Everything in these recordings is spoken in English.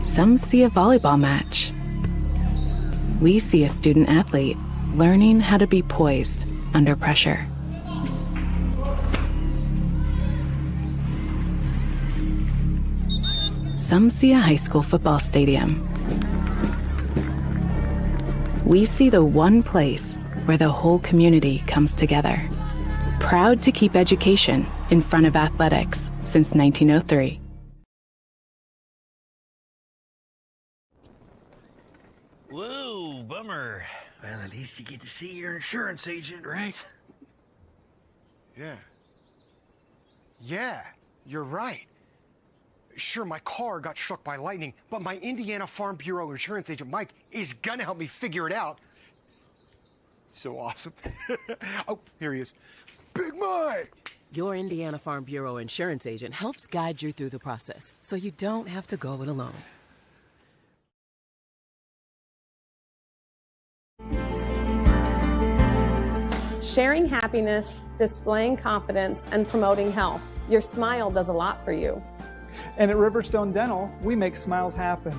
Some see a volleyball match. We see a student athlete learning how to be poised under pressure. Some see a high school football stadium. We see the one place where the whole community comes together. Proud to keep education in front of athletics since 1903. Whoa, bummer. Well, at least you get to see your insurance agent, right? Yeah, you're right. Sure, my car got struck by lightning, but my Indiana Farm Bureau insurance agent, Mike, is gonna help me figure it out. So awesome. Oh, here he is. Big Mike! Your Indiana Farm Bureau insurance agent helps guide you through the process, so you don't have to go it alone. Sharing happiness, displaying confidence, and promoting health. Your smile does a lot for you. And at Riverstone Dental, we make smiles happen.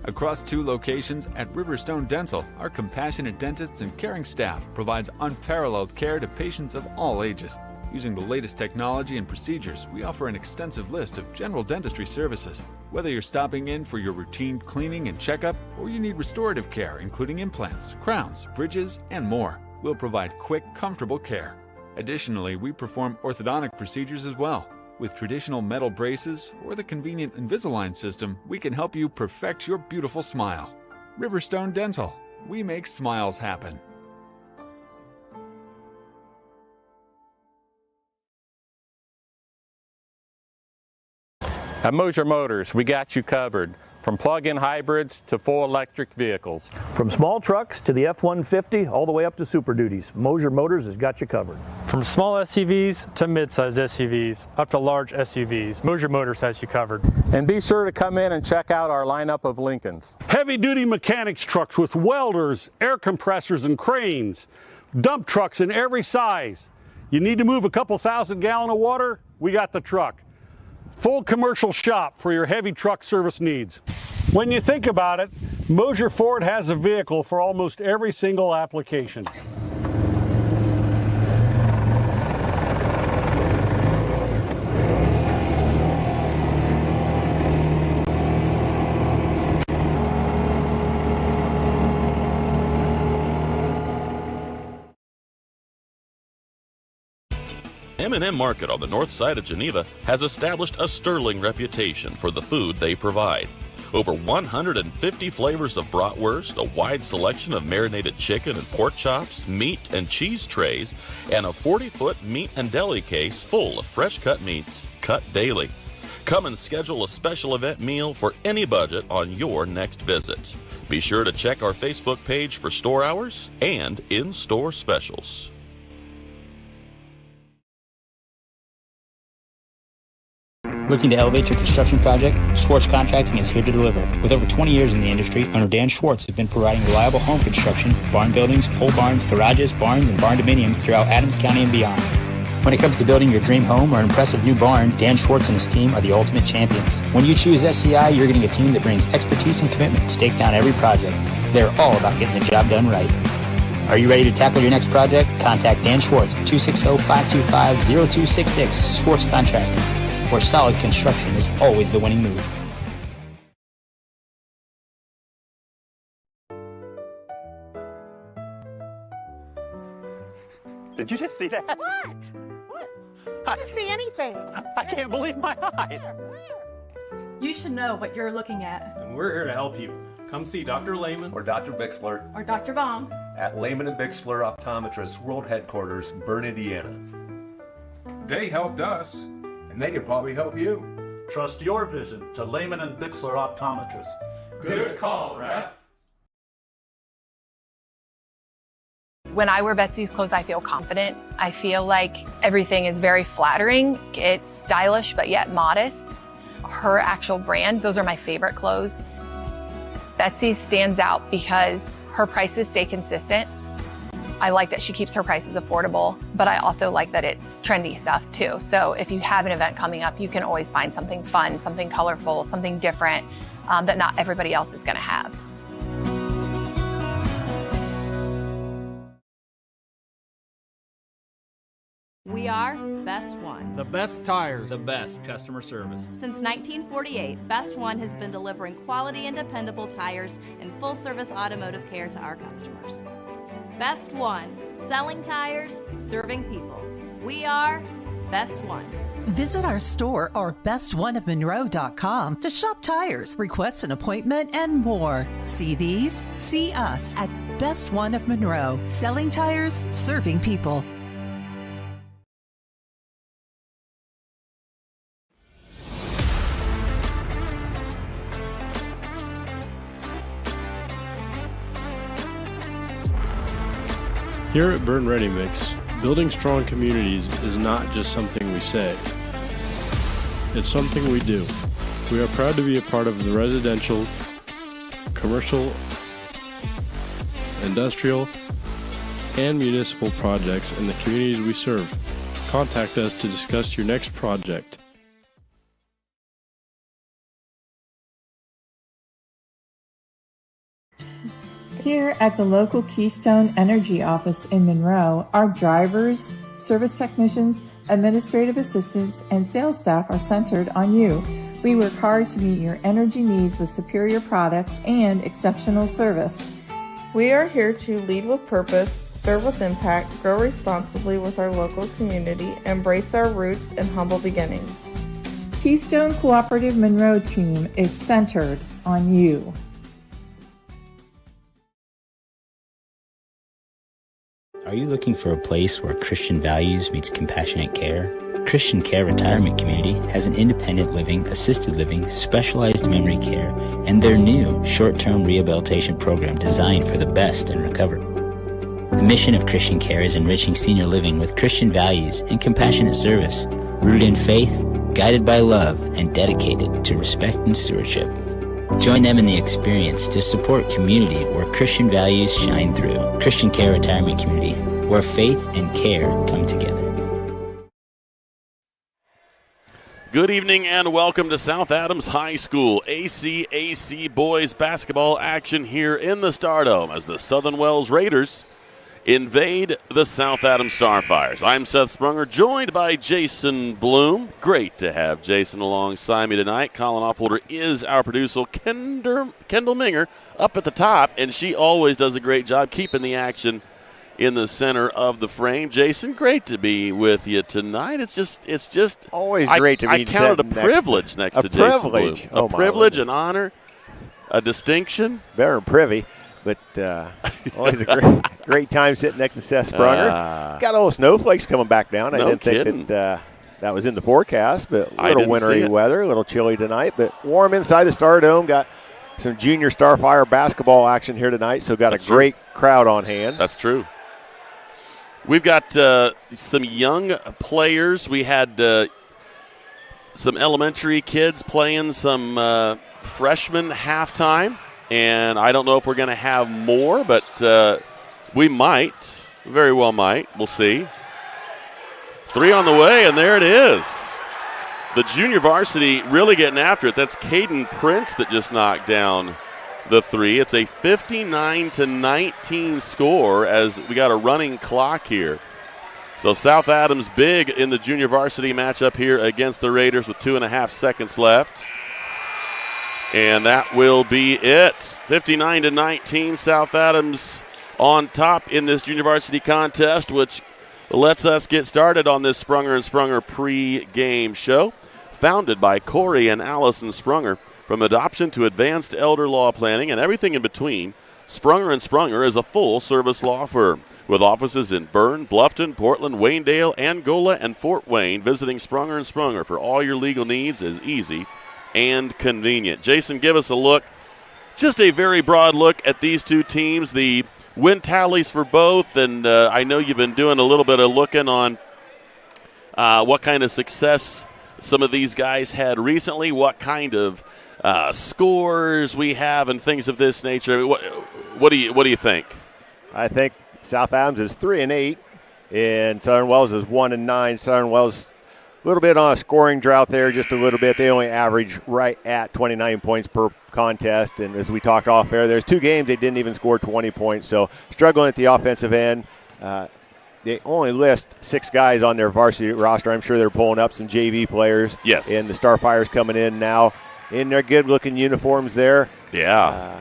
Across 2 locations at Riverstone Dental, our compassionate dentists and caring staff provides unparalleled care to patients of all ages. Using the latest technology and procedures, we offer an extensive list of general dentistry services. Whether you're stopping in for your routine cleaning and checkup, or you need restorative care, including implants, crowns, bridges, and more, we'll provide quick, comfortable care. Additionally, we perform orthodontic procedures as well. With traditional metal braces or the convenient Invisalign system, we can help you perfect your beautiful smile. Riverstone Dental. We make smiles happen. At Moser Motors, we got you covered. From plug-in hybrids to full electric vehicles. From small trucks to the F-150, all the way up to Super Duties, Moser Motors has got you covered. From small SUVs to mid-size SUVs, up to large SUVs, Moser Motors has you covered. And be sure to come in and check out our lineup of Lincolns. Heavy-duty mechanics trucks with welders, air compressors, and cranes. Dump trucks in every size. You need to move a couple thousand gallons of water? We got the truck. Full commercial shop for your heavy truck service needs. When you think about it, Moser Ford has a vehicle for almost every single application. M&M Market on the north side of Geneva has established a sterling reputation for the food they provide. Over 150 flavors of bratwurst, a wide selection of marinated chicken and pork chops, meat and cheese trays, and a 40-foot meat and deli case full of fresh-cut meats, cut daily. Come and schedule a special event meal for any budget on your next visit. Be sure to check our Facebook page for store hours and in-store specials. Looking to elevate your construction project? Schwartz Contracting is here to deliver. With over 20 years in the industry, owner Dan Schwartz has been providing reliable home construction, barn buildings, pole barns, garages, barns, and barn dominiums throughout Adams County and beyond. When it comes to building your dream home or an impressive new barn, Dan Schwartz and his team are the ultimate champions. When you choose SCI, you're getting a team that brings expertise and commitment to take down every project. They're all about getting the job done right. Are you ready to tackle your next project? Contact Dan Schwartz at 260-525-0266, Schwartz Contracting, where solid construction is always the winning move. Did you just see that? What? I didn't see anything. I can't believe my eyes. You should know what you're looking at. And we're here to help you. Come see Dr. Lehman or Dr. Bixler or Dr. Baum at Lehman & Bixler Optometrists World Headquarters, Berne, Indiana. They helped us, and they could probably help you. Trust your vision to Lehman & Bixler Optometrists. Good call, Ref. When I wear Betsy's clothes, I feel confident. I feel like everything is very flattering. It's stylish, but yet modest. Her actual brand, those are my favorite clothes. Betsy stands out because her prices stay consistent. I like that she keeps her prices affordable, but I also like that it's trendy stuff too. So if you have an event coming up, you can always find something fun, something colorful, something different that not everybody else is going to have. We are Best One. The best tires. The best customer service. Since 1948, Best One has been delivering quality and dependable tires and full-service automotive care to our customers. Best One, selling tires, serving people. We are Best One. Visit our store or bestoneofmonroe.com to shop tires, request an appointment, and more. See these? See us at Best One of Monroe, selling tires, serving people. Here at Berne Ready Mix, building strong communities is not just something we say. It's something we do. We are proud to be a part of the residential, commercial, industrial, and municipal projects in the communities we serve. Contact us to discuss your next project. Here at the local Keystone Energy office in Monroe, our drivers, service technicians, administrative assistants, and sales staff are centered on you. We work hard to meet your energy needs with superior products and exceptional service. We are here to lead with purpose, serve with impact, grow responsibly with our local community, embrace our roots and humble beginnings. Keystone Cooperative Monroe team is centered on you. Are you looking for a place where Christian values meets compassionate care? Christian Care Retirement Community has an independent living, assisted living, specialized memory care, and their new short-term rehabilitation program designed for the best in recovery. The mission of Christian Care is enriching senior living with Christian values and compassionate service, rooted in faith, guided by love, and dedicated to respect and stewardship. Join them in the experience to support community where Christian values shine through. Christian Care Retirement Community, where faith and care come together. Good evening and welcome to South Adams High School ACAC boys basketball action here in the Stardome as the Southern Wells Raiders invade the South Adams Starfires. I'm Seth Sprunger, joined by Jason Bloom. Great to have Jason alongside me tonight. Colin Offholder is our producer. Kendall Minger up at the top, and she always does a great job keeping the action in the center of the frame. Jason, great to be with you tonight. It's just always great to be. I count it a privilege next to Jason Bloom. A privilege, an honor, a distinction. Better than privy. But always a great time sitting next to Seth Sprunger. Got all the snowflakes coming back down. I didn't think that that was in the forecast, but a little wintry weather, a little chilly tonight, but warm inside the Stardome. Got some junior Starfire basketball action here tonight, so got a great crowd on hand. That's true. We've got some young players. We had some elementary kids playing, some freshmen halftime. And I don't know if we're going to have more, but we might. Very well might. We'll see. Three on the way, and there it is. The junior varsity really getting after it. That's Caden Prince that just knocked down the three. It's a 59-19 score as we got a running clock here. So South Adams big in the junior varsity matchup here against the Raiders with 2.5 seconds left. And that will be it. 59-19, South Adams on top in this junior varsity contest, which lets us get started on this Sprunger and Sprunger pre-game show. Founded by Corey and Allison Sprunger, from adoption to advanced elder law planning and everything in between, Sprunger and Sprunger is a full-service law firm with offices in Berne, Bluffton, Portland, Waynedale, Angola, and Fort Wayne. Visiting Sprunger and Sprunger for all your legal needs is easy and convenient. Jason, give us a look, just a very broad look at these two teams, the win tallies for both, and I know you've been doing a little bit of looking on what kind of success some of these guys had recently, what kind of scores we have and things of this nature. What do you think? I think South Adams is 3-8, and Southern Wells is 1-9. Southern Wells little bit on a scoring drought there, just a little bit. They only average right at 29 points per contest. And as we talked off air, there's 2 games they didn't even score 20 points. So struggling at the offensive end. They only list 6 guys on their varsity roster. I'm sure they're pulling up some JV players. Yes. And the Starfires coming in now in their good-looking uniforms there. Yeah.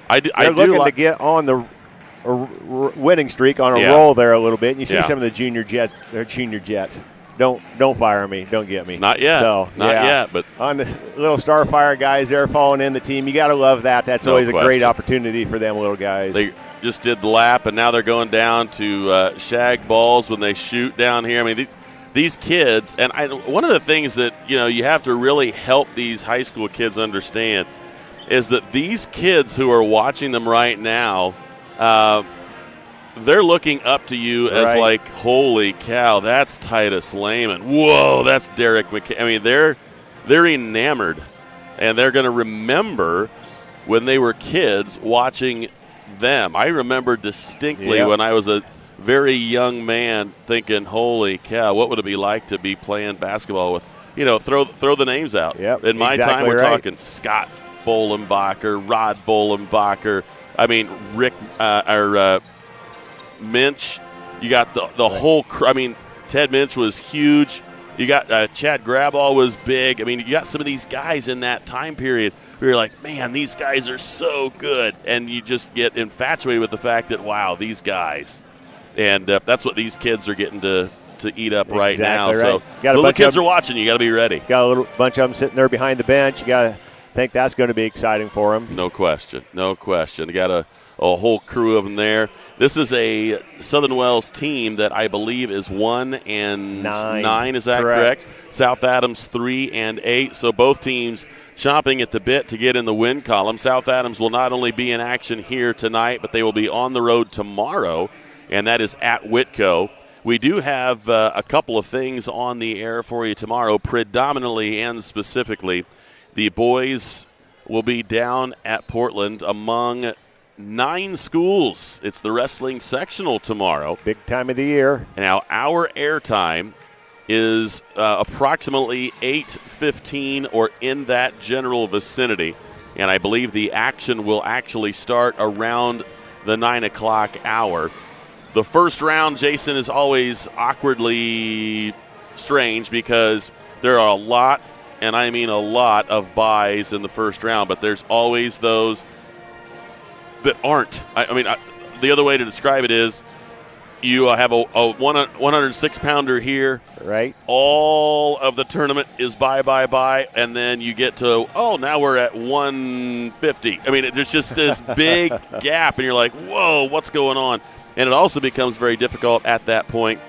They're looking to get on the winning streak on a roll there a little bit. And you see some of the junior jets. They're junior jets. Don't fire me. Don't get me. Not yet. Not yet. But on the little Starfire guys, they're falling in the team. You got to love that. That's always a great opportunity for them little guys. They just did the lap, and now they're going down to shag balls when they shoot down here. I mean, these kids, and one of the things that you have to really help these high school kids understand is that these kids who are watching them right now, they're looking up to you as like, holy cow, that's Titus Lehman. Whoa, that's Derek McKay. I mean, they're enamored, and they're going to remember when they were kids watching them. I remember distinctly when I was a very young man thinking, holy cow, what would it be like to be playing basketball with, throw the names out. In my time, we're talking Scott Bolenbacher, Rod Bolenbacher, I mean, Rick Minch. You got the whole crew. I mean, Ted Minch was huge. You got Chad Graball was big. I mean, you got some of these guys in that time period where you're like, man, these guys are so good. And you just get infatuated with the fact that, wow, these guys. And that's what these kids are getting to eat up right now. So the kids are watching. You got to be ready. Got a little bunch of them sitting there behind the bench. You got to think that's going to be exciting for them. No question. You got a whole crew of them there. This is a Southern Wells team that I believe is 1-9. Is that correct? South Adams 3-8. So both teams chomping at the bit to get in the win column. South Adams will not only be in action here tonight, but they will be on the road tomorrow, and that is at Whitco. We do have a couple of things on the air for you tomorrow, predominantly and specifically. The boys will be down at Portland among 9 schools. It's the wrestling sectional tomorrow. Big time of the year. Now, our airtime is approximately 8:15 or in that general vicinity. And I believe the action will actually start around the 9 o'clock hour. The first round, Jason, is always awkwardly strange because there are a lot, and I mean a lot, of buys in the first round, but there's always those that aren't. The other way to describe it is you have a 106-pounder here. Right. All of the tournament is buy, and then you get to, now we're at 150. I mean, there's just this big gap, and you're like, whoa, what's going on? And it also becomes very difficult at that point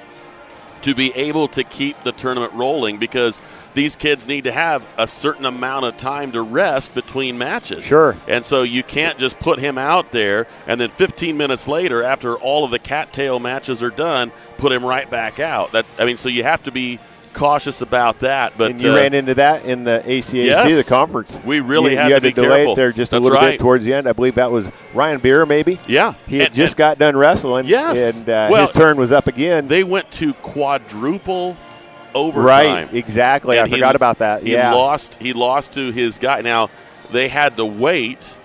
to be able to keep the tournament rolling because these kids need to have a certain amount of time to rest between matches. Sure. And so you can't just put him out there and then 15 minutes later, after all of the cattail matches are done, put him right back out. So you have to be cautious about that. But and you ran into that in the ACAC, the conference. We really had to be delay careful. It there just a little bit towards the end. I believe that was Ryan Beer, maybe. Yeah. He had just got done wrestling. Yes. And his turn was up again. They went to quadruple overtime. Right, exactly. I forgot about that. He lost to his guy. Now, they had to wait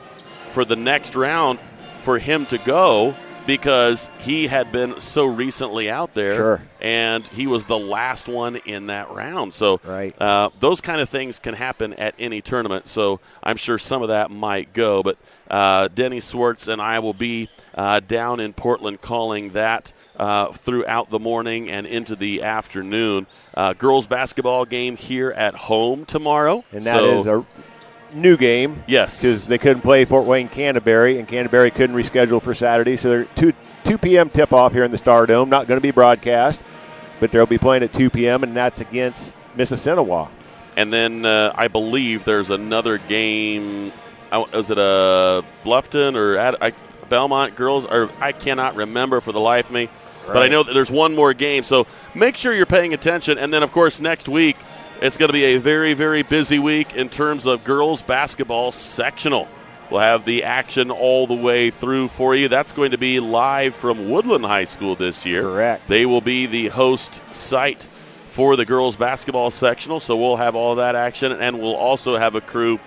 for the next round for him to go because he had been so recently out there. Sure. And he was the last one in that round. So those kind of things can happen at any tournament. So I'm sure some of that might go. But Denny Swartz and I will be down in Portland calling that throughout the morning and into the afternoon. Girls basketball game here at home tomorrow. And that is a new game. Yes. Because they couldn't play Fort Wayne Canterbury, and Canterbury couldn't reschedule for Saturday. So they're 2 p.m. tip-off here in the Star Dome. Not going to be broadcast, but they'll be playing at 2 p.m., and that's against Mississinawa. And then I believe there's another game. Is it a Bluffton or Belmont girls? Or I cannot remember for the life of me. Right. But I know that there's one more game. So make sure you're paying attention. And then, of course, next week, it's going to be a very, very busy week in terms of girls basketball sectional. We'll have the action all the way through for you. That's going to be live from Woodland High School this year. Correct. They will be the host site for the girls basketball sectional, so we'll have all that action, and we'll also have a crew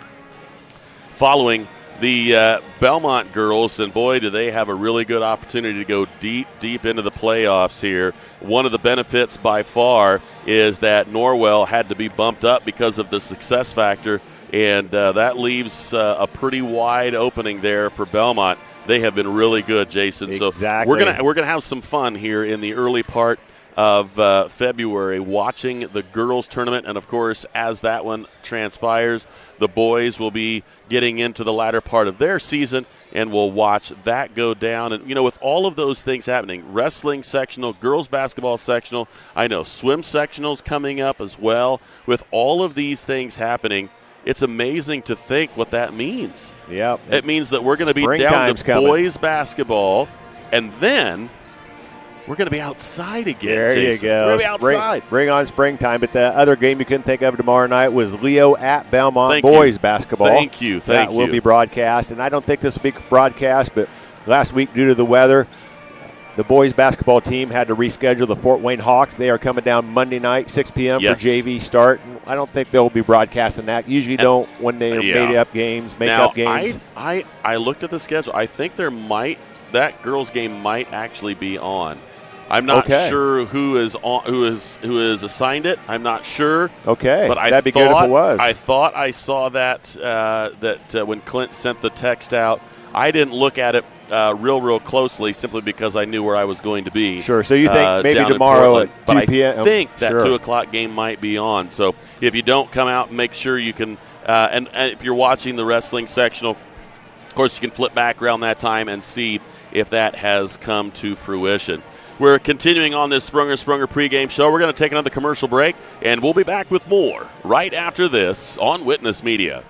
following the Belmont girls, and boy, do they have a really good opportunity to go deep, deep into the playoffs here. One of the benefits by far is that Norwell had to be bumped up because of the success factor, and that leaves a pretty wide opening there for Belmont. They have been really good, Jason. Exactly. So we're gonna have some fun here in the early part of February watching the girls tournament, and of course as that one transpires, the boys will be getting into the latter part of their season, and we'll watch that go down. And with all of those things happening, wrestling sectional, girls basketball sectional, I know swim sectionals coming up as well, with all of these things happening, it's amazing to think what that means. Yep. It means that we're going to be down to boys basketball, and then we're going to be outside again. There Jason. you go. We're going to be outside. Bring on springtime. But the other game you couldn't think of tomorrow night was Leo at Belmont Thank boys you. basketball. Thank you. That will be broadcast. And I don't think this will be broadcast, but last week due to the weather, the boys basketball team had to reschedule the Fort Wayne Hawks. They are coming down Monday night, 6 p.m. Yes. for JV start. And I don't think they'll be broadcasting that. Usually don't when they're made up games, make-up games. I looked at the schedule. I think that girls' game might actually be on. I'm not sure who is assigned it. I'm not sure. Okay, but that'd be good if it was. I thought I saw that when Clint sent the text out. I didn't look at it real closely simply because I knew where I was going to be. Sure. So you think maybe tomorrow at 2 p.m. I think that 2 o'clock game might be on. So if you don't come out, make sure you can. And if you're watching the wrestling sectional, of course you can flip back around that time and see if that has come to fruition. We're continuing on this Sprunger pregame show. We're going to take another commercial break, and we'll be back with more right after this on Witness Media.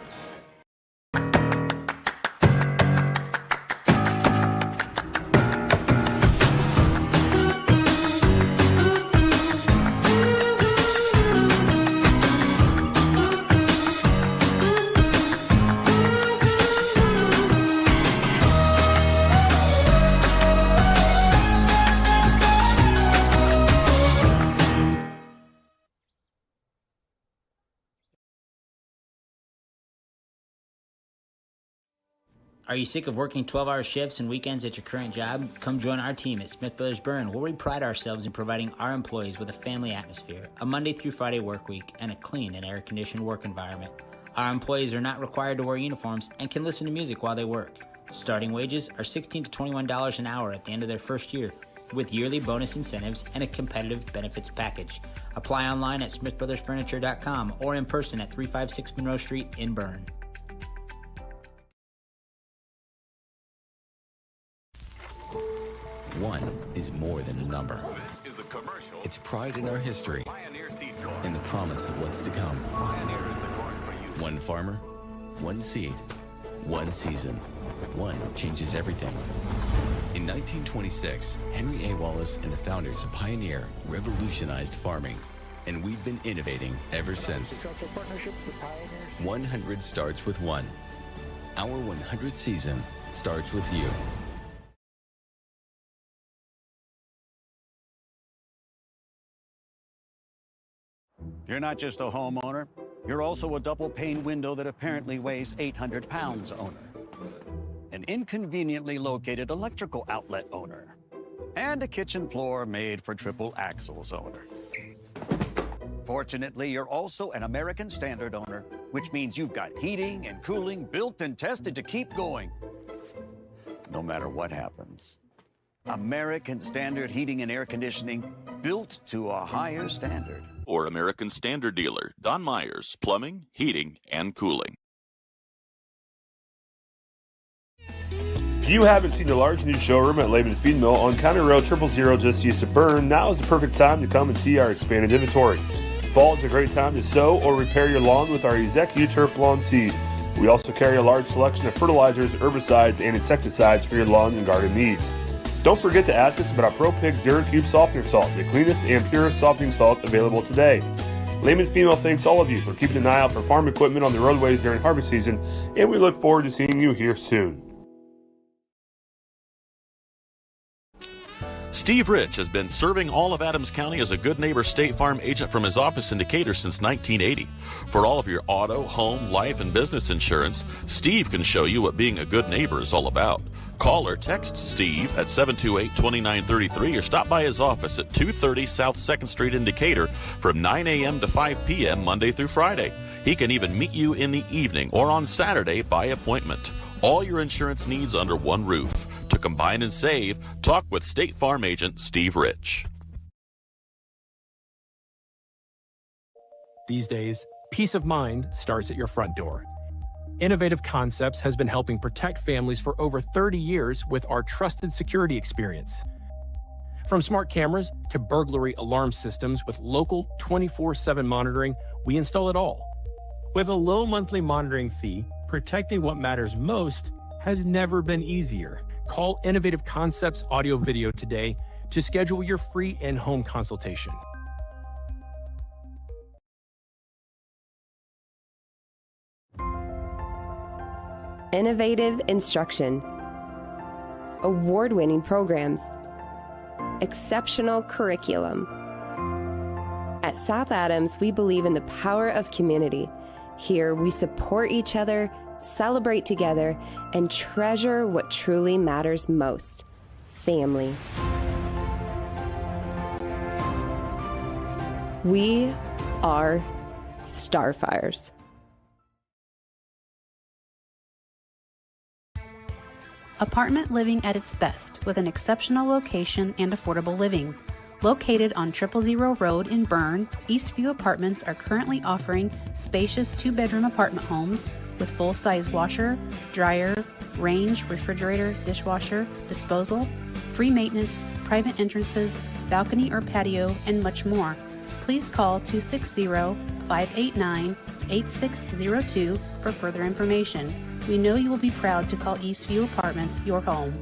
Are you sick of working 12-hour shifts and weekends at your current job? Come join our team at Smith Brothers Berne, where we pride ourselves in providing our employees with a family atmosphere, a Monday through Friday work week, and a clean and air-conditioned work environment. Our employees are not required to wear uniforms and can listen to music while they work. Starting wages are $16 to $21 an hour at the end of their first year, with yearly bonus incentives and a competitive benefits package. Apply online at smithbrothersfurniture.com or in person at 356 Monroe Street in Berne. One is more than a number. It's pride in our history and the promise of what's to come. One farmer, one seed, one season. One changes everything. In 1926, Henry A. Wallace and the founders of Pioneer revolutionized farming, and we've been innovating ever since. 100 starts with one. Our 100th season starts with you. You're not just a homeowner, you're also a double-pane window that apparently weighs 800 pounds owner. An inconveniently located electrical outlet owner. And a kitchen floor made for triple axles owner. Fortunately, you're also an American Standard owner, which means you've got heating and cooling built and tested to keep going, no matter what happens. American Standard Heating and Air Conditioning, built to a higher standard. Or American Standard dealer, Don Myers, Plumbing, Heating, and Cooling. If you haven't seen the large new showroom at Lehman Feed Mill on County Road 000 just east of Berne, now is the perfect time to come and see our expanded inventory. Fall is a great time to sow or repair your lawn with our ExecuTurf Lawn Seed. We also carry a large selection of fertilizers, herbicides, and insecticides for your lawn and garden needs. Don't forget to ask us about our Pro Pig DuraCube Softener Salt, the cleanest and purest softening salt available today. Lehman Female thanks all of you for keeping an eye out for farm equipment on the roadways during harvest season, and we look forward to seeing you here soon. Steve Rich has been serving all of Adams County as a Good Neighbor State Farm agent from his office in Decatur since 1980. For all of your auto, home, life, and business insurance, Steve can show you what being a good neighbor is all about. Call or text Steve at 728-2933 or stop by his office at 230 South 2nd Street in Decatur from 9 a.m. to 5 p.m. Monday through Friday. He can even meet you in the evening or on Saturday by appointment. All your insurance needs under one roof. To combine and save, talk with State Farm agent Steve Rich. These days, peace of mind starts at your front door. Innovative Concepts has been helping protect families for over 30 years with our trusted security experience. From smart cameras to burglary alarm systems with local 24/7 monitoring, we install it all. With a low monthly monitoring fee, protecting what matters most has never been easier. Call Innovative Concepts Audio Video today to schedule your free in-home consultation. Innovative instruction, award-winning programs, exceptional curriculum. At South Adams, we believe in the power of community. Here, we support each other, celebrate together, and treasure what truly matters most: family. We are Starfires. Apartment living at its best with an exceptional location and affordable living. Located on 000 Road in Berne, Eastview Apartments are currently offering spacious 2-bedroom apartment homes with full-size washer, dryer, range, refrigerator, dishwasher, disposal, free maintenance, private entrances, balcony or patio, and much more. Please call 260-589-8602 for further information. We know you will be proud to call Eastview Apartments your home.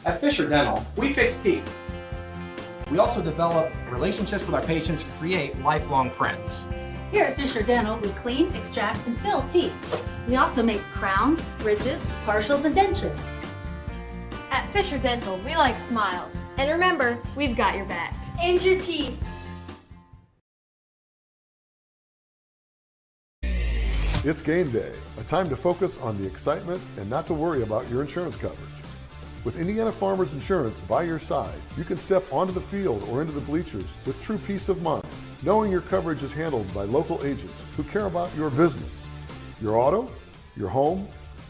At Fisher Dental, we fix teeth. We also develop relationships with our patients and create lifelong friends. Here at Fisher Dental, we clean, extract, and fill teeth. We also make crowns, bridges, partials, and dentures. At Fisher Dental, we like smiles. And remember, we've got your back. And your teeth. It's game day, a time to focus on the excitement and not to worry about your insurance coverage. With Indiana Farmers Insurance by your side, you can step onto the field or into the bleachers with true peace of mind, knowing your coverage is handled by local agents who care about your business, your auto, your home,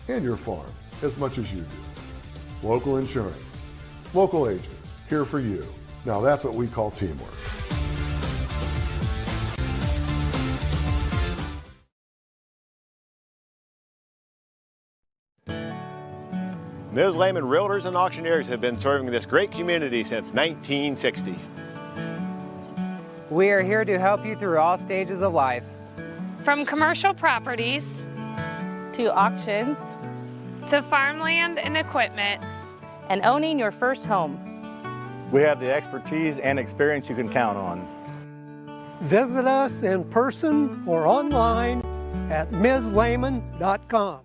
and your farm as much as you do. Local insurance, local agents, here for you. Now that's what we call teamwork. Ms. Lehman Realtors and Auctioneers have been serving this great community since 1960. We are here to help you through all stages of life. From commercial properties to auctions to farmland and equipment and owning your first home. We have the expertise and experience you can count on. Visit us in person or online at mslehman.com.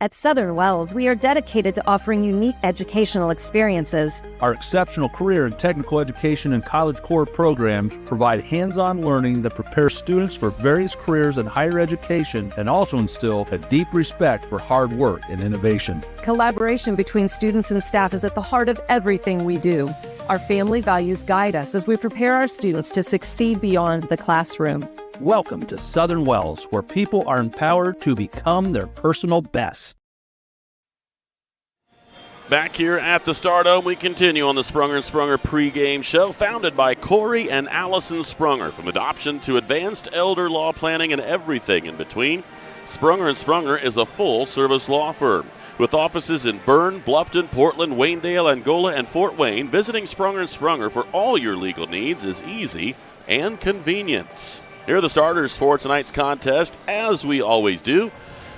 At Southern Wells, we are dedicated to offering unique educational experiences. Our exceptional career and technical education and College Core programs provide hands-on learning that prepares students for various careers in higher education and also instill a deep respect for hard work and innovation. Collaboration between students and staff is at the heart of everything we do. Our family values guide us as we prepare our students to succeed beyond the classroom. Welcome to Southern Wells, where people are empowered to become their personal best. Back here at the Stardome, we continue on the Sprunger & Sprunger pregame show, founded by Corey and Allison Sprunger. From adoption to advanced elder law planning and everything in between, Sprunger & Sprunger is a full-service law firm. With offices in Berne, Bluffton, Portland, Waynedale, Angola, and Fort Wayne, visiting Sprunger & Sprunger for all your legal needs is easy and convenient. Here are the starters for tonight's contest, as we always do.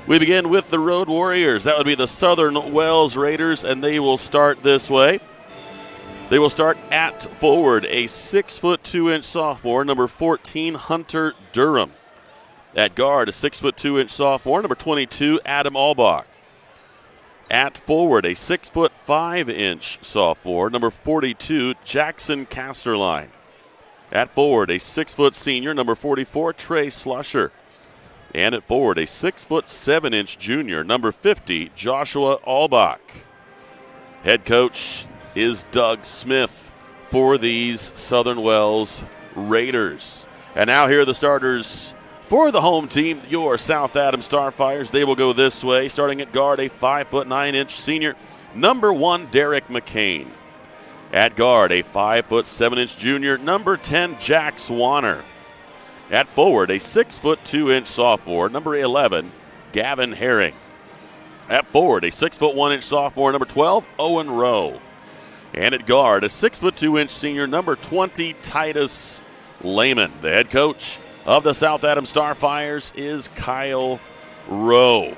We begin with the Road Warriors. That would be the Southern Wells Raiders, and they will start this way. They will start at forward, a 6'2" sophomore, number 14, Hunter Durham. At guard, a 6'2" sophomore, number 22, Adam Albach. At forward, a 6'5" sophomore, number 42, Jackson Casterline. At forward, a 6' senior, number 44, Trey Slusher. And at forward, a 6'7" junior, number 50, Joshua Albach. Head coach is Doug Smith for these Southern Wells Raiders. And now here are the starters for the home team, your South Adams Starfires. They will go this way, starting at guard, a 5'9" senior, number 1, Derek McCain. At guard, a 5'7" junior, number 10, Jack Swanner. At forward, a 6'2" sophomore, number 11, Gavin Herring. At forward, a 6'1" sophomore, number 12, Owen Rowe. And at guard, a 6'2" senior, number 20, Titus Lehman. The head coach of the South Adams Starfires is Kyle Rowe.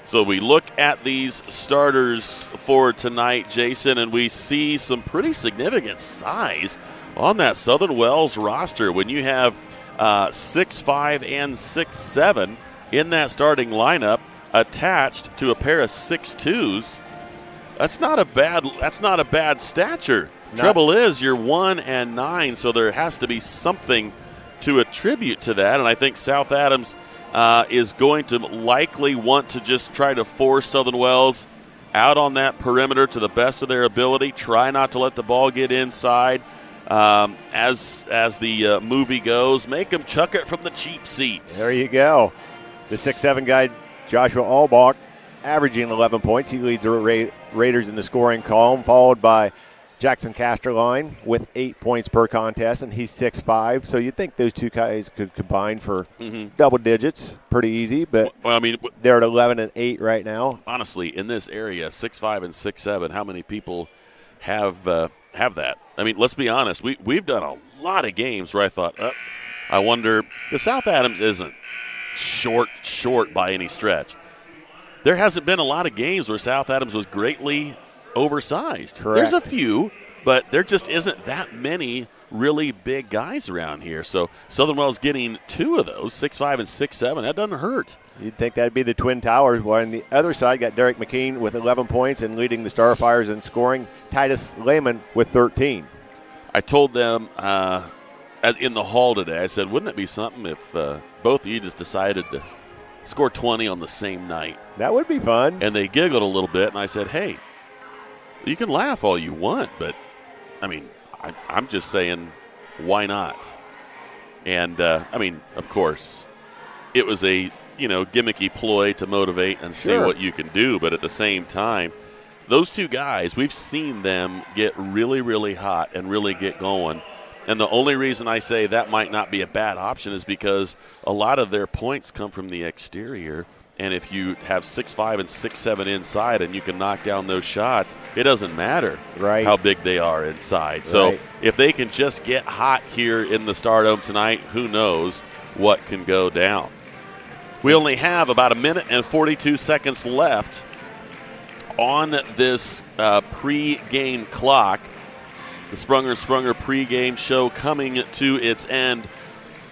So we look at these starters for tonight, Jason, and we see some pretty significant size on that Southern Wells roster. When you have 6'5" and 6'7" in that starting lineup, attached to a pair of 6'2s, that's not a bad stature. Trouble is, you're 1 and 9, so there has to be something to attribute to that, and I think South Adams is going to likely want to just try to force Southern Wells out on that perimeter to the best of their ability. Try not to let the ball get inside. As the movie goes, make them chuck it from the cheap seats. There you go. The 6'7" guy, Joshua Albach, averaging 11 points. He leads the Raiders in the scoring column, followed by Jackson Casterline with 8 points per contest, and he's 6'5". So you'd think those two guys could combine for double digits pretty easy, but they're at 11 and 8 right now. Honestly, in this area, 6'5" and 6'7", how many people have that? I mean, let's be honest. We've done a lot of games where I thought, I wonder, the South Adams isn't short by any stretch. There hasn't been a lot of games where South Adams was greatly oversized. Correct. There's a few, but there just isn't that many really big guys around here. So Southern Wells getting 2 of those, 6'5" and 6'7", that doesn't hurt. You'd think that'd be the Twin Towers. While on the other side, got Derek McKean with 11 points and leading the Starfires in scoring. Titus Lehman with 13. I told them in the hall today, I said, wouldn't it be something if both of you just decided to score 20 on the same night? That would be fun. And they giggled a little bit, and I said, hey, you can laugh all you want, but, I mean, I'm just saying, why not? And, of course, it was a, gimmicky ploy to motivate and see what you can do. But at the same time, those two guys, we've seen them get really, really hot and really get going. And the only reason I say that might not be a bad option is because a lot of their points come from the exterior. And if you have 6'5" and 6'7" inside and you can knock down those shots, it doesn't matter how big they are inside. So if they can just get hot here in the Stardome tonight, who knows what can go down. We only have about 1 minute and 42 seconds left on this pre-game clock. The Sprunger pre-game show coming to its end.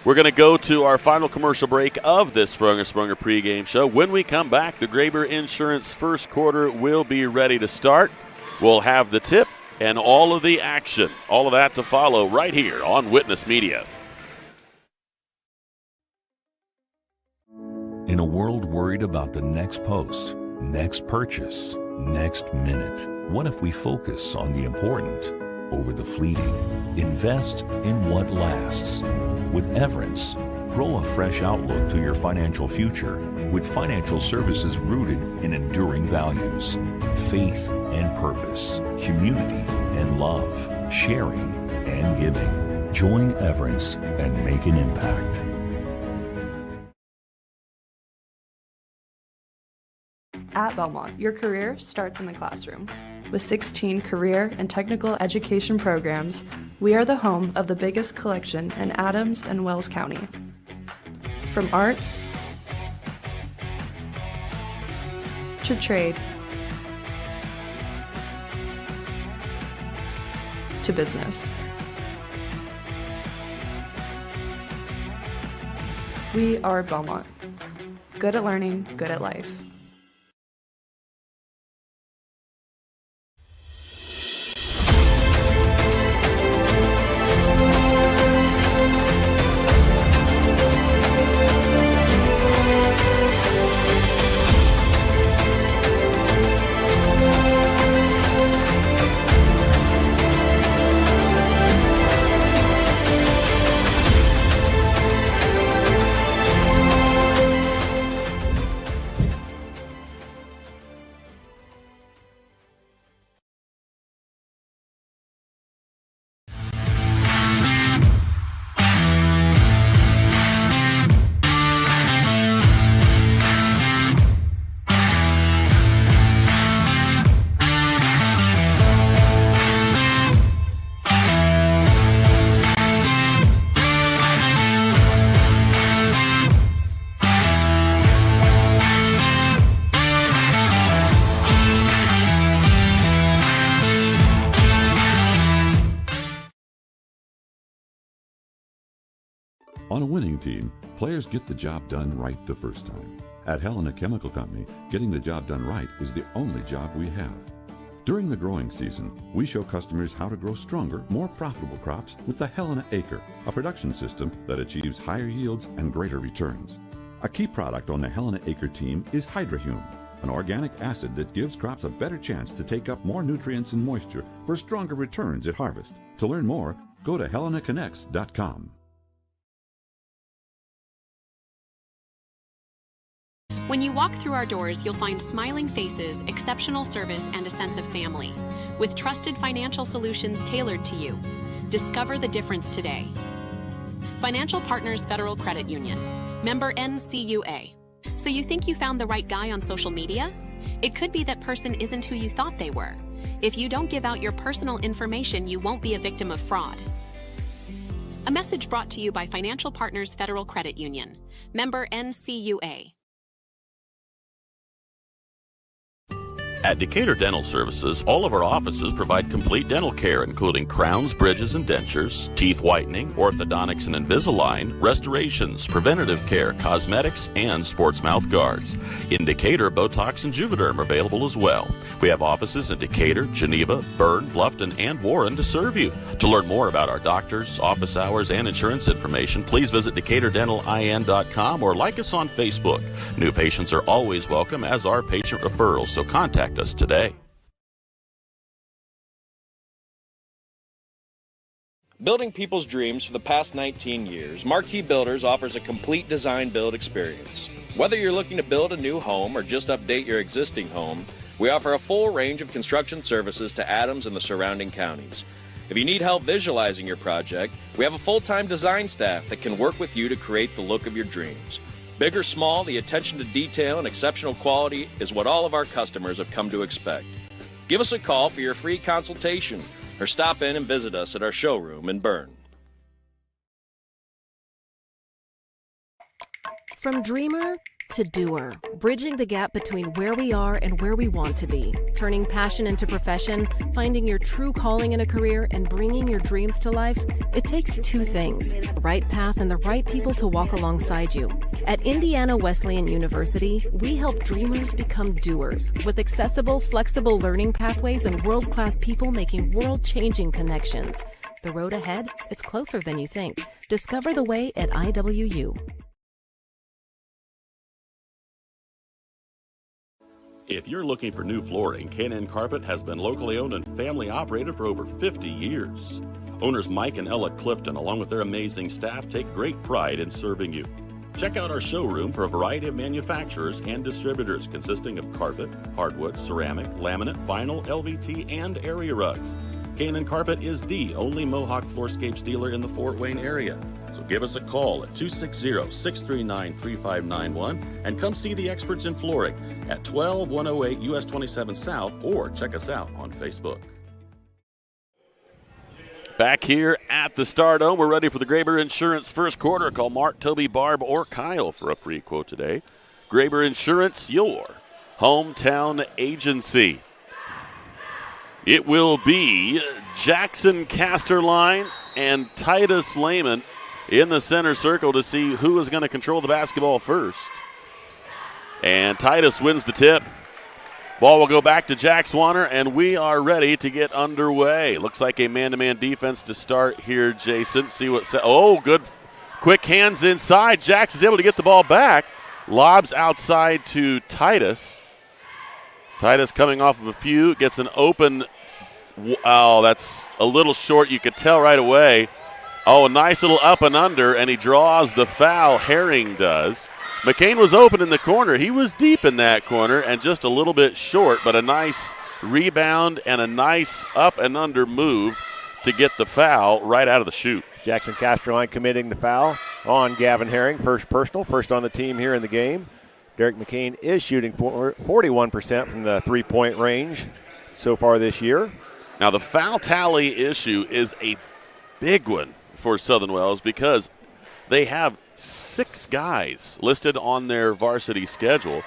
We're going to go to our final commercial break of this Sprunger pregame show. When we come back, the Graber Insurance first quarter will be ready to start. We'll have the tip and all of the action, all of that to follow right here on Witness Media. In a world worried about the next post, next purchase, next minute, what if we focus on the important over the fleeting? Invest in what lasts. With Everence, grow a fresh outlook to your financial future with financial services rooted in enduring values, faith and purpose, community and love, sharing and giving. Join Everence and make an impact. At Belmont, your career starts in the classroom. With 16 career and technical education programs, we are the home of the biggest collection in Adams and Wells County. From arts to trade, to business. We are Belmont. Good at learning, good at life. On a winning team, players get the job done right the first time. At Helena Chemical Company, getting the job done right is the only job we have. During the growing season, we show customers how to grow stronger, more profitable crops with the Helena Acre, a production system that achieves higher yields and greater returns. A key product on the Helena Acre team is Hydrahume, an organic acid that gives crops a better chance to take up more nutrients and moisture for stronger returns at harvest. To learn more, go to helenaconnects.com. When you walk through our doors, you'll find smiling faces, exceptional service, and a sense of family. With trusted financial solutions tailored to you. Discover the difference today. Financial Partners Federal Credit Union. Member NCUA. So you think you found the right guy on social media? It could be that person isn't who you thought they were. If you don't give out your personal information, you won't be a victim of fraud. A message brought to you by Financial Partners Federal Credit Union. Member NCUA. At Decatur Dental Services, all of our offices provide complete dental care, including crowns, bridges, and dentures, teeth whitening, orthodontics and Invisalign, restorations, preventative care, cosmetics, and sports mouth guards. In Decatur, Botox and Juvederm are available as well. We have offices in Decatur, Geneva, Berne, Bluffton, and Warren to serve you. To learn more about our doctors, office hours, and insurance information, please visit DecaturDentalIN.com or like us on Facebook. New patients are always welcome, as are patient referrals, so contact us today. Building people's dreams for the past 19 years, Marquee Builders offers a complete design build experience. Whether you're looking to build a new home or just update your existing home, we offer a full range of construction services to Adams and the surrounding counties. If you need help visualizing your project, we have a full-time design staff that can work with you to create the look of your dreams. Big or small, the attention to detail and exceptional quality is what all of our customers have come to expect. Give us a call for your free consultation or stop in and visit us at our showroom in Berne. From dreamer to doer, bridging the gap between where we are and where we want to be, turning passion into profession, finding your true calling in a career, and bringing your dreams to life, it takes two things: the right path and the right people to walk alongside you. At Indiana Wesleyan University, we help dreamers become doers with accessible, flexible learning pathways and world-class people making world-changing connections. The road ahead, it's closer than you think. Discover the way at IWU. If you're looking for new flooring, K&N Carpet has been locally owned and family operated for over 50 years. Owners Mike and Ella Clifton, along with their amazing staff, take great pride in serving you. Check out our showroom for a variety of manufacturers and distributors consisting of carpet, hardwood, ceramic, laminate, vinyl, LVT, and area rugs. K&N Carpet is the only Mohawk floorscapes dealer in the Fort Wayne area. So give us a call at 260-639-3591 and come see the experts in flooring at 12108 US 27 South, or check us out on Facebook. Back here at the Stardome, we're ready for the Graber Insurance first quarter. Call Mark, Toby, Barb, or Kyle for a free quote today. Graber Insurance, your hometown agency. It will be Jackson Casterline and Titus Lehman in the center circle to see who is going to control the basketball first. And Titus wins the tip. Ball will go back to Jack Swanner, and we are ready to get underway. Looks like a man-to-man defense to start here, Jason. See what good quick hands inside. Jax is able to get the ball back. Lobs outside to Titus. Titus coming off of a few, gets an open. Oh, that's a little short. You could tell right away. Oh, a nice little up and under, and he draws the foul. Herring does. McCain was open in the corner. He was deep in that corner and just a little bit short, but a nice rebound and a nice up and under move to get the foul right out of the chute. Jackson Casterline committing the foul on Gavin Herring. First personal, first on the team here in the game. Derek McCain is shooting 41% from the three-point range so far this year. Now the foul tally issue is a big one for Southern Wells because they have 6 guys listed on their varsity schedule.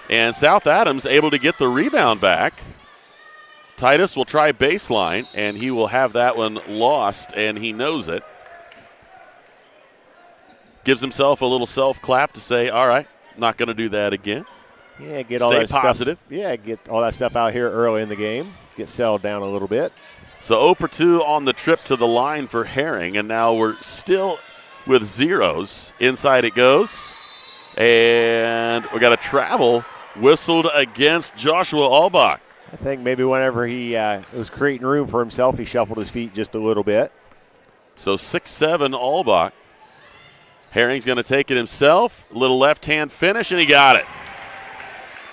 And South Adams able to get the rebound back. Titus will try baseline, and he will have that one lost, and he knows it. Gives himself a little self-clap to say, all right, not going to do that again. Yeah, get Stay all that positive. Stuff. Yeah, get all that stuff out here early in the game. Get settled down a little bit. So 0 for 2 on the trip to the line for Herring, and now we're still with zeros. Inside it goes, and we got a travel whistled against Joshua Albach. I think maybe whenever he was creating room for himself, he shuffled his feet just a little bit. So 6'7" Albach. Herring's going to take it himself. Little left-hand finish, and he got it.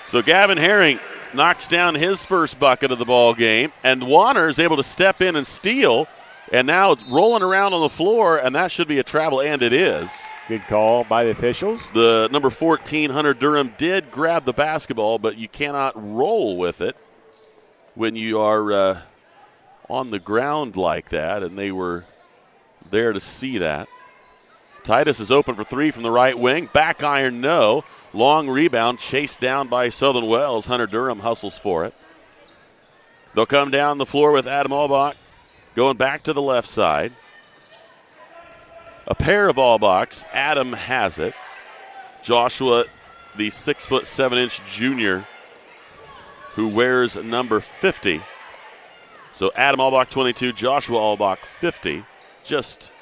So Gavin Herring knocks down his first bucket of the ball game, and Warner is able to step in and steal, and now it's rolling around on the floor, and that should be a travel, and it is. Good call by the officials. The number 14, Hunter Durham, did grab the basketball, but you cannot roll with it when you are on the ground like that, and they were there to see that. Titus is open for 3 from the right wing. Back iron, no. Long rebound, chased down by Southern Wells. Hunter Durham hustles for it. They'll come down the floor with Adam Albach going back to the left side. A pair of Albachs. Adam has it. Joshua, the 6'7" junior, who wears number 50. So Adam Albach 22, Joshua Albach 50. Just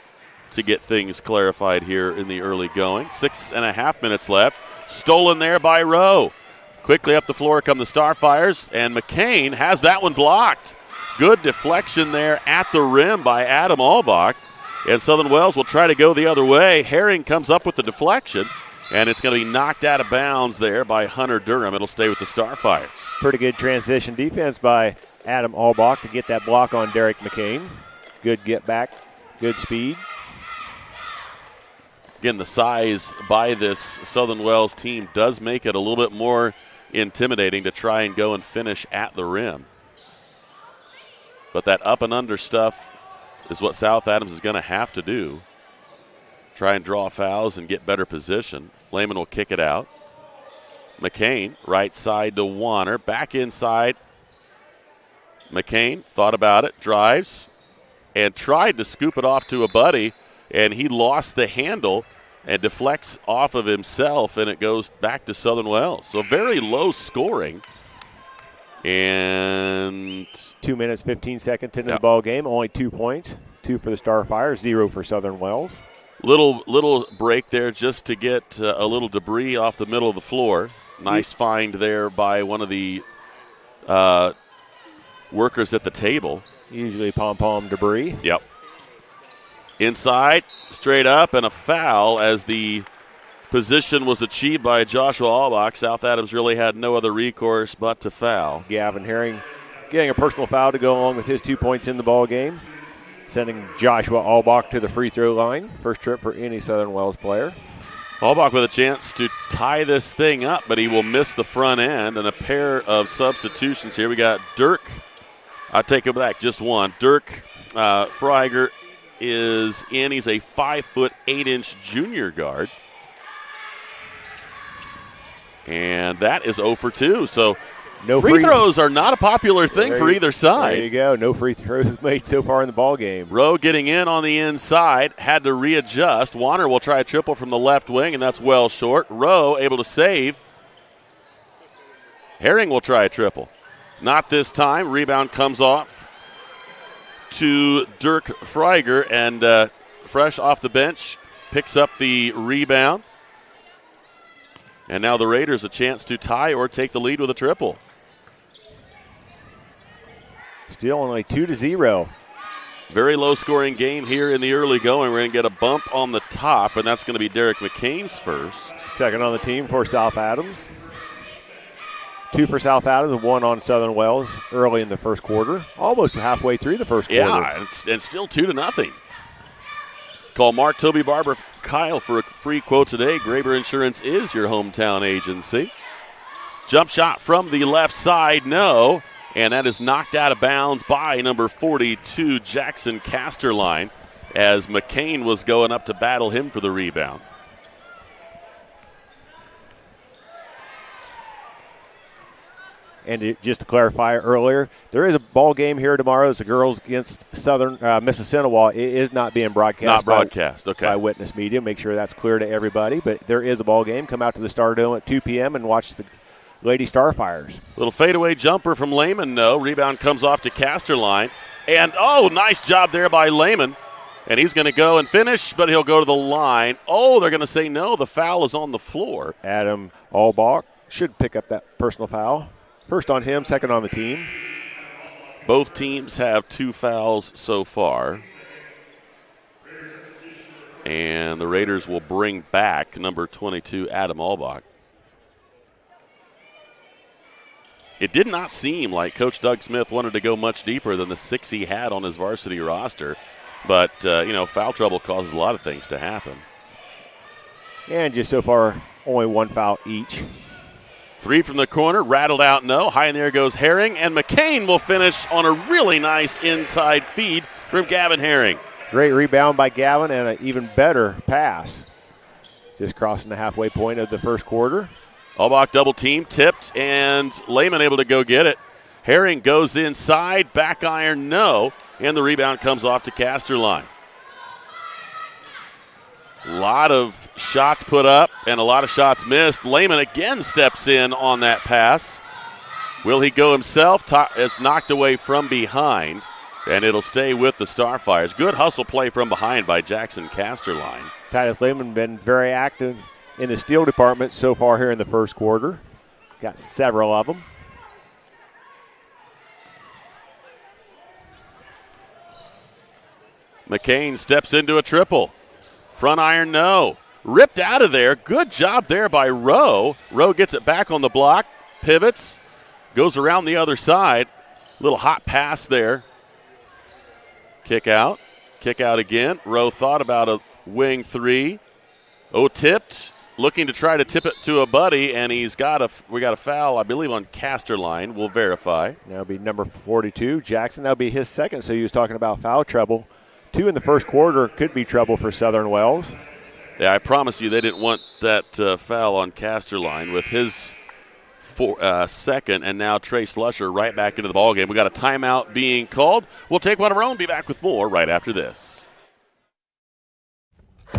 to get things clarified here in the early going. 6.5 minutes left. Stolen there by Rowe. Quickly up the floor come the Starfires, and McCain has that one blocked. Good deflection there at the rim by Adam Albach. And Southern Wells will try to go the other way. Herring comes up with the deflection, and it's going to be knocked out of bounds there by Hunter Durham. It'll stay with the Starfires. Pretty good transition defense by Adam Albach to get that block on Derek McCain. Good get back, good speed. Again, the size by this Southern Wells team does make it a little bit more intimidating to try and go and finish at the rim. But that up and under stuff is what South Adams is going to have to do. Try and draw fouls and get better position. Lehman will kick it out. McCain, right side to Warner. Back inside. McCain thought about it, drives, and tried to scoop it off to a buddy, and he lost the handle and deflects off of himself, and it goes back to Southern Wells. So very low scoring. And 2 minutes, 15 seconds into the ball game. Only 2 points. 2 for the Starfires, 0 for Southern Wells. Little break there just to get a little debris off the middle of the floor. Nice find there by one of the workers at the table. Usually pom-pom debris. Yep. Inside, straight up, and a foul as the position was achieved by Joshua Albach. South Adams really had no other recourse but to foul. Gavin Herring getting a personal foul to go along with his 2 points in the ball game, sending Joshua Albach to the free throw line. First trip for any Southern Wells player. Albach with a chance to tie this thing up, but he will miss the front end, and a pair of substitutions here. We got Dirk. I'll take it back, just one. Dirk Freiger is in. He's a 5'8" junior guard. And that is 0 for 2. So No free throws are not a popular thing for either side. There you go. No free throws made so far in the ball game. Rowe getting in on the inside, had to readjust. Warner will try a triple from the left wing, and that's well short. Rowe able to save. Herring will try a triple. Not this time. Rebound comes off to Dirk Freiger, and fresh off the bench, picks up the rebound. And now the Raiders a chance to tie or take the lead with a triple. Still only 2-0. Very low-scoring game here in the early going. We're going to get a bump on the top, and that's going to be Derek McCain's first. Second on the team for South Adams. 2 for South Adams and 1 on Southern Wells early in the first quarter. Almost halfway through the first quarter. Yeah, and still 2-0. Call Mark, Toby, Barber, Kyle for a free quote today. Graber Insurance is your hometown agency. Jump shot from the left side, no. And that is knocked out of bounds by number 42, Jackson Casterline, as McCain was going up to battle him for the rebound. And just to clarify earlier, there is a ball game here tomorrow. It's the girls against Southern Mississinawa. It is not being broadcast. Not broadcast, okay. By Witness Media. Make sure that's clear to everybody. But there is a ball game. Come out to the Stardome at 2 p.m. and watch the Lady Starfires. Little fadeaway jumper from Lehman, no. Rebound comes off to Casterline. And, oh, nice job there by Lehman. And he's going to go and finish, but he'll go to the line. Oh, they're going to say no. The foul is on the floor. Adam Albach should pick up that personal foul. First on him, second on the team. Both teams have 2 fouls so far. And the Raiders will bring back number 22, Adam Albach. It did not seem like Coach Doug Smith wanted to go much deeper than the 6 he had on his varsity roster. But, foul trouble causes a lot of things to happen. And just so far, only 1 foul each. 3 from the corner, rattled out, no. High in there goes Herring, and McCain will finish on a really nice inside feed from Gavin Herring. Great rebound by Gavin and an even better pass. Just crossing the halfway point of the first quarter. Albach double team, tipped, and Lehman able to go get it. Herring goes inside, back iron, no, and the rebound comes off to Casterline. A lot of shots put up and a lot of shots missed. Lehman again steps in on that pass. Will he go himself? It's knocked away from behind, and it'll stay with the Starfires. Good hustle play from behind by Jackson Casterline. Titus Lehman been very active in the steal department so far here in the first quarter. Got several of them. McCain steps into a triple. Front iron, no. Ripped out of there. Good job there by Rowe. Rowe gets it back on the block, pivots, goes around the other side. Little hot pass there. Kick out again. Rowe thought about a wing 3. Oh, tipped. Looking to try to tip it to a buddy, and we got a foul, I believe, on Casterline. We'll verify. That'll be number 42, Jackson. That'll be his second, so he was talking about foul trouble. 2 in the first quarter could be trouble for Southern Wells. Yeah, I promise you they didn't want that foul on Casterline with his second, and now Trey Slusher right back into the ballgame. We got a timeout being called. We'll take one of our own. Be back with more right after this.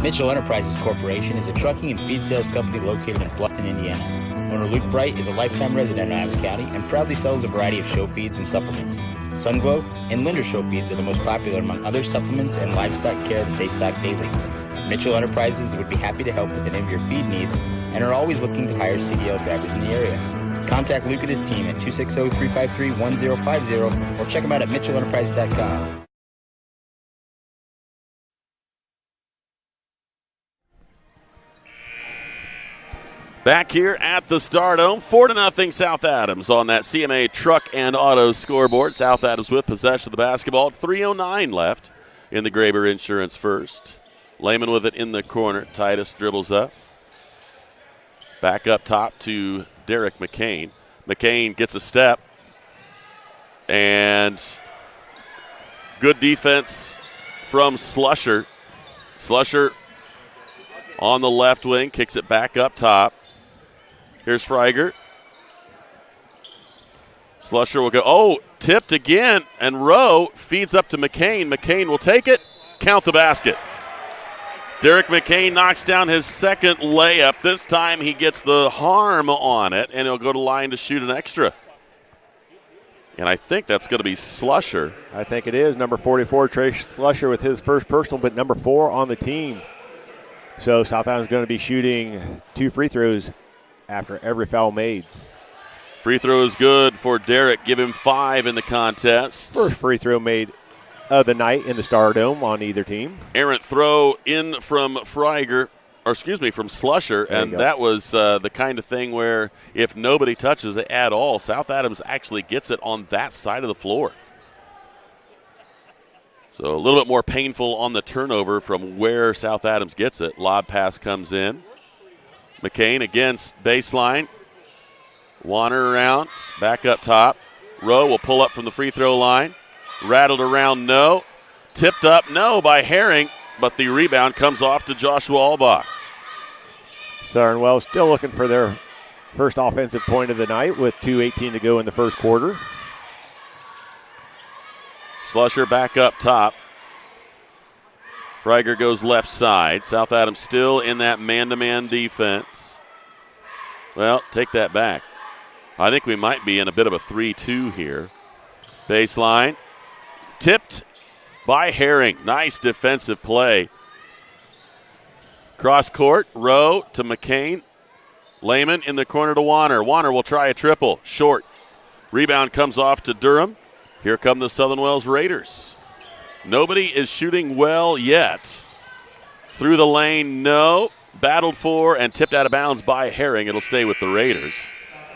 Mitchell Enterprises Corporation is a trucking and feed sales company located in Bluffton, Indiana. Owner Luke Bright is a lifetime resident of Adams County and proudly sells a variety of show feeds and supplements. Sunglow and Linder show feeds are the most popular among other supplements and livestock care that they stock daily. Mitchell Enterprises would be happy to help with any of your feed needs and are always looking to hire CDL drivers in the area. Contact Luke and his team at 260-353-1050 or check them out at mitchellenterprises.com. Back here at the Stardome, 4-0 South Adams on that CMA Truck and Auto scoreboard. South Adams with possession of the basketball. 3:09 left in the Graber Insurance first. Lehman with it in the corner. Titus dribbles up. Back up top to Derek McCain. McCain gets a step. And good defense from Slusher. Slusher on the left wing, kicks it back up top. Here's Freiger. Slusher will go, tipped again, and Rowe feeds up to McCain. McCain will take it, count the basket. Derek McCain knocks down his second layup. This time he gets the harm on it, and he'll go to line to shoot an extra. And I think that's going to be Slusher. I think it is. Number 44, Trey Slusher with his first personal, but number 4 on the team. So South Adams going to be shooting 2 free throws after every foul made. Free throw is good for Derek. Give him 5 in the contest. First free throw made of the night in the Stardome on either team. Errant throw in from from Slusher, and that was the kind of thing where if nobody touches it at all, South Adams actually gets it on that side of the floor. So a little bit more painful on the turnover from where South Adams gets it. Lob pass comes in. McCain against baseline. Warner around, back up top. Rowe will pull up from the free throw line. Rattled around, no. Tipped up, no, by Herring, but the rebound comes off to Joshua Albach. Southern Wells still looking for their first offensive point of the night with 2:18 to go in the first quarter. Slusher back up top. Freiger goes left side. South Adams still in that man-to-man defense. Well, take that back. I think we might be in a bit of a 3-2 here. Baseline. Tipped by Herring. Nice defensive play. Cross court. Rowe to McCain. Lehman in the corner to Warner. Warner will try a triple. Short. Rebound comes off to Durham. Here come the Southern Wells Raiders. Nobody is shooting well yet. Through the lane, no. Battled for and tipped out of bounds by Herring. It'll stay with the Raiders.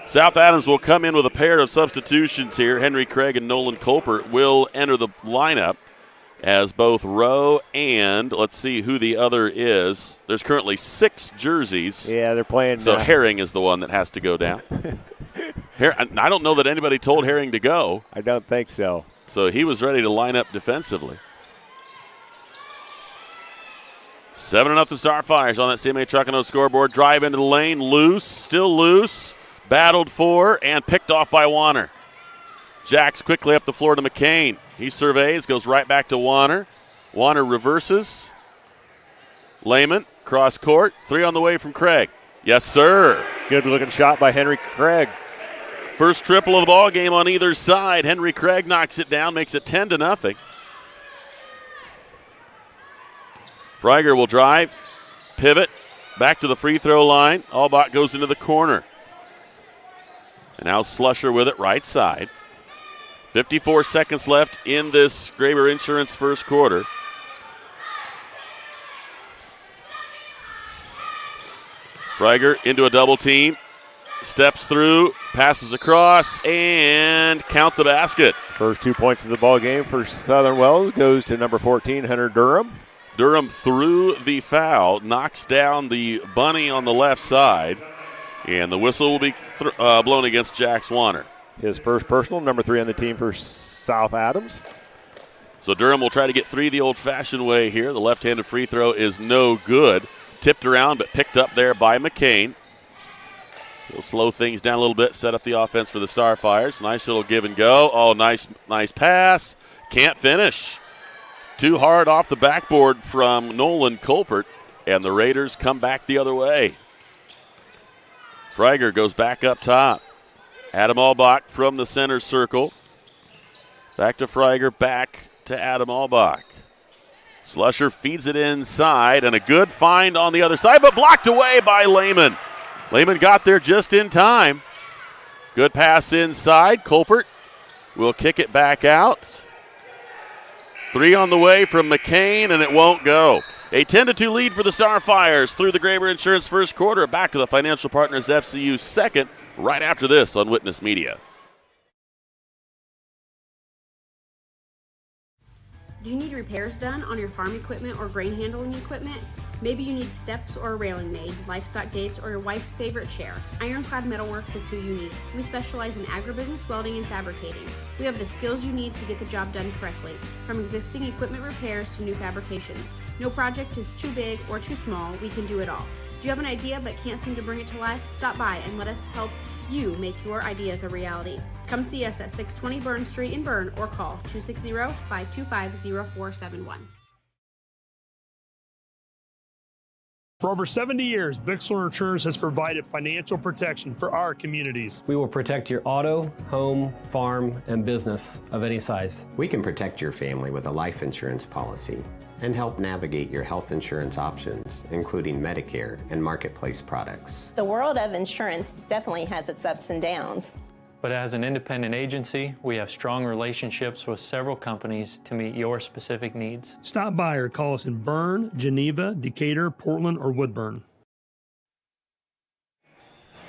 South Adams will come in with a pair of substitutions here. Henry Craig and Nolan Colpert will enter the lineup as both Rowe and, let's see who the other is. There's currently 6 jerseys. Yeah, they're playing. So Herring is the one that has to go down. I don't know that anybody told Herring to go. I don't think so. So he was ready to line up defensively. 7-0 Starfires on that CMA Truckano scoreboard. Drive into the lane, loose, still loose. Battled for and picked off by Warner. Jacks quickly up the floor to McCain. He surveys, goes right back to Warner. Warner reverses. Lehman, cross court, 3 on the way from Craig. Yes, sir. Good looking shot by Henry Craig. First triple of the ball game on either side. Henry Craig knocks it down, makes it 10-0. Freiger will drive, pivot, back to the free throw line. Albach goes into the corner. And now Slusher with it right side. 54 seconds left in this Graber Insurance first quarter. Freiger into a double team. Steps through, passes across, and count the basket. First 2 points of the ball game for Southern Wells goes to number 14, Hunter Durham. Durham through the foul, knocks down the bunny on the left side, and the whistle will be blown against Jax Warner. His first personal, number 3 on the team for South Adams. So Durham will try to get 3 the old-fashioned way here. The left-handed free throw is no good. Tipped around, but picked up there by McCain. He'll slow things down a little bit, set up the offense for the Starfires. Nice little give and go. Oh, nice pass. Can't finish. Too hard off the backboard from Nolan Colpert, and the Raiders come back the other way. Freiger goes back up top. Adam Albach from the center circle. Back to Freiger, back to Adam Albach. Slusher feeds it inside, and a good find on the other side, but blocked away by Lehman. Lehman got there just in time. Good pass inside. Colpert will kick it back out. 3 on the way from McCain, and it won't go. A 10-2 lead for the Starfires through the Graber Insurance first quarter. Back to the Financial Partners FCU second, right after this on Witness Media. Do you need repairs done on your farm equipment or grain handling equipment? Maybe you need steps or a railing made, livestock gates, or your wife's favorite chair. Ironclad Metalworks is who you need. We specialize in agribusiness welding and fabricating. We have the skills you need to get the job done correctly, from existing equipment repairs to new fabrications. No project is too big or too small. We can do it all. Do you have an idea but can't seem to bring it to life? Stop by and let us help you make your ideas a reality. Come see us at 620 Berne Street in Berne or call 260-525-0471. For over 70 years, Bixler Insurance has provided financial protection for our communities. We will protect your auto, home, farm, and business of any size. We can protect your family with a life insurance policy and help navigate your health insurance options, including Medicare and marketplace products. The world of insurance definitely has its ups and downs. But as an independent agency, we have strong relationships with several companies to meet your specific needs. Stop by or call us in Berne, Geneva, Decatur, Portland, or Woodburn.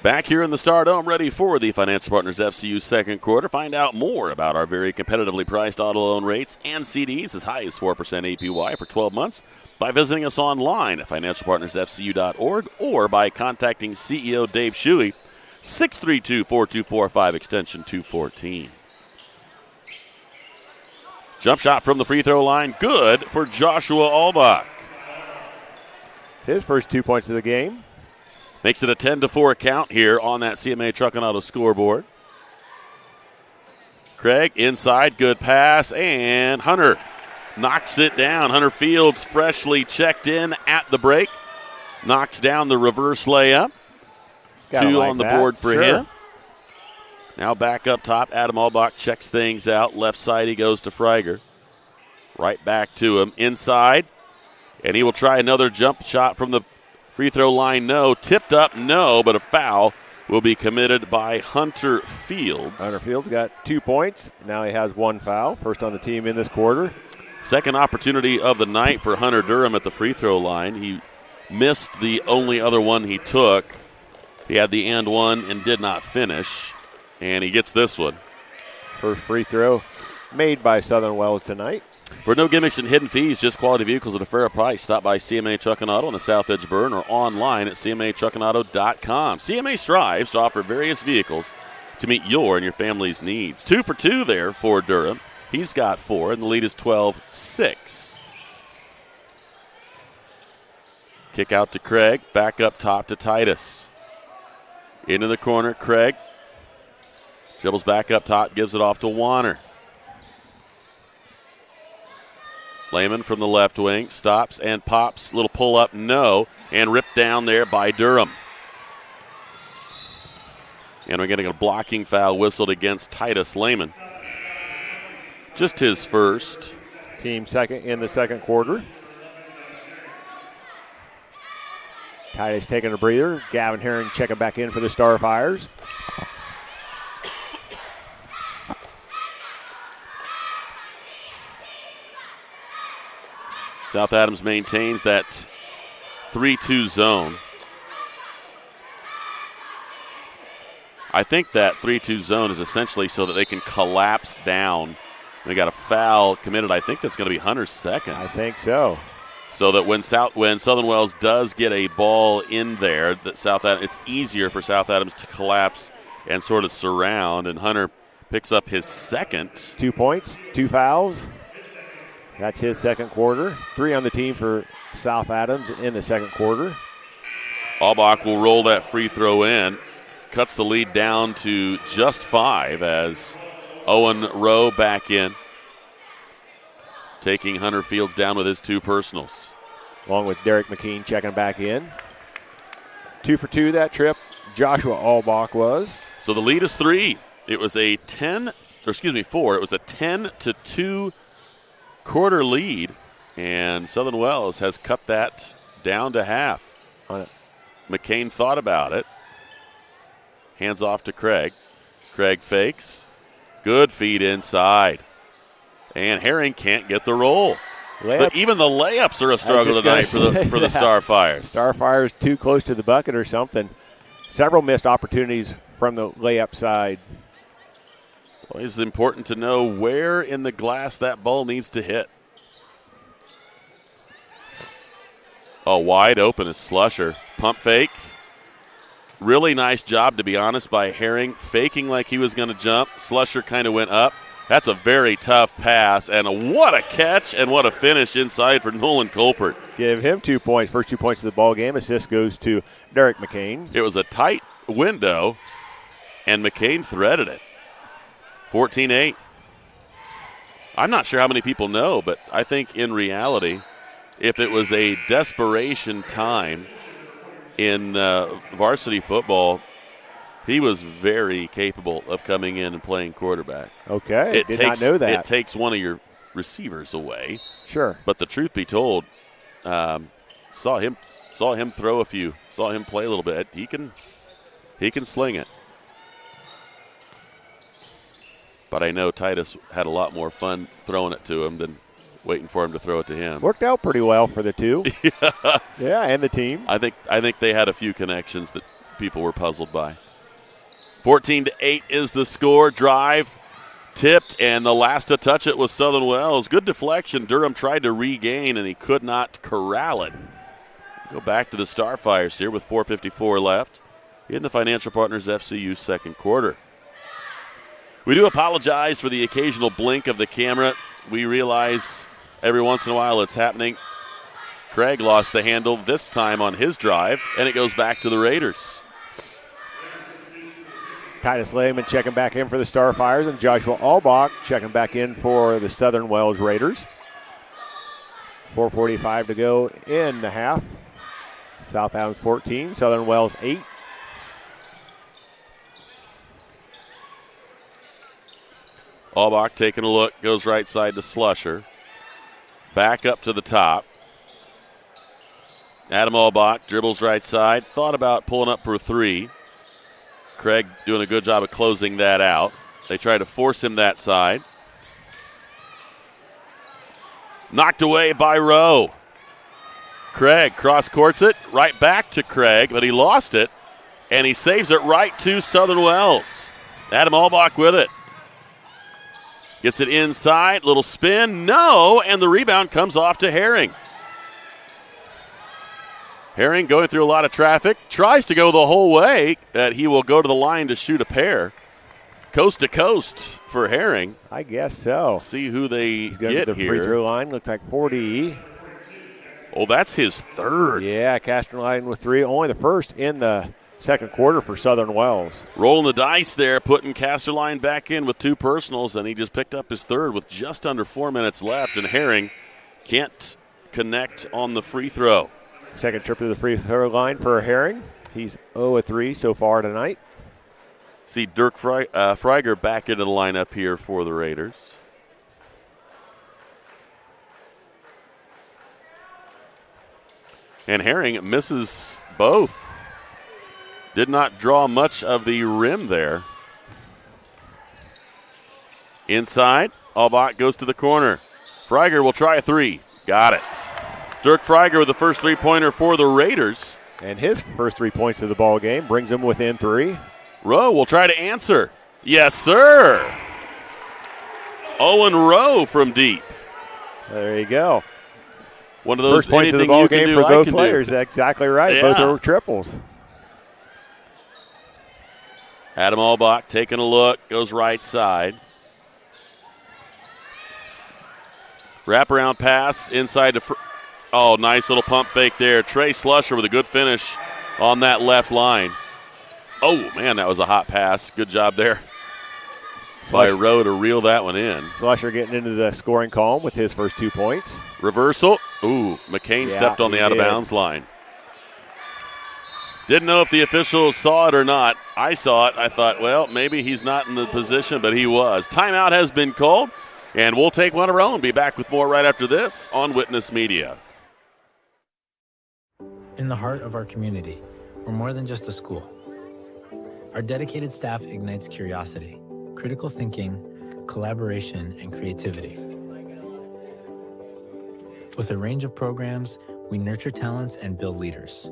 Back here in the Stardome, ready for the Financial Partners FCU second quarter. Find out more about our very competitively priced auto loan rates and CDs as high as 4% APY for 12 months by visiting us online at financialpartnersfcu.org or by contacting CEO Dave Shuey, 632-4245, extension 214. Jump shot from the free throw line, good for Joshua Albach. His first 2 points of the game. Makes it a 10-4 count here on that CMA Truck and Auto scoreboard. Craig inside, good pass, and Hunter knocks it down. Hunter Fields freshly checked in at the break. Knocks down the reverse layup. Two on the board for him. Now back up top, Adam Albach checks things out. Left side, he goes to Freiger. Right back to him. Inside, and he will try another jump shot from the free throw line. No. Tipped up, no, but a foul will be committed by Hunter Fields. Hunter Fields got 2 points. Now he has one foul. First on the team in this quarter. Second opportunity of the night for Hunter Durham at the free throw line. He missed the only other one he took. He had the and one and did not finish, and he gets this one. First free throw made by Southern Wells tonight. For no gimmicks and hidden fees, just quality vehicles at a fair price. Stop by CMA Truck and Auto on the South Edge Berne or online at cmatruckandauto.com. CMA strives to offer various vehicles to meet your and your family's needs. 2 for 2 there for Durham. He's got 4, and the lead is 12-6. Kick out to Craig. Back up top to Titus. Into the corner, Craig. Dribbles back up top, gives it off to Warner. Lehman from the left wing, stops and pops. Little pull up, no. And ripped down there by Durham. And we're getting a blocking foul whistled against Titus Lehman. Just his first. Team second in the second quarter. Titus taking a breather. Gavin Herring checking back in for the Starfires. South Adams maintains that 3-2 zone. I think that 3-2 zone is essentially so that they can collapse down. They got a foul committed. I think that's going to be Hunter's second. I think so. So that when Southern Wells does get a ball in there, that it's easier for South Adams to collapse and sort of surround. And Hunter picks up his second. 2 points, 2 fouls. That's his second quarter. 3 on the team for South Adams in the second quarter. Albach will roll that free throw in. Cuts the lead down to just 5 as Owen Rowe back in. Taking Hunter Fields down with his 2 personals. Along with Derek McKean checking back in. 2 for 2 that trip. Joshua Albach was. So the lead is 3. It was a 4. It was a 10-2 quarter lead, and Southern Wells has cut that down to half. McCain thought about it. Hands off to Craig. Craig fakes. Good feed inside. And Herring can't get the roll. But even the layups are a struggle tonight for the Starfires. Starfires too close to the bucket or something. Several missed opportunities from the layup side. It's always important to know where in the glass that ball needs to hit. Oh, wide open is Slusher. Pump fake. Really nice job, to be honest, by Herring. Faking like he was going to jump. Slusher kind of went up. That's a very tough pass, and what a catch and what a finish inside for Nolan Colpert. Give him 2 points. First 2 points of the ball game. Assist goes to Derek McCain. It was a tight window, and McCain threaded it. 14-8. I'm not sure how many people know, but I think in reality, if it was a desperation time in varsity football, he was very capable of coming in and playing quarterback. Okay, not know that. It takes one of your receivers away. Sure. But the truth be told, saw him throw a few, saw him play a little bit. He can sling it. But I know Titus had a lot more fun throwing it to him than waiting for him to throw it to him. Worked out pretty well for the two. Yeah, and the team. I think they had a few connections that people were puzzled by. 14-8 is the score. Drive tipped, and the last to touch it was Southern Wells. Good deflection. Durham tried to regain, and he could not corral it. Go back to the Starfires here with 4:54 left in the Financial Partners FCU second quarter. We do apologize for the occasional blink of the camera. We realize every once in a while it's happening. Craig lost the handle this time on his drive, and it goes back to the Raiders. Titus Lehman checking back in for the Starfires, and Joshua Albach checking back in for the Southern Wells Raiders. 4:45 to go in the half. South Adams 14, Southern Wells 8. Albach taking a look, goes right side to Slusher. Back up to the top. Adam Albach dribbles right side. Thought about pulling up for a three. Craig doing a good job of closing that out. They try to force him that side. Knocked away by Rowe. Craig cross-courts it, right back to Craig, but he lost it, and he saves it right to Southern Wells. Adam Albach with it. Gets it inside, little spin, no, and the rebound comes off to Herring. Herring going through a lot of traffic, tries to go the whole way, that he will go to the line to shoot a pair. Coast to coast for Herring. I guess so. See who they He's going get to the here. free throw line, looks like 40. Oh, that's his third. Yeah, Casterline with 3, only the first in the second quarter for Southern Wells. Rolling the dice there, putting Casterline back in with 2 personals, and he just picked up his third with just under 4 minutes left, and Herring can't connect on the free throw. Second trip to the free throw line for Herring. He's 0-3 so far tonight. See Dirk Freiger back into the lineup here for the Raiders. And Herring misses both. Did not draw much of the rim there. Inside, Albach goes to the corner. Freiger will try a three. Got it. Dirk Freiger with the first three-pointer for the Raiders. And his first 3 points of the ball game brings him within 3. Rowe will try to answer. Yes, sir. Owen Rowe from deep. There you go. One of those first points of the ball game for both players. That's exactly right. Yeah. Both are triples. Adam Albach taking a look, goes right side. Wraparound pass inside to oh, nice little pump fake there. Trey Slusher with a good finish on that left line. Oh, man, that was a hot pass. Good job there by Rowe to reel that one in. Slusher getting into the scoring column with his first 2 points. Reversal. Ooh, McCain stepped on the out-of-bounds line. Didn't know if the officials saw it or not. I saw it. I thought, well, maybe he's not in the position, but he was. Timeout has been called, and we'll take one of our own. Be back with more right after this on Witness Media. In the heart of our community, we're more than just a school. Our dedicated staff ignites curiosity, critical thinking, collaboration, and creativity. With a range of programs, we nurture talents and build leaders.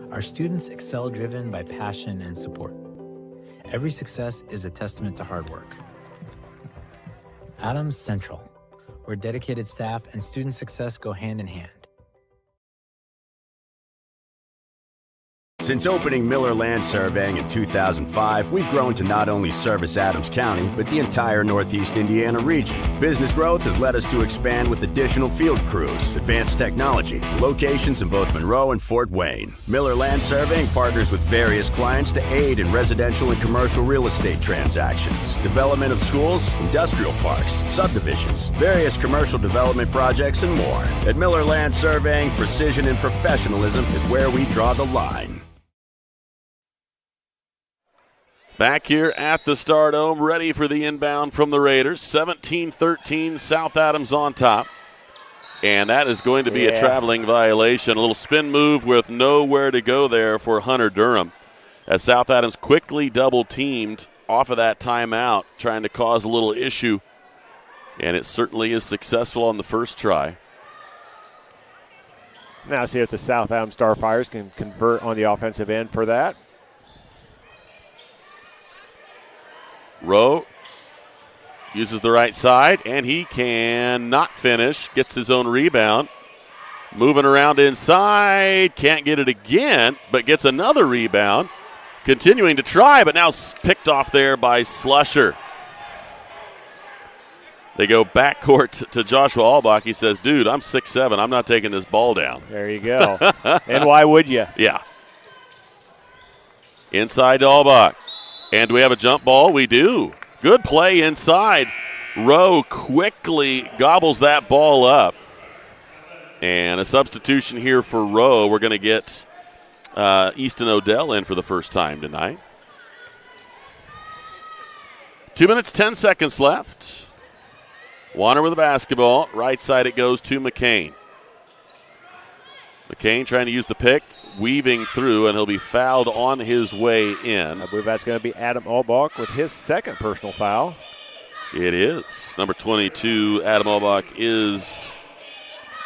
Our students excel driven by passion and support. Every success is a testament to hard work. Adams Central, where dedicated staff and student success go hand in hand. Since opening Miller Land Surveying in 2005, we've grown to not only service Adams County, but the entire Northeast Indiana region. Business growth has led us to expand with additional field crews, advanced technology, locations in both Monroe and Fort Wayne. Miller Land Surveying partners with various clients to aid in residential and commercial real estate transactions, development of schools, industrial parks, subdivisions, various commercial development projects, and more. At Miller Land Surveying, precision and professionalism is where we draw the line. Back here at the Stardome, ready for the inbound from the Raiders. 17-13, South Adams on top. And that is going to be a traveling violation. A little spin move with nowhere to go there for Hunter Durham. As South Adams quickly double-teamed off of that timeout, trying to cause a little issue. And it certainly is successful on the first try. Now see if the South Adams Starfires can convert on the offensive end for that. Rowe uses the right side, and he cannot finish. Gets his own rebound. Moving around inside. Can't get it again, but gets another rebound. Continuing to try, but now picked off there by Slusher. They go backcourt to Joshua Albach. He says, dude, I'm 6'7". I'm not taking this ball down. There you go. And why would you? Yeah. Inside to Albach. And do we have a jump ball? We do. Good play inside. Rowe quickly gobbles that ball up. And a substitution here for Rowe. We're going to get Easton Odell in for the first time tonight. 2 minutes, 10 seconds left. Warner with the basketball. Right side it goes to McCain. McCain trying to use the pick, weaving through, and he'll be fouled on his way in. I believe that's going to be Adam Albach with his second personal foul. It is. Number 22, Adam Albach, is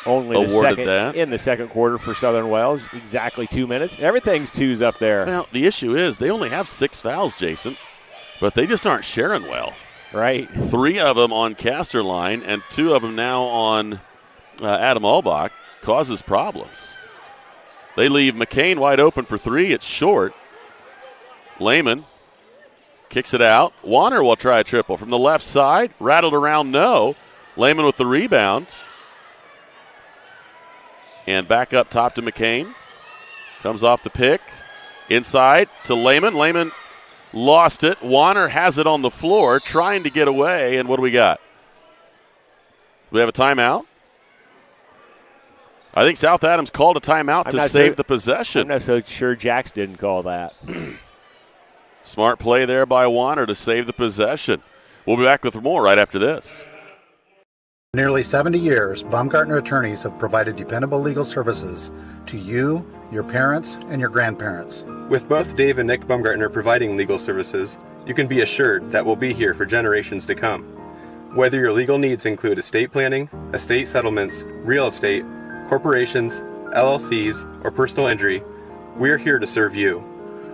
only awarded that. In the second quarter for Southern Wells. Exactly 2 minutes. Everything's twos up there. Now, the issue is they only have 6 fouls, Jason, but they just aren't sharing well. Right. 3 of them on Casterline and 2 of them now on Adam Albach. Causes problems. They leave McCain wide open for 3. It's short. Lehman kicks it out. Warner will try a triple from the left side. Rattled around, no. Lehman with the rebound. And back up top to McCain. Comes off the pick. Inside to Lehman. Lehman lost it. Warner has it on the floor, trying to get away. And what do we got? We have a timeout. I think South Adams called a timeout to save the possession. I'm not so sure Jacks didn't call that. Smart play there by Warner to save the possession. We'll be back with more right after this. For nearly 70 years, Baumgartner attorneys have provided dependable legal services to you, your parents, and your grandparents. With both Dave and Nick Baumgartner providing legal services, you can be assured that we'll be here for generations to come. Whether your legal needs include estate planning, estate settlements, real estate, corporations, LLCs, or personal injury, we're here to serve you.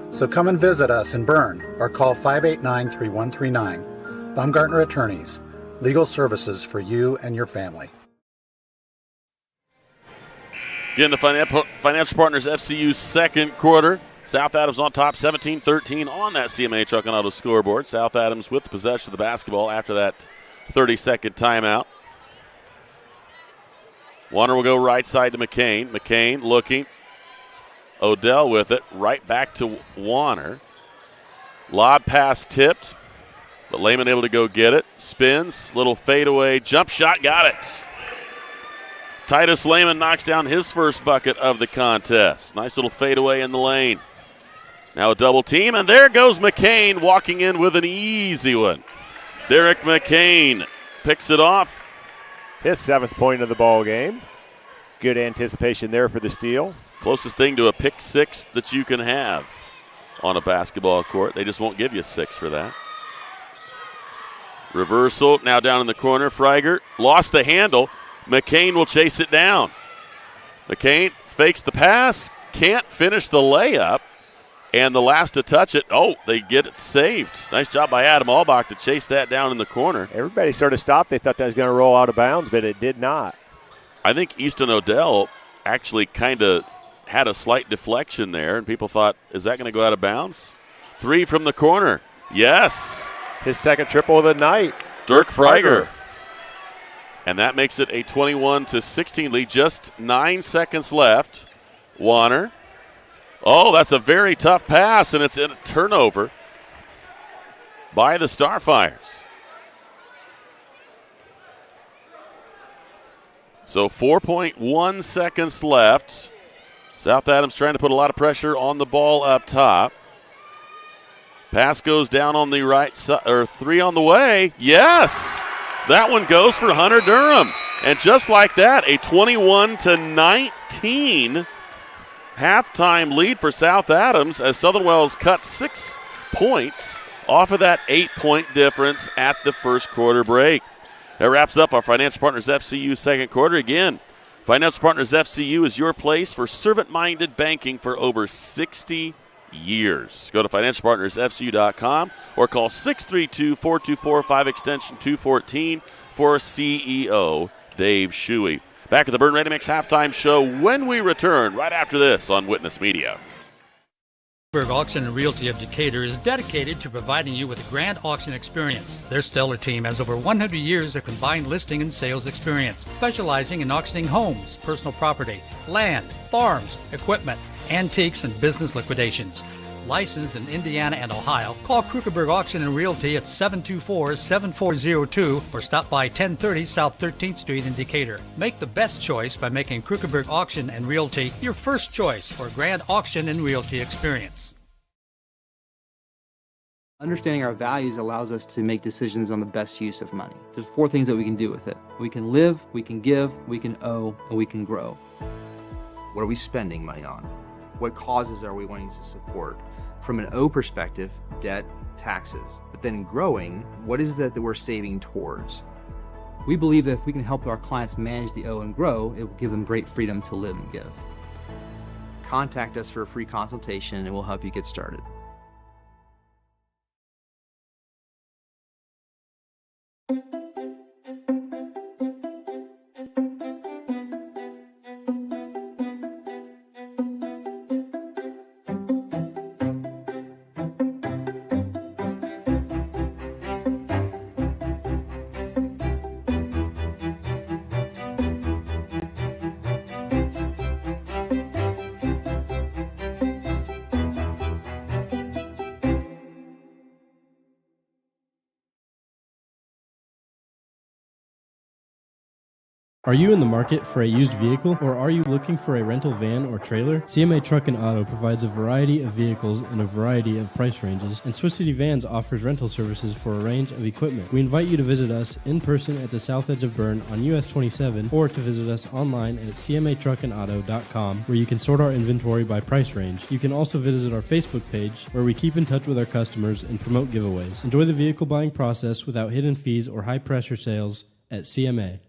So come and visit us in Berne or call 589-3139. Baumgartner Attorneys, legal services for you and your family. Again, the Financial Partners FCU second quarter. South Adams on top, 17-13 on that CMA Truck and Auto scoreboard. South Adams with the possession of the basketball after that 30-second timeout. Warner will go right side to McCain. McCain looking. Odell with it. Right back to Warner. Lob pass tipped, but Lehman able to go get it. Spins. Little fadeaway. Jump shot. Got it. Titus Lehman knocks down his first bucket of the contest. Nice little fadeaway in the lane. Now a double team, and there goes McCain walking in with an easy one. Derek McCain picks it off. His 7th point of the ball game. Good anticipation there for the steal. Closest thing to a pick 6 that you can have on a basketball court. They just won't give you 6 for that. Reversal now down in the corner. Freigert lost the handle. McCain will chase it down. McCain fakes the pass. Can't finish the layup. And the last to touch it, they get it saved. Nice job by Adam Albach to chase that down in the corner. Everybody sort of stopped. They thought that was going to roll out of bounds, but it did not. I think Easton Odell actually kind of had a slight deflection there, and people thought, is that going to go out of bounds? 3 from the corner. Yes. His second triple of the night. Dirk Freiger. And that makes it a 21-16 lead. Just 9 seconds left. Warner. Oh, that's a very tough pass, and it's in a turnover by the Starfires. So 4.1 seconds left. South Adams trying to put a lot of pressure on the ball up top. Pass goes down on the right side, or 3 on the way. Yes! That one goes for Hunter Durham. And just like that, a 21-19 halftime lead for South Adams as Southern Wells cut 6 points off of that 8-point difference at the first quarter break. That wraps up our Financial Partners FCU second quarter. Again, Financial Partners FCU is your place for servant-minded banking for over 60 years. Go to financialpartnersfcu.com or call 632-4245 extension 214 for CEO Dave Shuey. Back at the Berne Ready Mix halftime show when we return right after this on Witness Media. Auction and Realty of Decatur is dedicated to providing you with a grand auction experience. Their stellar team has over 100 years of combined listing and sales experience, specializing in auctioning homes, personal property, land, farms, equipment, antiques, and business liquidations. Licensed in Indiana and Ohio, call Krugerberg Auction and Realty at 724-7402 or stop by 1030 South 13th Street in Decatur. Make the best choice by making Krugerberg Auction and Realty your first choice for a grand auction and realty experience. Understanding our values allows us to make decisions on the best use of money. There's 4 things that we can do with it. We can live, we can give, we can owe, and we can grow. What are we spending money on? What causes are we wanting to support? From an O perspective, debt, taxes. But then growing, what is that we're saving towards? We believe that if we can help our clients manage the O and grow, it will give them great freedom to live and give. Contact us for a free consultation and we'll help you get started. Are you in the market for a used vehicle, or are you looking for a rental van or trailer? CMA Truck and Auto provides a variety of vehicles in a variety of price ranges, and Swiss City Vans offers rental services for a range of equipment. We invite you to visit us in person at the south edge of Berne on US 27, or to visit us online at cmatruckandauto.com, where you can sort our inventory by price range. You can also visit our Facebook page, where we keep in touch with our customers and promote giveaways. Enjoy the vehicle buying process without hidden fees or high-pressure sales at CMA.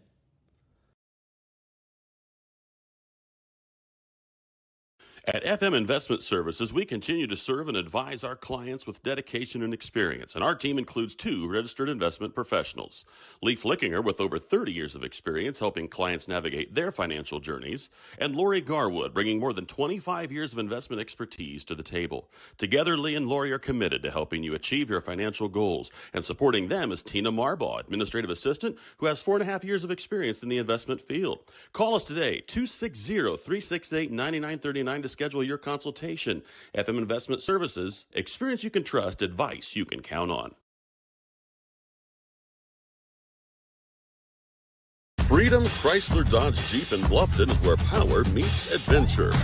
At FM Investment Services, we continue to serve and advise our clients with dedication and experience, and our team includes 2 registered investment professionals. Lee Flickinger, with over 30 years of experience helping clients navigate their financial journeys, and Lori Garwood, bringing more than 25 years of investment expertise to the table. Together, Lee and Lori are committed to helping you achieve your financial goals, and supporting them is Tina Marbaugh, administrative assistant, who has 4.5 years of experience in the investment field. Call us today, 260-368-9939 to schedule your consultation. FM Investment Services, experience you can trust, advice you can count on. Freedom Chrysler Dodge Jeep in Bluffton is where power meets adventure.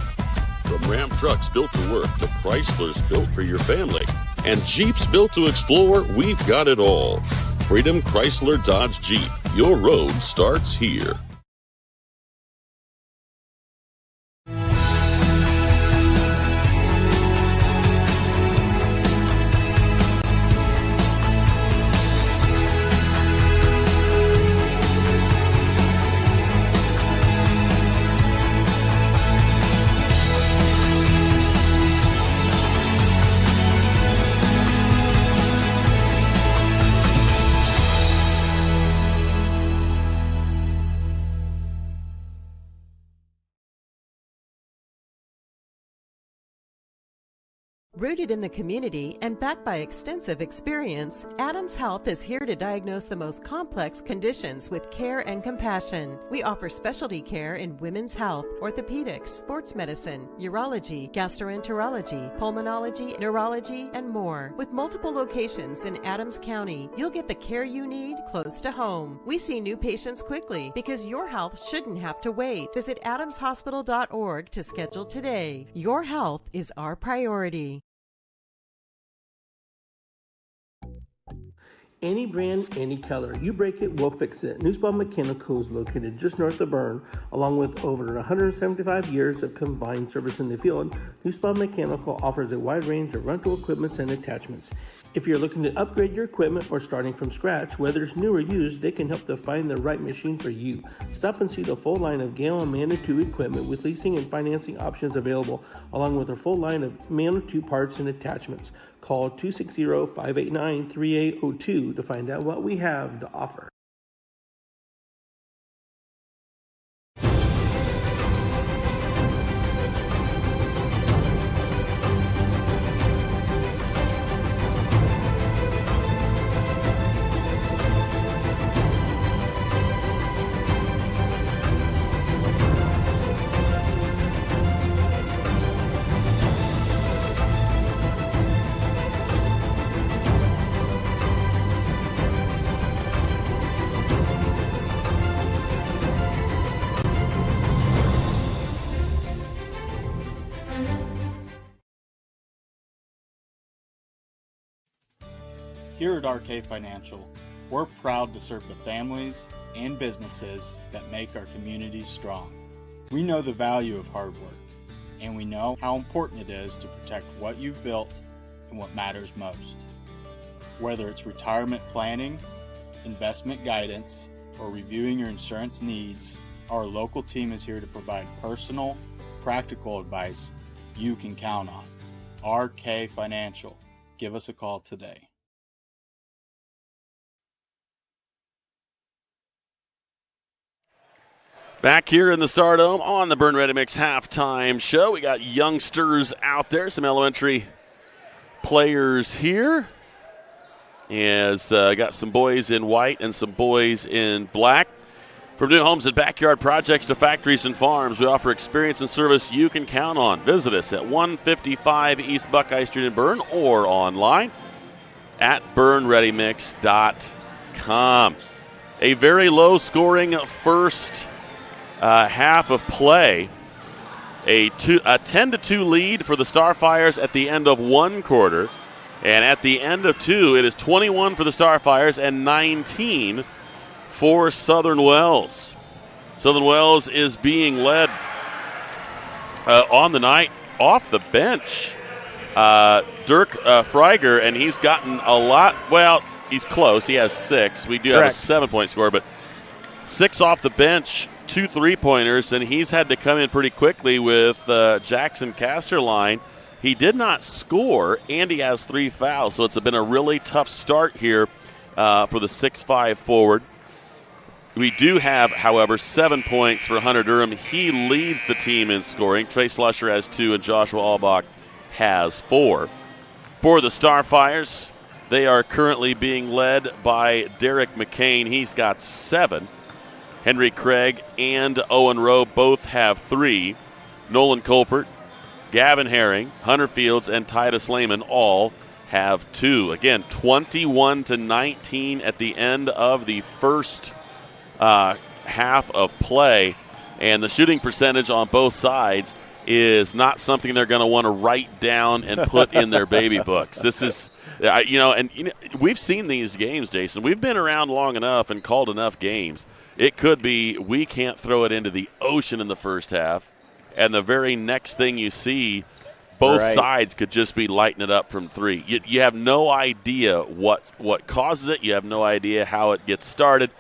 From Ram trucks built to work to Chryslers built for your family and Jeeps built to explore, we've got it all. Freedom Chrysler Dodge Jeep. Your road starts here. Rooted in the community and backed by extensive experience, Adams Health is here to diagnose the most complex conditions with care and compassion. We offer specialty care in women's health, orthopedics, sports medicine, urology, gastroenterology, pulmonology, neurology, and more. With multiple locations in Adams County, you'll get the care you need close to home. We see new patients quickly because your health shouldn't have to wait. Visit adamshospital.org to schedule today. Your health is our priority. Any brand, any color. You break it, we'll fix it. Nussbaum Mechanical is located just north of Berne. Along with over 175 years of combined service in the field, Nussbaum Mechanical offers a wide range of rental equipment and attachments. If you're looking to upgrade your equipment or starting from scratch, whether it's new or used, they can help to find the right machine for you. Stop and see the full line of Gale and Manitou equipment with leasing and financing options available, along with a full line of Manitou parts and attachments. Call 260-589-3802 to find out what we have to offer. Here at RK Financial, we're proud to serve the families and businesses that make our communities strong. We know the value of hard work, and we know how important it is to protect what you've built and what matters most. Whether it's retirement planning, investment guidance, or reviewing your insurance needs, our local team is here to provide personal, practical advice you can count on. RK Financial. Give us a call today. Back here in the Stardome on the Berne Ready Mix halftime show. We got youngsters out there, some elementary players here. As got some boys in white and some boys in black. From new homes and backyard projects to factories and farms, we offer experience and service you can count on. Visit us at 155 East Buckeye Street in Berne or online at BerneReadyMix.com. A very low-scoring first half of play. A 10-2 lead for the Starfires at the end of one quarter. And at the end of two, it is 21 for the Starfires and 19 for Southern Wells. Southern Wells is being led on the night off the bench. Dirk Freiger, and he's gotten a lot. Well, he's close. He has 6. We do have a 7-point score, but 6 off the bench, 2 3-pointers, and he's had to come in pretty quickly with Jackson Casterline. He did not score, and he has 3 fouls, so it's been a really tough start here for the 6'5 forward. We do have, however, 7 points for Hunter Durham. He leads the team in scoring. Trey Slusher has 2, and Joshua Albach has 4. For the Starfires, they are currently being led by Derek McCain. He's got 7. Henry Craig and Owen Rowe both have 3. Nolan Colpert, Gavin Herring, Hunter Fields, and Titus Lehman all have 2. Again, 21-19 at the end of the first half of play, and the shooting percentage on both sides is not something they're going to want to write down and put in their baby books. This is, we've seen these games, Jason. We've been around long enough and called enough games. It could be we can't throw it into the ocean in the first half, and the very next thing you see, both sides could just be lighting it up from 3. You have no idea what causes it. You have no idea how it gets started.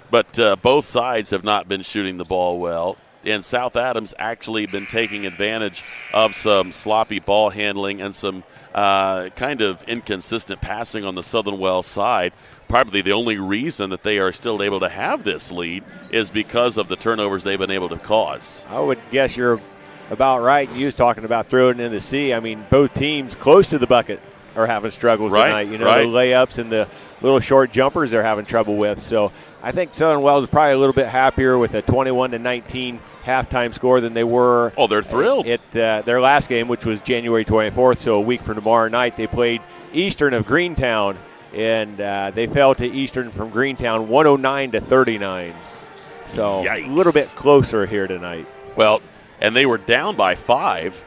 But both sides have not been shooting the ball well. And South Adams actually been taking advantage of some sloppy ball handling and some kind of inconsistent passing on the Southern Wells side. Probably the only reason that they are still able to have this lead is because of the turnovers they've been able to cause. I would guess you're about right. You was talking about throwing it in the sea. I mean, both teams close to the bucket are having struggles tonight. You know, the layups and the little short jumpers they're having trouble with. So I think Southern Wells is probably a little bit happier with a 21-19 halftime score than they were. Oh, they're thrilled. At their last game, which was January 24th, so a week from tomorrow night. They played Eastern of Greentown, and they fell to Eastern from Greentown 109-39. So Yikes. A little bit closer here tonight. Well, and they were down by 5.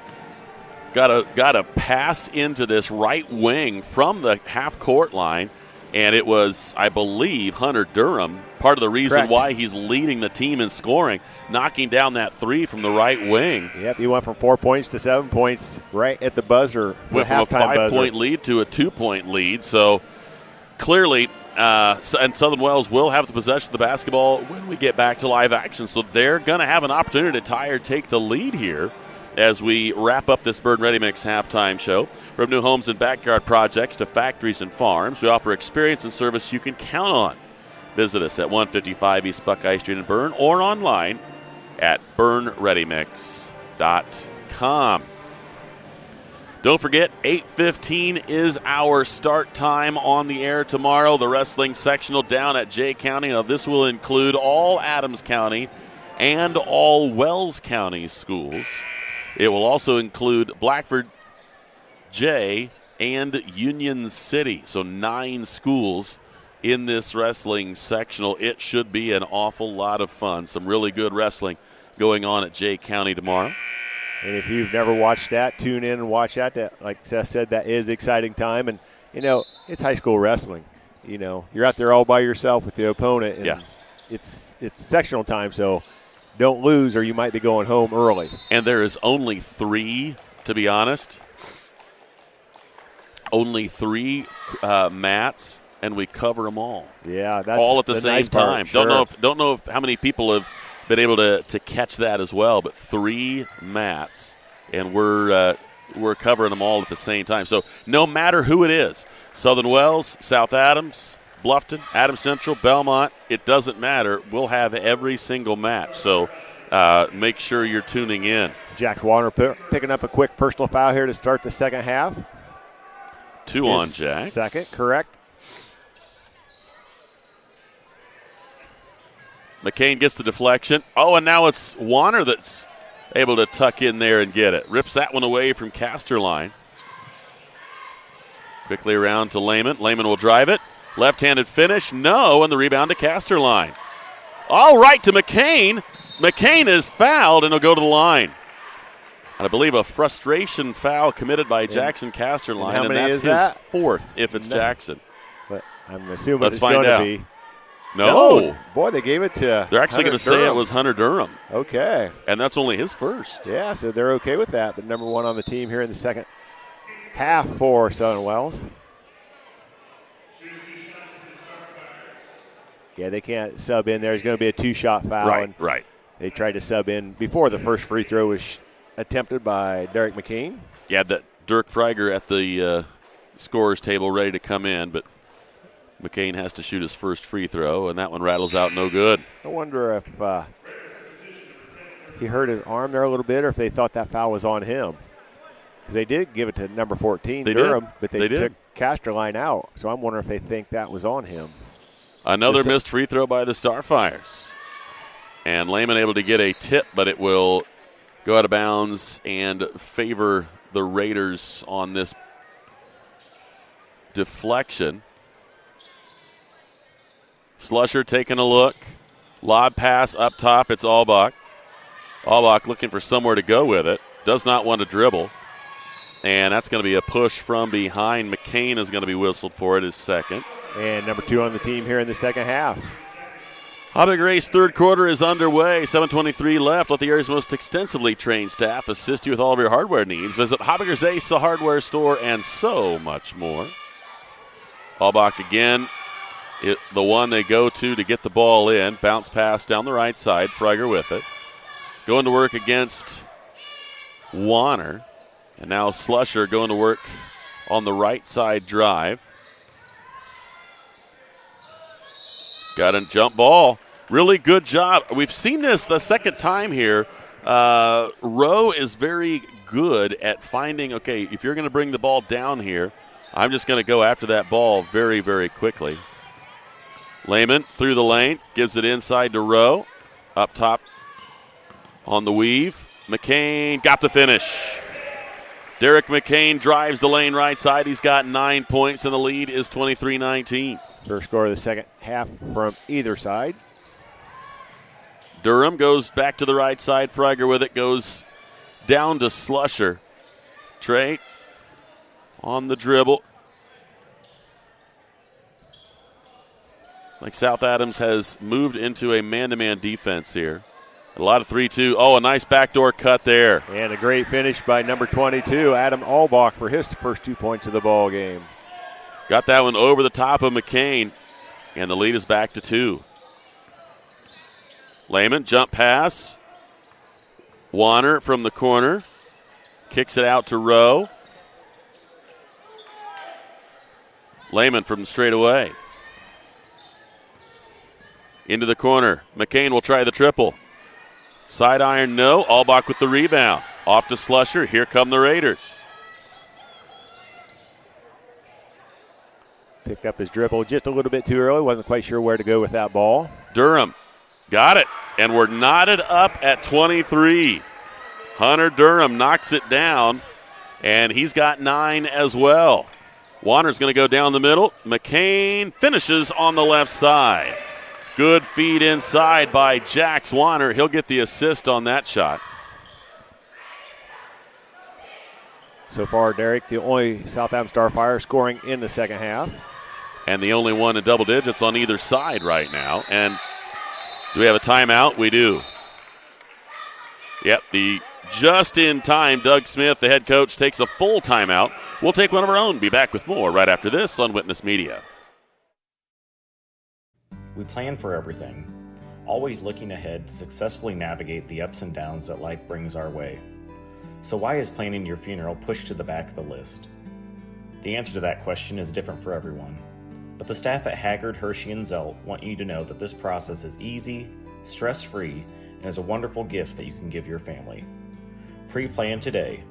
Got a pass into this right wing from the half-court line, and it was, I believe, Hunter Durham, part of the reason why he's leading the team in scoring, knocking down that 3 from the right wing. Yep, he went from 4 points to 7 points right at the buzzer. Went from a 5-point lead to a 2-point lead. So clearly, and Southern Wells will have the possession of the basketball when we get back to live action. So they're going to have an opportunity to tie or take the lead here as we wrap up this Berne Ready Mix halftime show. From new homes and backyard projects to factories and farms, we offer experience and service you can count on. Visit us at 155 East Buckeye Street in Berne or online at BerneReadyMix.com. Don't forget, 8:15 is our start time on the air tomorrow. The wrestling sectional down at Jay County. Now, this will include all Adams County and all Wells County schools. It will also include Blackford, Jay, and Union City. So 9 schools in this wrestling sectional. It should be an awful lot of fun. Some really good wrestling going on at Jay County tomorrow. And if you've never watched that, tune in and watch that. That, like Seth said, that is exciting time. And, you know, it's high school wrestling. You know, you're out there all by yourself with the opponent. And it's sectional time, so don't lose or you might be going home early. And there is only 3, to be honest. Only 3 mats, and we cover them all. Yeah, that's all at the same nice part, time. sure. Don't know if how many people have been able to catch that as well, but 3 mats, and we're covering them all at the same time. So no matter who it is, Southern Wells, South Adams, Bluffton, Adams Central, Belmont, it doesn't matter. We'll have every single match. So make sure you're tuning in. Jack Warner picking up a quick personal foul here to start the second half. 2 on Jack. Second, correct. McCain gets the deflection. Oh, and now it's Warner that's able to tuck in there and get it. Rips that one away from Casterline. Quickly around to Lehman. Lehman will drive it. Left-handed finish, no, and the rebound to Casterline. All right to McCain. McCain is fouled, and he'll go to the line. And I believe a frustration foul committed by Jackson Casterline, and that's his 4th if it's Jackson. But I'm assuming Let's it's find going out. to be. No. Boy, they gave it to They're actually going to say it was Hunter Durham. Okay. And that's only his first. Yeah, so they're okay with that. But number 1 on the team here in the second half for Southern Wells. Yeah, they can't sub in there. There's going to be a 2-shot foul. Right. They tried to sub in before the first free throw was attempted by Derek McKean. Yeah, that Dirk Freiger at the scorer's table ready to come in, but McCain has to shoot his first free throw, and that one rattles out no good. I wonder if he hurt his arm there a little bit or if they thought that foul was on him. Because they did give it to number 14, Durham, but they took Casterline out. So I'm wondering if they think that was on him. Another missed free throw by the Starfires. And Lehman able to get a tip, but it will go out of bounds and favor the Raiders on this deflection. Slusher taking a look. Lob pass up top. It's Albach. Albach looking for somewhere to go with it. Does not want to dribble. And that's going to be a push from behind. McCain is going to be whistled for it, his second. And number 2 on the team here in the second half. Hobby Race third quarter is underway. 7:23 left. Let the area's most extensively trained staff assist you with all of your hardware needs. Visit Hobbiger's Ace, a hardware store, and so much more. Albach again, the one they go to get the ball in. Bounce pass down the right side. Freiger with it. Going to work against Warner. And now Slusher going to work on the right side drive. Got a jump ball. Really good job. We've seen this the second time here Rowe is very good at finding, okay, if you're going to bring the ball down here, I'm just going to go after that ball very, very quickly. Lehman through the lane, gives it inside to Rowe. Up top on the weave. McCain got the finish. Derek McCain drives the lane right side. He's got 9 points, and the lead is 23-19. First score of the second half from either side. Durham goes back to the right side. Freiger with it goes down to Slusher. Trey on the dribble. Like South Adams has moved into a man-to-man defense here. A lot of 3-2. Oh, a nice backdoor cut there. And a great finish by number 22, Adam Albach, for his first 2 points of the ball game. Got that one over the top of McCain, and the lead is back to 2. Lehman, jump pass. Warner from the corner. Kicks it out to Rowe. Lehman from straight away. Into the corner. McCain will try the triple. Side iron, no. Albach with the rebound. Off to Slusher. Here come the Raiders. Picked up his dribble just a little bit too early. Wasn't quite sure where to go with that ball. Durham got it. And we're knotted up at 23. Hunter Durham knocks it down, and he's got 9 as well. Warner's going to go down the middle. McCain finishes on the left side. Good feed inside by Jax Warner. He'll get the assist on that shot. So far, Derek, the only South Adams Starfire scoring in the second half. And the only one in double digits on either side right now. And do we have a timeout? We do. Yep, the just-in-time Doug Smith, the head coach, takes a full timeout. We'll take one of our own. Be back with more right after this on Witness Media. We plan for everything, always looking ahead to successfully navigate the ups and downs that life brings our way. So why is planning your funeral pushed to the back of the list? The answer to that question is different for everyone. But the staff at Haggard, Hershey, and Zelt want you to know that this process is easy, stress-free, and is a wonderful gift that you can give your family. Pre-plan today.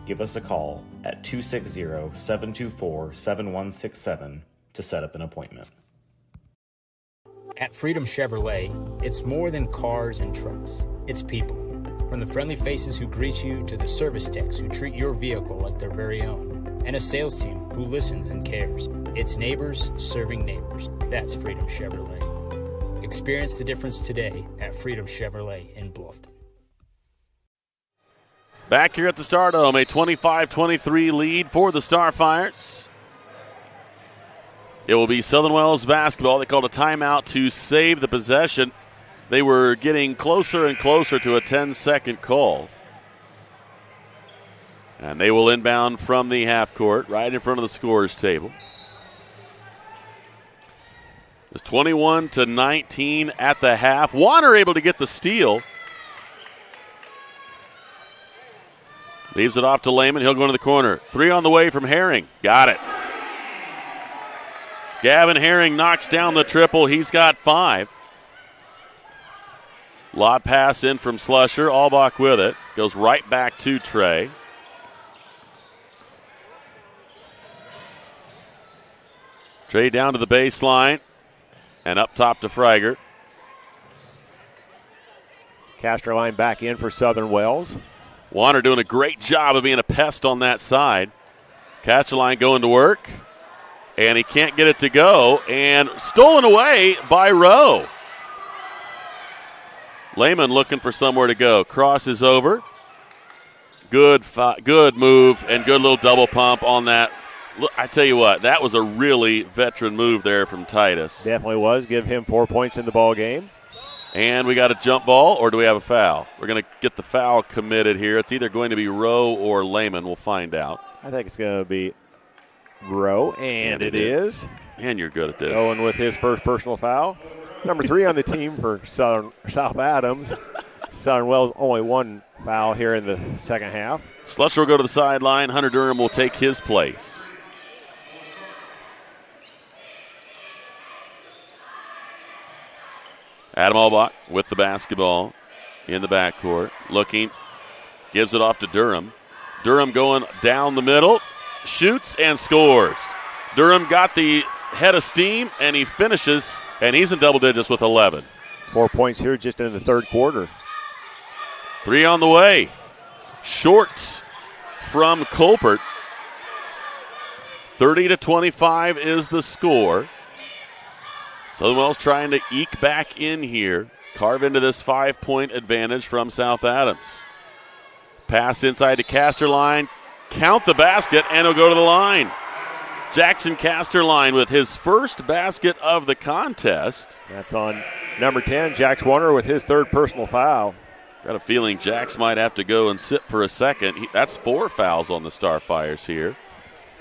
Give us a call at 260-724-7167 to set up an appointment. At Freedom Chevrolet, it's more than cars and trucks. It's people. From the friendly faces who greet you to the service techs who treat your vehicle like their very own. And a sales team who listens and cares. It's neighbors serving neighbors. That's Freedom Chevrolet. Experience the difference today at Freedom Chevrolet in Bluffton. Back here at the Stardome, a 25-23 lead for the Starfires. It will be Southern Wells basketball. They called a timeout to save the possession. They were getting closer and closer to a 10-second call. And they will inbound from the half court, right in front of the scorer's table. It's 21-19 at the half. Warner able to get the steal. Leaves it off to Lehman. He'll go into the corner. 3 on the way from Herring. Got it. Gavin Herring knocks down the triple. He's got 5. Lob pass in from Slusher. Albach with it. Goes right back to Trey. Trey down to the baseline. And up top to Freiger. Casterline back in for Southern Wells. Warner doing a great job of being a pest on that side. Casterline going to work. And he can't get it to go. And stolen away by Rowe. Lehman looking for somewhere to go. Crosses over. Good move and good little double pump on that. I tell you what, that was a really veteran move there from Titus. Definitely was. Give him 4 points in the ball game. And we got a jump ball, or do we have a foul? We're going to get the foul committed here. It's either going to be Rowe or Lehman. We'll find out. I think it's going to be Rowe, and it is. And you're good at this. Owen with his first personal foul. Number 3 on the team for South Adams. Southern Wells only 1 foul here in the second half. Slusher will go to the sideline. Hunter Durham will take his place. Adam Albach with the basketball. in the backcourt. Looking, gives it off to Durham. Durham going down the middle, shoots and scores. Durham got the head of steam, and he finishes, and he's in double digits with 11. 4 points here just in the third quarter. 3 on the way. Short from Colbert. 30-25 is the score. Southern Wells trying to eke back in here, carve into this 5-point advantage from South Adams. Pass inside to Casterline, count the basket, and he'll go to the line. Jackson Casterline with his first basket of the contest. That's on number 10, Jax Warner, with his third personal foul. Got a feeling Jax might have to go and sit for a second. That's 4 fouls on the Starfires here.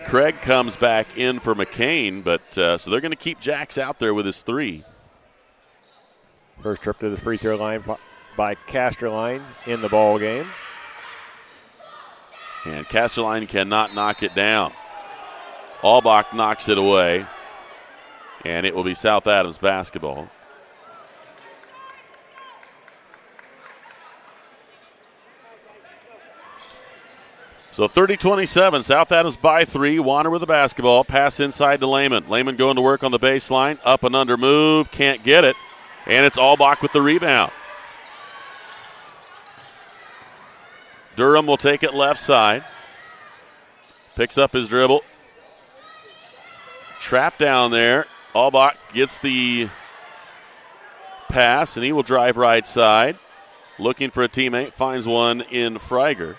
Craig comes back in for McCain, but so they're going to keep Jax out there with his 3. First trip to the free throw line by Casterline in the ball game. And Casterline cannot knock it down. Albach knocks it away, and it will be South Adams basketball. So 30-27, South Adams by 3. Warner with the basketball. Pass inside to Lehman. Lehman going to work on the baseline. Up and under move. Can't get it. And it's Albach with the rebound. Durham will take it left side. Picks up his dribble. Trap down there. Albach gets the pass, and he will drive right side. Looking for a teammate. Finds one in Freiger.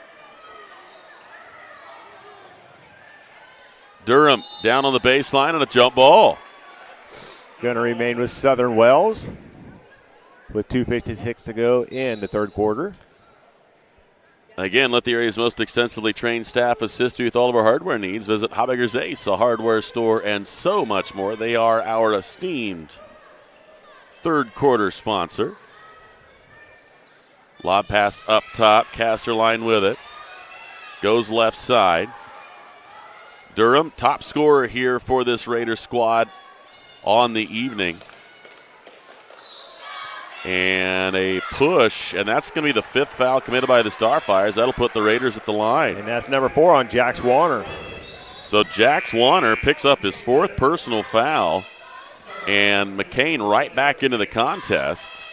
Durham down on the baseline on a jump ball. Going to remain with Southern Wells with 2:56 to go in the third quarter. Again, let the area's most extensively trained staff assist you with all of our hardware needs. Visit Habegger's Ace, a hardware store, and so much more. They are our esteemed third quarter sponsor. Lob pass up top. Casterline with it. Goes left side. Durham, top scorer here for this Raiders squad on the evening. And a push, and that's going to be the 5th foul committed by the Starfires. That'll put the Raiders at the line. And that's number 4 on Jax Warner. So Jax Warner picks up his 4th personal foul, and McCain right back into the contest.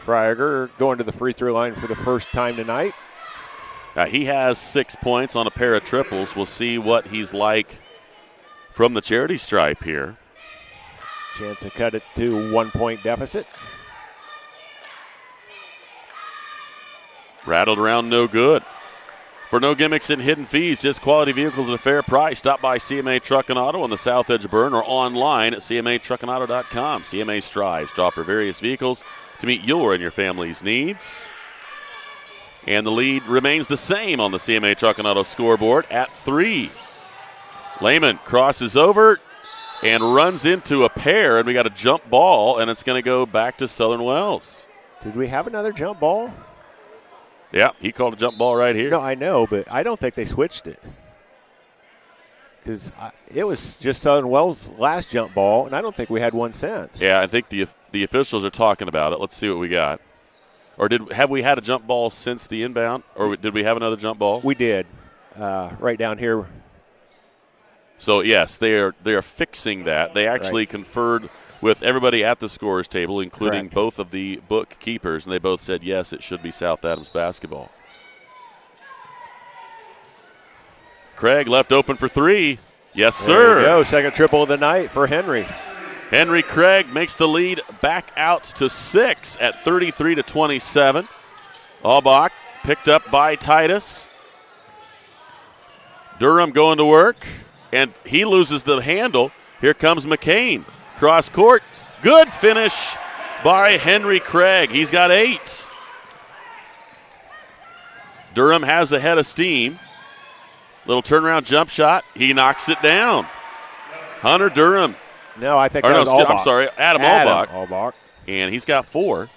Freiger going to the free throw line for the first time tonight. He has 6 points on a pair of triples. We'll see what he's like from the charity stripe here. Chance to cut it to 1 point deficit. Rattled around, no good. For no gimmicks and hidden fees, just quality vehicles at a fair price. Stop by CMA Truck and Auto on the south edge of Berne or online at cmatruckandauto.com. CMA strives to offer various vehicles to meet your and your family's needs. And the lead remains the same on the CMA Truck and Auto scoreboard at 3. Lehman crosses over and runs into a pair, and we got a jump ball, and it's going to go back to Southern Wells. Did we have another jump ball? Yeah, he called a jump ball right here. No, I know, but I don't think they switched it. Because it was just Southern Wells' last jump ball, and I don't think we had one since. Yeah, I think the officials are talking about it. Let's see what we got. Or have we had a jump ball since the inbound? Or did we have another jump ball? We did. Right down here. So, yes, they are fixing that. They actually conferred with everybody at the scorers table, including both of the bookkeepers, and they both said, yes, it should be South Adams basketball. Craig left open for 3. Yes, sir. There you go. Second triple of the night for Henry. Henry Craig makes the lead back out to 6 at 33-27. Albach picked up by Titus. Durham going to work, and he loses the handle. Here comes McCain. Cross court. Good finish by Henry Craig. He's got 8. Durham has a head of steam. Little turnaround jump shot. He knocks it down. Hunter Durham. No, I think that was Albach. I'm sorry, Adam Albach. Albach. And he's got 4.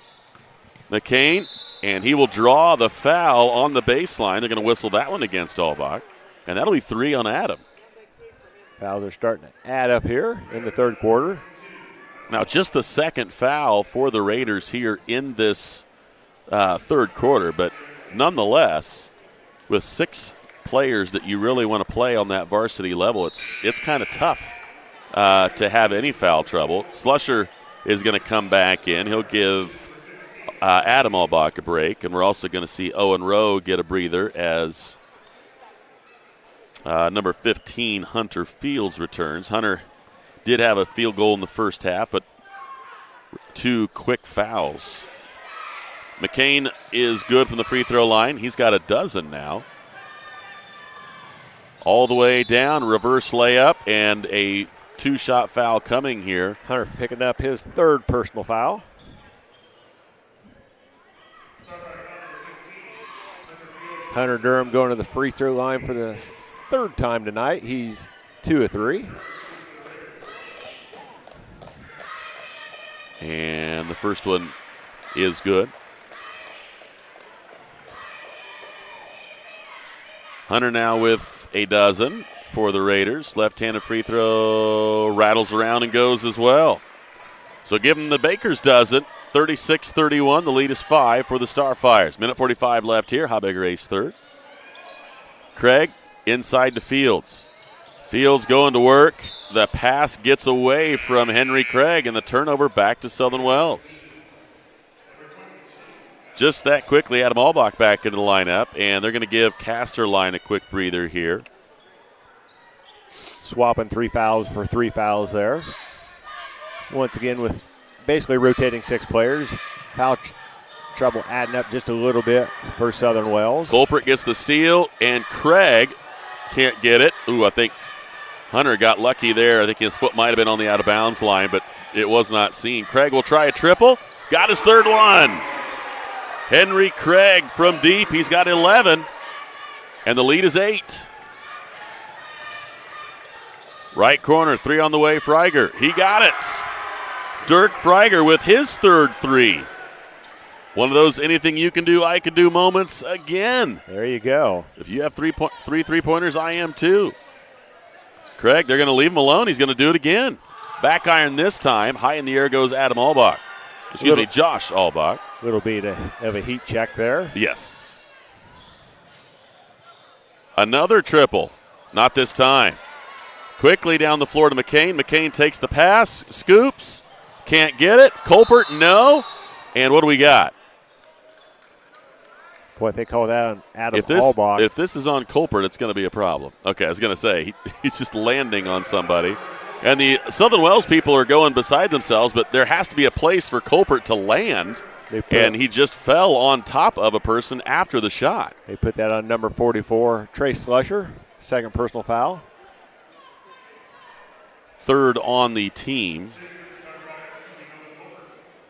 McCain, and he will draw the foul on the baseline. They're going to whistle that one against Albach. And that'll be 3 on Adam. Fouls are starting to add up here in the third quarter. Now, just the second foul for the Raiders here in this third quarter, but nonetheless, with 6 players that you really want to play on that varsity level, it's kind of tough to have any foul trouble. Slusher is going to come back in. He'll give Adam Albach a break, and we're also going to see Owen Rowe get a breather as number 15, Hunter Fields, returns. Hunter did have a field goal in the first half, but 2 quick fouls. McCain is good from the free throw line. He's got a dozen now. All the way down, reverse layup, and a 2-shot foul coming here. Hunter picking up his 3rd personal foul. Hunter Durham going to the free throw line for the 3rd time tonight. He's 2 of 3. And the first one is good. Hunter now with a dozen for the Raiders. Left-handed free throw rattles around and goes as well. So give them the Baker's dozen. 36-31. The lead is 5 for the Starfires. Minute 45 left here. Habegger Ace 3rd. Craig inside to Fields. Fields going to work. The pass gets away from Henry Craig, and the turnover back to Southern Wells. Just that quickly, Adam Albach back into the lineup, and they're going to give Casterline a quick breather here. Swapping 3 fouls for 3 fouls there. Once again with basically rotating 6 players. Foul trouble adding up just a little bit for Southern Wells. Colpert gets the steal, and Craig can't get it. Ooh, I think Hunter got lucky there. I think his foot might have been on the out-of-bounds line, but it was not seen. Craig will try a triple. Got his 3rd one. Henry Craig from deep. He's got 11, and the lead is 8. Right corner, 3 on the way, Freiger. He got it. Dirk Freiger with his 3rd 3. One of those anything you can do, I can do moments again. There you go. If you have 3 3-pointers, I am too. Craig, they're going to leave him alone. He's going to do it again. Back iron this time. High in the air goes Adam Albach. Excuse me, Josh Albach. Little bit of a heat check there. Yes. Another triple. Not this time. Quickly down the floor to McCain. McCain takes the pass, scoops, can't get it. Colpert, no. And what do we got? Boy, they call that on Adam Albach. If this is on Colpert, it's going to be a problem. Okay, I was going to say, he's just landing on somebody. And the Southern Wells people are going beside themselves, but there has to be a place for Colpert to land. And he just fell on top of a person after the shot. They put that on number 44, Trey Slusher. 2nd personal foul. 3rd on the team.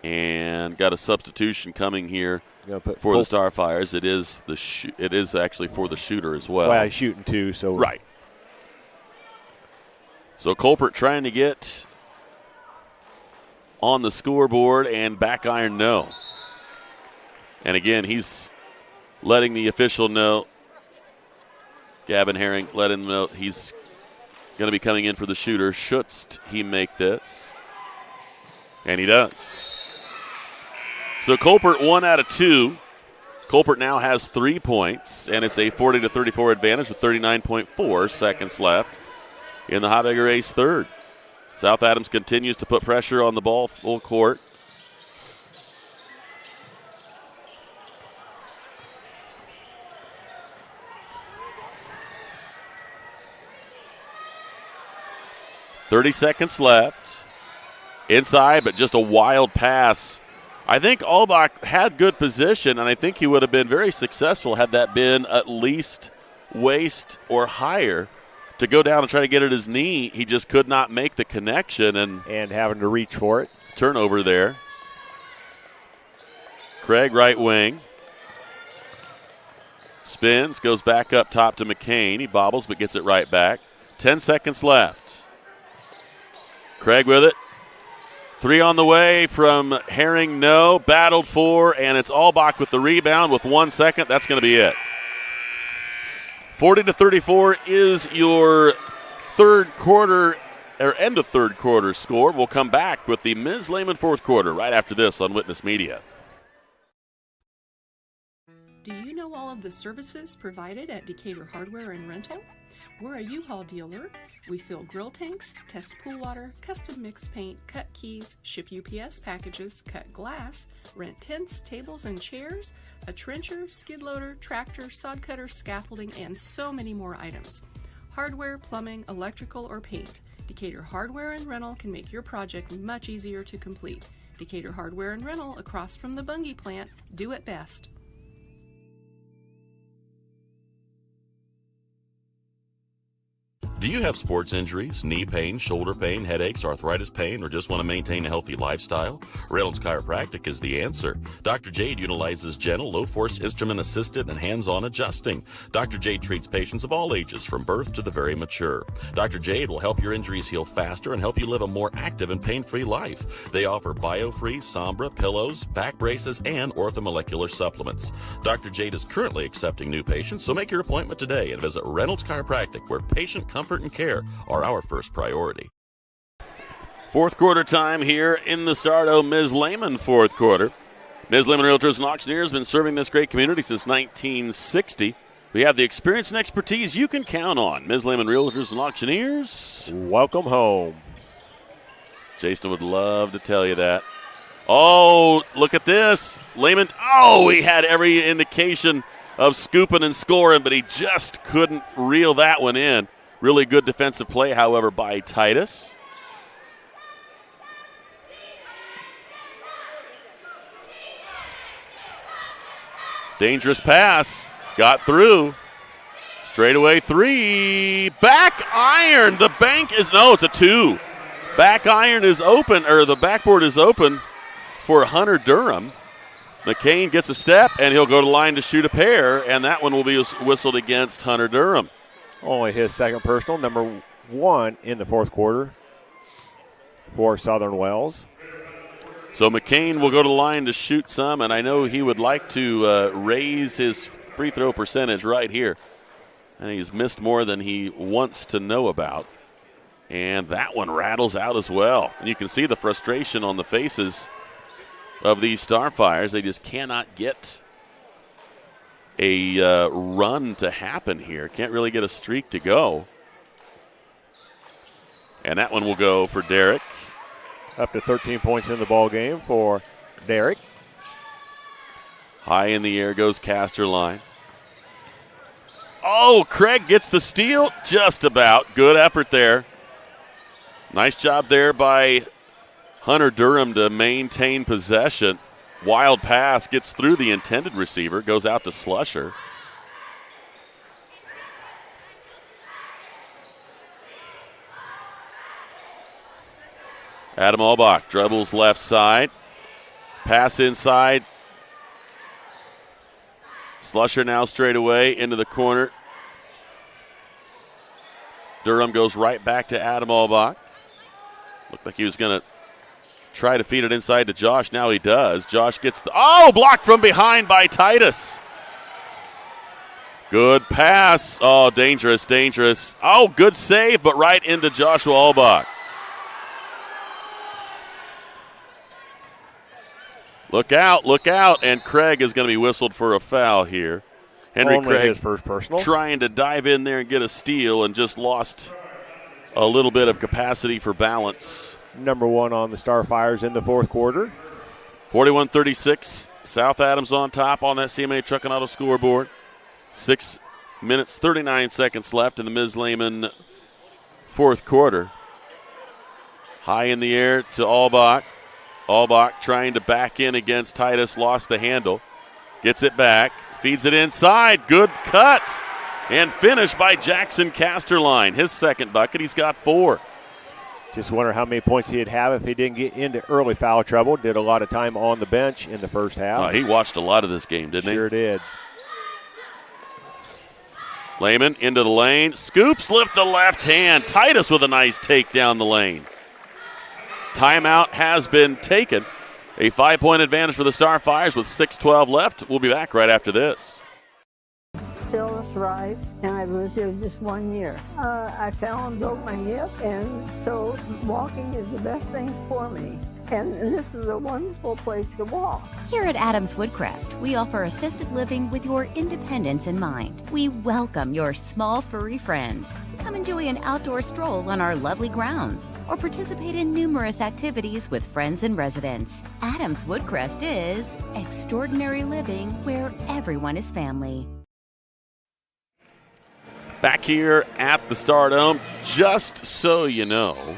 And got a substitution coming here for the Starfires. It is actually for the shooter as well. Well, he's shooting 2, so right. So Colpert trying to get on the scoreboard, and back iron no. And again, he's letting the official know, Gavin Herring let him know he's going to be coming in for the shooter. Shouldst he make this? And he does. So Colpert 1 out of 2. Colpert now has 3 points, and it's a 40-34 advantage with 39.4 seconds left in the Habegger Ace 3rd. South Adams continues to put pressure on the ball full court. .30 seconds left. Inside, but just a wild pass. I think Albach had good position, and I think he would have been very successful had that been at least waist or higher. To go down and try to get at his knee, he just could not make the connection. And having to reach for it. Turnover there. Craig, right wing. Spins, goes back up top to McCain. He bobbles but gets it right back. 10 seconds left. Craig with it. 3 on the way from Herring, no. Battled for, and it's Albach with the rebound with 1 second. That's going to be it. 40-34 is your third quarter, or end of third quarter score. We'll come back with the Ms. Lehman fourth quarter right after this on Witness Media. all of the services provided at Decatur Hardware and Rental? We're a U-Haul dealer. We fill grill tanks, test pool water, custom mix paint, cut keys, ship UPS packages, cut glass, rent tents, tables, and chairs, a trencher, skid loader, tractor, sod cutter, scaffolding, and so many more items. Hardware, plumbing, electrical, or paint. Decatur Hardware and Rental can make your project much easier to complete. Decatur Hardware and Rental, across from the Bungie plant, do it best. Do you have sports injuries, knee pain, shoulder pain, headaches, arthritis pain, or just want to maintain a healthy lifestyle? Reynolds Chiropractic is the answer. Dr. Jade utilizes gentle, low-force, instrument-assisted, and hands-on adjusting. Dr. Jade treats patients of all ages, from birth to the very mature. Dr. Jade will help your injuries heal faster and help you live a more active and pain-free life. They offer BioFree, Sombra, pillows, back braces, and orthomolecular supplements. Dr. Jade is currently accepting new patients, so make your appointment today and visit Reynolds Chiropractic, where patient comfort and care are our first priority. Fourth quarter time here in the Sardo Ms. Lehman fourth quarter. Ms. Lehman Realtors and Auctioneers has been serving this great community since 1960. We have the experience and expertise you can count on. Ms. Lehman Realtors and Auctioneers, welcome home. Jason would love to tell you that. Oh, look at this. Lehman, he had every indication of scooping and scoring, but he just couldn't reel that one in. Really good defensive play, however, by Titus. Dangerous pass. Got through. Straightaway three. Back iron. The bank is, it's a two. Back iron is open, or the backboard is open for Hunter Durham. McCain gets a step, and he'll go to line to shoot a pair, and that one will be whistled against Hunter Durham. Only his second personal, number 1 in the fourth quarter for Southern Wells. So McCain will go to the line to shoot some, and I know he would like to raise his free throw percentage right here. And he's missed more than he wants to know about. And that one rattles out as well. And you can see the frustration on the faces of these Starfires. They just cannot get a run to happen here. Can't really get a streak to go. And that one will go for Derek. Up to 13 points in the ball game for Derek. High in the air goes Casterline. Craig gets the steal. Just about. Good effort there. Nice job there by Hunter Durham to maintain possession. Wild pass gets through the intended receiver, goes out to Slusher. Adam Albach dribbles left side. Pass inside. Slusher now straight away into the corner. Durham goes right back to Adam Albach. Looked like he was going to try to feed it inside to Josh. Now he does. Josh gets blocked from behind by Titus. Good pass. Dangerous. Good save, but right into Joshua Albach. Look out, and Craig is going to be whistled for a foul here. Henry Craig, his first personal, trying to dive in there and get a steal and just lost a little bit of capacity for balance. Number 1 on the Starfires in the fourth quarter. 41-36, South Adams on top on that CMA Truck and Auto scoreboard. 6 minutes, 39 seconds left in the Ms. Lehman fourth quarter. High in the air to Albach. Albach trying to back in against Titus, lost the handle. Gets it back, feeds it inside. Good cut. And finished by Jackson Casterline. His second bucket, he's got 4. Just wonder how many points he'd have if he didn't get into early foul trouble. Did a lot of time on the bench in the first half. He watched a lot of this game, didn't he? Sure did. Lehman into the lane. Scoops, lift the left hand. Titus with a nice take down the lane. Timeout has been taken. A 5-point advantage for the Starfires with 6:12 left. We'll be back right after this. Phyllis Rice, and I've lived here just 1 year. I fell and broke my hip, and so walking is the best thing for me. And this is a wonderful place to walk. Here at Adams Woodcrest, we offer assisted living with your independence in mind. We welcome your small furry friends. Come enjoy an outdoor stroll on our lovely grounds or participate in numerous activities with friends and residents. Adams Woodcrest is extraordinary living where everyone is family. Back here at the Stardome, just so you know,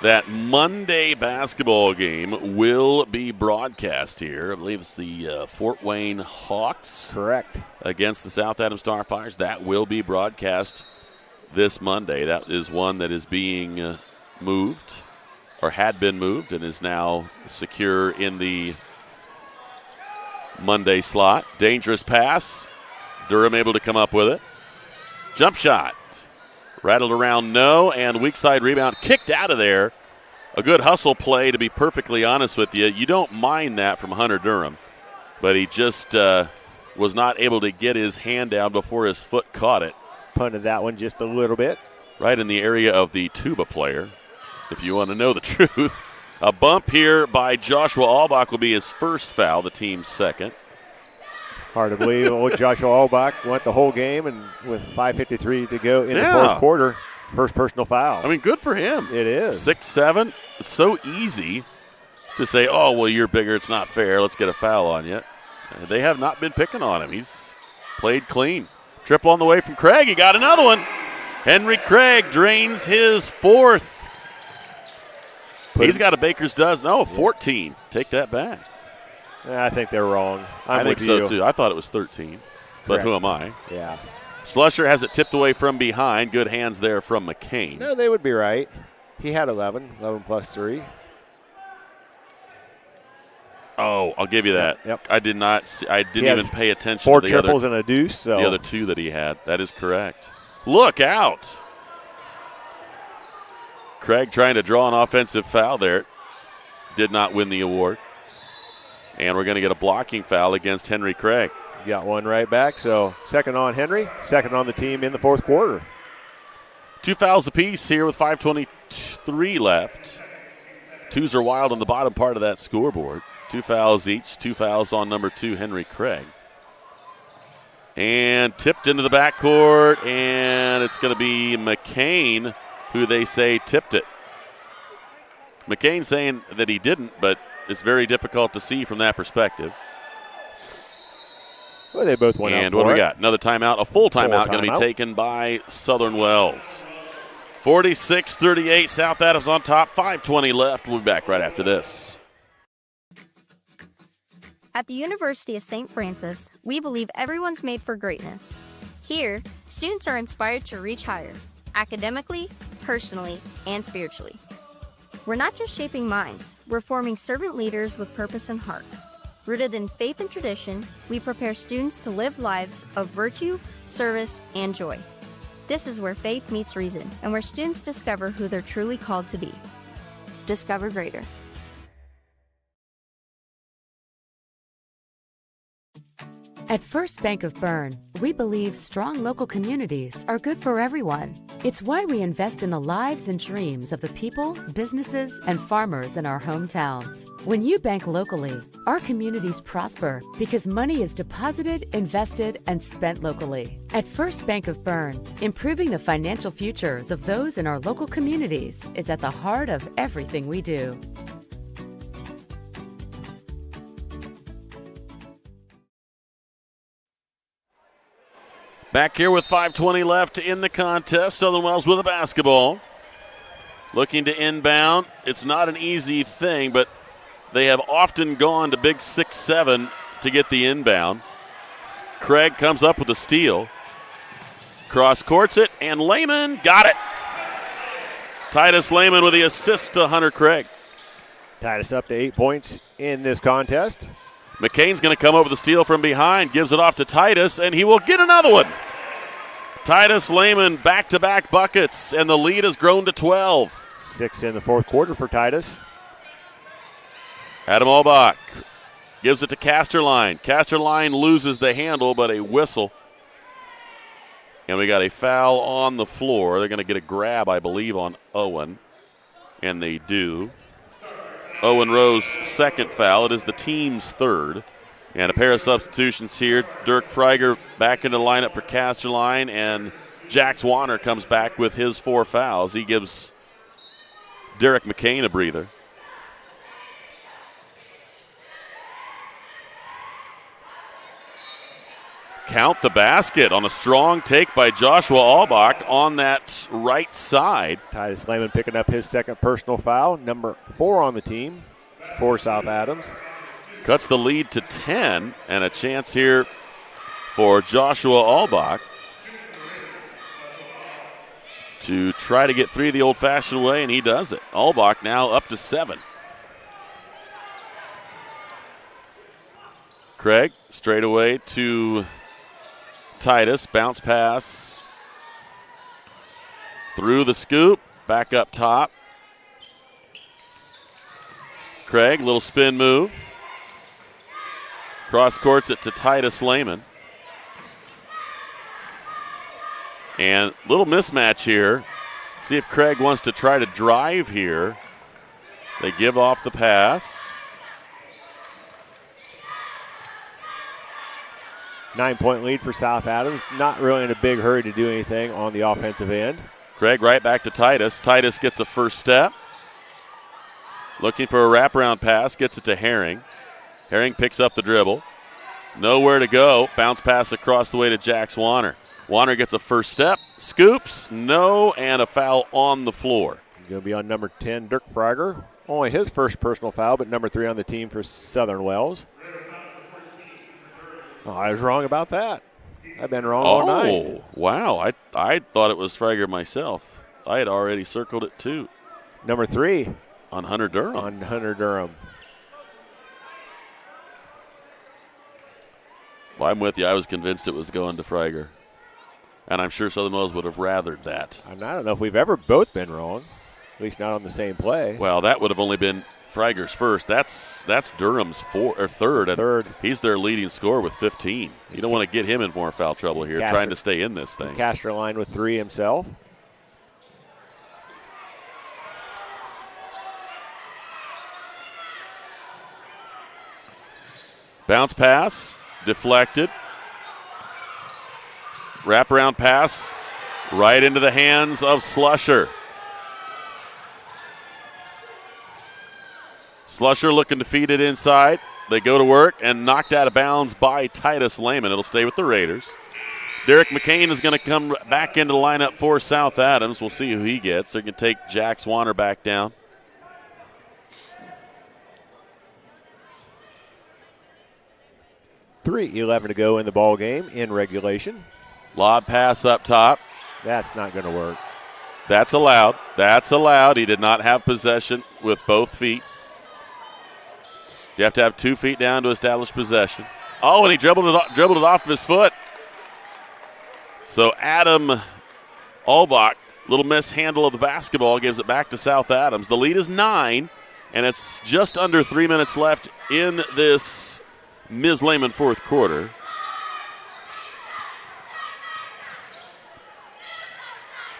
that Monday basketball game will be broadcast here. I believe it's the Fort Wayne Hawks. Correct. Against the South Adams Starfires. That will be broadcast this Monday. That is one that is being moved, or had been moved, and is now secure in the Monday slot. Dangerous pass. Durham able to come up with it. Jump shot. Rattled around, no, and weak side rebound kicked out of there. A good hustle play, to be perfectly honest with you. You don't mind that from Hunter Durham, but he just was not able to get his hand down before his foot caught it. Punted that one just a little bit. Right in the area of the tuba player, if you want to know the truth. A bump here by Joshua Albach will be his first foul, the team's second. Hard to believe old Joshua Albach went the whole game, and with 5:53 to go in the fourth quarter, first personal foul. I mean, good for him. It is. 6'7". It's so easy to say, oh, well, you're bigger, it's not fair, let's get a foul on you. They have not been picking on him. He's played clean. Triple on the way from Craig. He got another one. Henry Craig drains his fourth. He's got a baker's dozen. No, 14. Take that back. I think they're wrong. I think so, too. I thought it was 13, but Correct. who am I? Yeah. Slusher has it tipped away from behind. Good hands there from McCain. No, they would be right. He had 11 plus 3. Oh, I'll give you that. Yep. I did not see, I didn't even pay attention four to the triples other, and a deuce. So. The other two that he had. That is correct. Look out. Craig trying to draw an offensive foul there. Did not win the award. And we're going to get a blocking foul against Henry Craig. Got one right back, so second on Henry, second on the team in the fourth quarter. 2 fouls apiece here with 5:23 left. Twos are wild on the bottom part of that scoreboard. 2 fouls each, 2 fouls on number 2, Henry Craig. And tipped into the backcourt, and it's going to be McCain who they say tipped it. McCain saying that he didn't, but it's very difficult to see from that perspective. Well, they both went out. And what do we got? Another timeout, a full timeout going to be taken by Southern Wells. 46-38, South Adams on top, 5:20 left. We'll be back right after this. At the University of St. Francis, we believe everyone's made for greatness. Here, students are inspired to reach higher, academically, personally, and spiritually. We're not just shaping minds, we're forming servant leaders with purpose and heart. Rooted in faith and tradition, we prepare students to live lives of virtue, service, and joy. This is where faith meets reason, and where students discover who they're truly called to be. Discover greater. At First Bank of Berne, we believe strong local communities are good for everyone. It's why we invest in the lives and dreams of the people, businesses, and farmers in our hometowns. When you bank locally, our communities prosper because money is deposited, invested, and spent locally. At First Bank of Berne, improving the financial futures of those in our local communities is at the heart of everything we do. Back here with 5:20 left in the contest. Southern Wells with a basketball. Looking to inbound. It's not an easy thing, but they have often gone to big 6-7 to get the inbound. Craig comes up with a steal. Cross courts it, and Lehman got it. Titus Lehman with the assist to Hunter Craig. Titus up to 8 points in this contest. McCain's going to come over the steal from behind, gives it off to Titus, and he will get another one. Titus Lehman back-to-back buckets, and the lead has grown to 12. 6 in the fourth quarter for Titus. Adam Albach gives it to Casterline. Casterline loses the handle, but a whistle. And we got a foul on the floor. They're going to get a grab, I believe, on Owen. And they do. Owen Rowe's second foul. It is the team's third. And a pair of substitutions here. Dirk Freiger back into the lineup for Casterline. And Jax Warner comes back with his 4 fouls. He gives Derek McCain a breather. Count the basket on a strong take by Joshua Albach on that right side. Titus Lehman picking up his second personal foul, number 4 on the team for South Adams. Cuts the lead to 10, and a chance here for Joshua Albach to try to get 3 the old-fashioned way, and he does it. Albach now up to 7. Craig straight away to Titus, bounce pass through the scoop, back up top. Craig, little spin move. Cross courts it to Titus Lehman. And little mismatch here. See if Craig wants to try to drive here. They give off the pass. 9-point lead for South Adams. Not really in a big hurry to do anything on the offensive end. Craig right back to Titus. Titus gets a first step. Looking for a wraparound pass. Gets it to Herring. Herring picks up the dribble. Nowhere to go. Bounce pass across the way to Jax Warner. Warner gets a first step. Scoops. No. And a foul on the floor. He's going to be on number 10, Dirk Freiger. Only his first personal foul, but number 3 on the team for Southern Wells. Oh, I was wrong about that. I've been wrong all night. Oh, wow. I thought it was Freiger myself. I had already circled it too. Number 3. On Hunter Durham. On Hunter Durham. Well, I'm with you. I was convinced it was going to Freiger. And I'm sure Southern Wells would have rathered that. I don't know if we've ever both been wrong. At least not on the same play. Well, that would have only been Freiger's first. That's Durham's third. Third. He's their leading scorer with 15. You don't want to get him in more foul trouble here, trying to stay in this thing. Casterline with 3 himself. Bounce pass, deflected. Wraparound pass, right into the hands of Slusher. Slusher looking to feed it inside. They go to work and knocked out of bounds by Titus Lehman. It'll stay with the Raiders. Derek McCain is going to come back into the lineup for South Adams. We'll see who he gets. They're going to take Jax Warner back down. .3:11 to go in the ball game in regulation. Lob pass up top. That's not going to work. That's allowed. That's allowed. He did not have possession with both feet. You have to have 2 feet down to establish possession. Oh, and he dribbled it off of his foot. So Adam Albach, little mishandle of the basketball, gives it back to South Adams. The lead is 9, and it's just under 3 minutes left in this Ms. Lehman fourth quarter.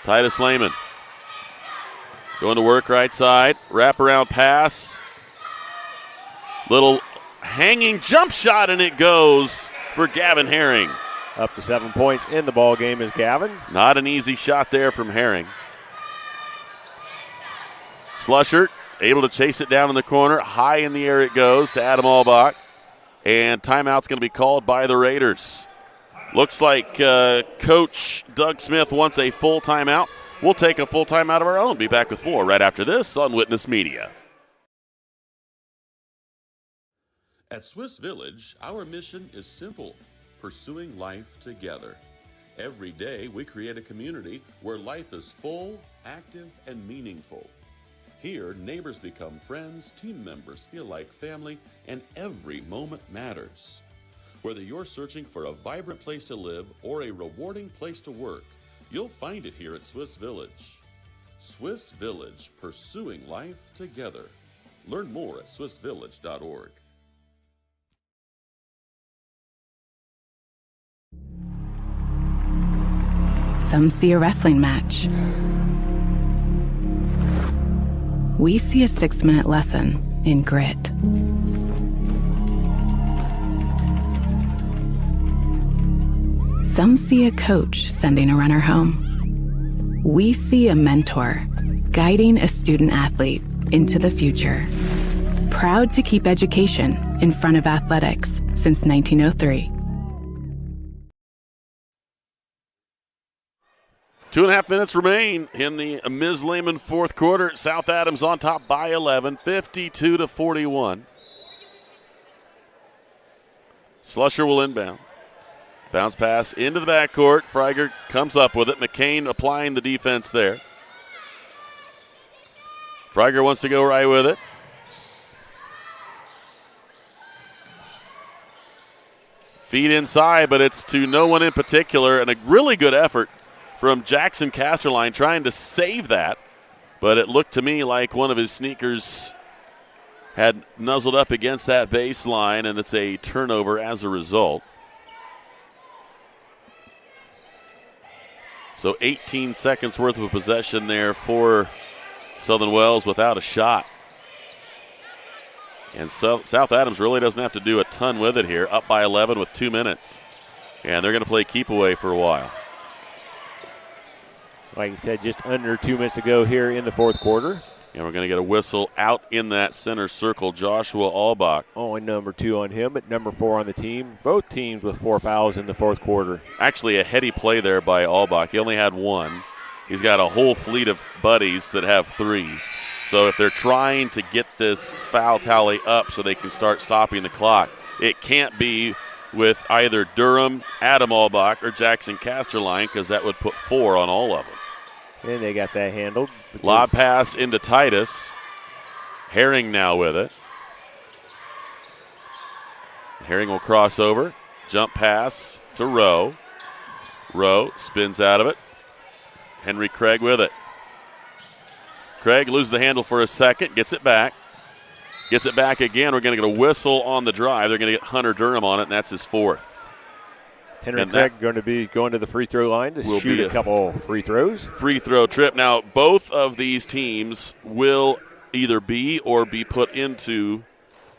Titus Lehman going to work right side. Wraparound pass. Little hanging jump shot, and it goes for Gavin Herring. Up to 7 points in the ball game is Gavin. Not an easy shot there from Herring. Slusher able to chase it down in the corner. High in the air it goes to Adam Albach. And timeout's going to be called by the Raiders. Looks like Coach Doug Smith wants a full timeout. We'll take a full timeout of our own. Be back with more right after this on Witness Media. At Swiss Village, our mission is simple: pursuing life together. Every day, we create a community where life is full, active, and meaningful. Here, neighbors become friends, team members feel like family, and every moment matters. Whether you're searching for a vibrant place to live or a rewarding place to work, you'll find it here at Swiss Village. Swiss Village, pursuing life together. Learn more at swissvillage.org. Some see a wrestling match. We see a 6-minute lesson in grit. Some see a coach sending a runner home. We see a mentor guiding a student athlete into the future. Proud to keep education in front of athletics since 1903. 2.5 minutes remain in the Ms. Lehman fourth quarter. South Adams on top by 11, 52-41. Slusher will inbound. Bounce pass into the backcourt. Freiger comes up with it. McCain applying the defense there. Freiger wants to go right with it. Feed inside, but it's to no one in particular, and a really good effort from Jackson Casterline trying to save that, but it looked to me like one of his sneakers had nuzzled up against that baseline, and it's a turnover as a result. So 18 seconds worth of a possession there for Southern Wells without a shot. And South Adams really doesn't have to do a ton with it here, up by 11 with 2 minutes. And they're going to play keep away for a while. Like you said, just under 2 minutes ago here in the fourth quarter. And we're going to get a whistle out in that center circle. Joshua Albach. Only number 2 on him, but number 4 on the team. Both teams with 4 fouls in the fourth quarter. Actually, a heady play there by Albach. He only had 1. He's got a whole fleet of buddies that have 3. So if they're trying to get this foul tally up so they can start stopping the clock, it can't be with either Durham, Adam Albach, or Jackson Casterline, because that would put 4 on all of them. And they got that handled. Lob pass into Titus. Herring now with it. Herring will cross over. Jump pass to Rowe. Rowe spins out of it. Henry Craig with it. Craig loses the handle for a second. Gets it back. Gets it back again. We're going to get a whistle on the drive. They're going to get Hunter Durham on it, and that's his 4th. Henry Craig going to be going to the free throw line to shoot a couple free throws. Free throw trip. Now, both of these teams will either be or be put into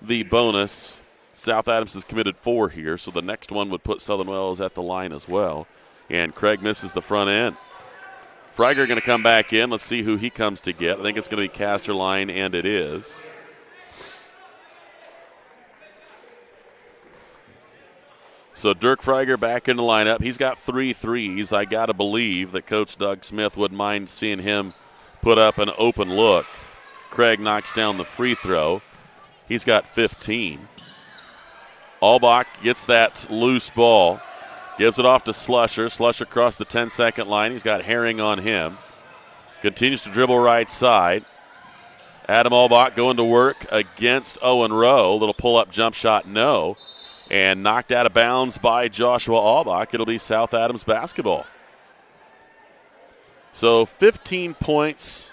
the bonus. South Adams has committed 4 here, so the next one would put Southern Wells at the line as well. And Craig misses the front end. Freiger going to come back in. Let's see who he comes to get. I think it's going to be Casterline, and it is. So Dirk Freiger back in the lineup. He's got 3 threes. I got to believe that Coach Doug Smith wouldn't mind seeing him put up an open look. Craig knocks down the free throw. He's got 15. Albach gets that loose ball. Gives it off to Slusher. Slusher across the 10-second line. He's got Herring on him. Continues to dribble right side. Adam Albach going to work against Owen Rowe. Little pull-up jump shot, no. And knocked out of bounds by Joshua Albach. It'll be South Adams basketball. So 15 points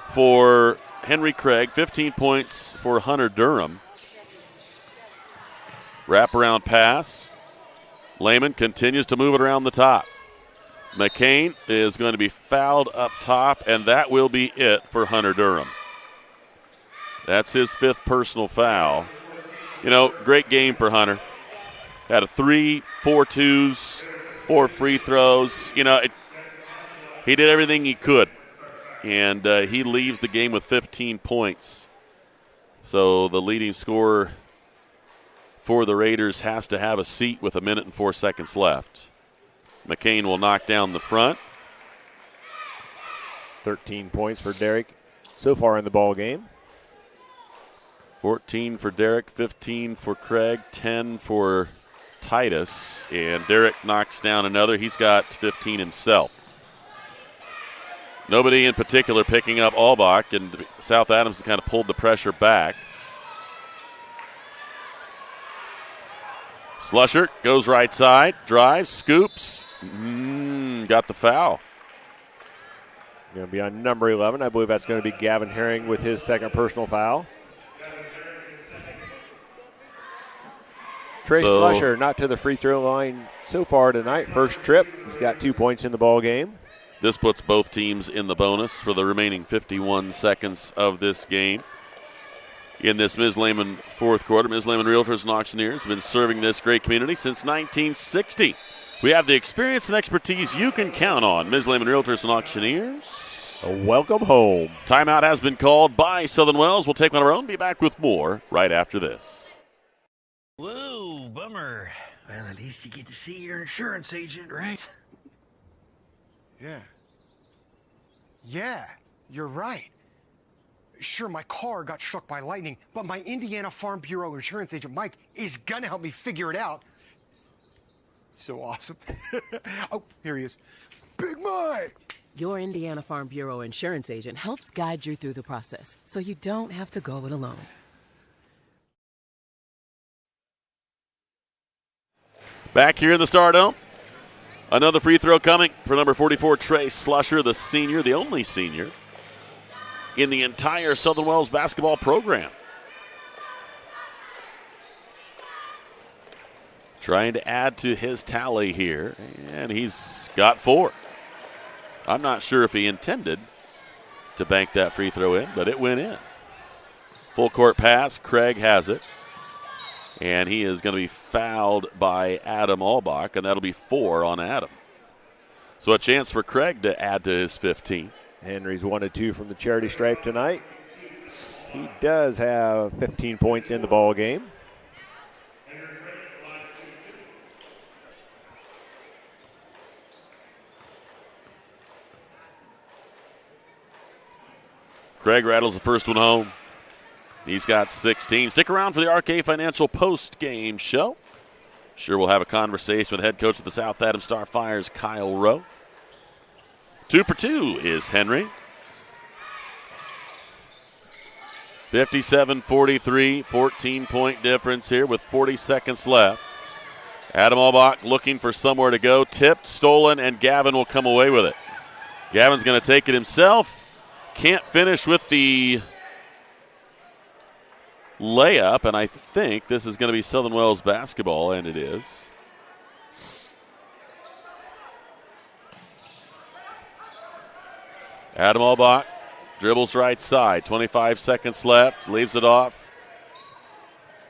for Henry Craig, 15 points for Hunter Durham. Wraparound pass. Lehman continues to move it around the top. McCain is going to be fouled up top, and that will be it for Hunter Durham. That's his 5th personal foul. You know, great game for Hunter. Had a 3, 4 twos, 4 free throws. You know, he did everything he could, and he leaves the game with 15 points. So the leading scorer for the Raiders has to have a seat with 1 minute and 4 seconds left. McCain will knock down the front. 13 points for Derek so far in the ball game. 14 for Derek, 15 for Craig, 10 for Titus. And Derek knocks down another. He's got 15 himself. Nobody in particular picking up Albach, and South Adams has kind of pulled the pressure back. Slusher goes right side, drives, scoops, got the foul. Going to be on number 11. I believe that's going to be Gavin Herring with his 2nd personal foul. Trey Slusher not to the free throw line so far tonight. First trip, he's got 2 points in the ball game. This puts both teams in the bonus for the remaining 51 seconds of this game. In this Ms. Lehman fourth quarter, Ms. Lehman Realtors and Auctioneers have been serving this great community since 1960. We have the experience and expertise you can count on. Ms. Lehman Realtors and Auctioneers. Welcome home. Timeout has been called by Southern Wells. We'll take one of our own. Be back with more right after this. Whoa, bummer. Well, at least you get to see your insurance agent, right? Yeah. Yeah, you're right. Sure, my car got struck by lightning, but my Indiana Farm Bureau insurance agent, Mike, is gonna help me figure it out. So awesome. Oh, here he is. Big Mike! Your Indiana Farm Bureau insurance agent helps guide you through the process, so you don't have to go it alone. Back here in the Stardome, another free throw coming for number 44, Trey Slusher, the senior, the only senior in the entire Southern Wells basketball program. Trying to add to his tally here, and he's got 4. I'm not sure if he intended to bank that free throw in, but it went in. Full court pass, Craig has it. And he is going to be fouled by Adam Albach, and that'll be 4 on Adam. So a chance for Craig to add to his 15. Henry's 1 of 2 from the charity stripe tonight. He does have 15 points in the ball game. Craig rattles the first one home. He's got 16. Stick around for the RK Financial post-game show. Sure, we'll have a conversation with head coach of the South Adams Starfires, Kyle Rowe. 2 for 2 is Henry. 57-43, 14-point difference here with 40 seconds left. Adam Albach looking for somewhere to go. Tipped, stolen, and Gavin will come away with it. Gavin's going to take it himself. Can't finish with the layup, and I think this is going to be Southern Wells basketball, and it is. Adam Albach dribbles right side, 25 seconds left, leaves it off.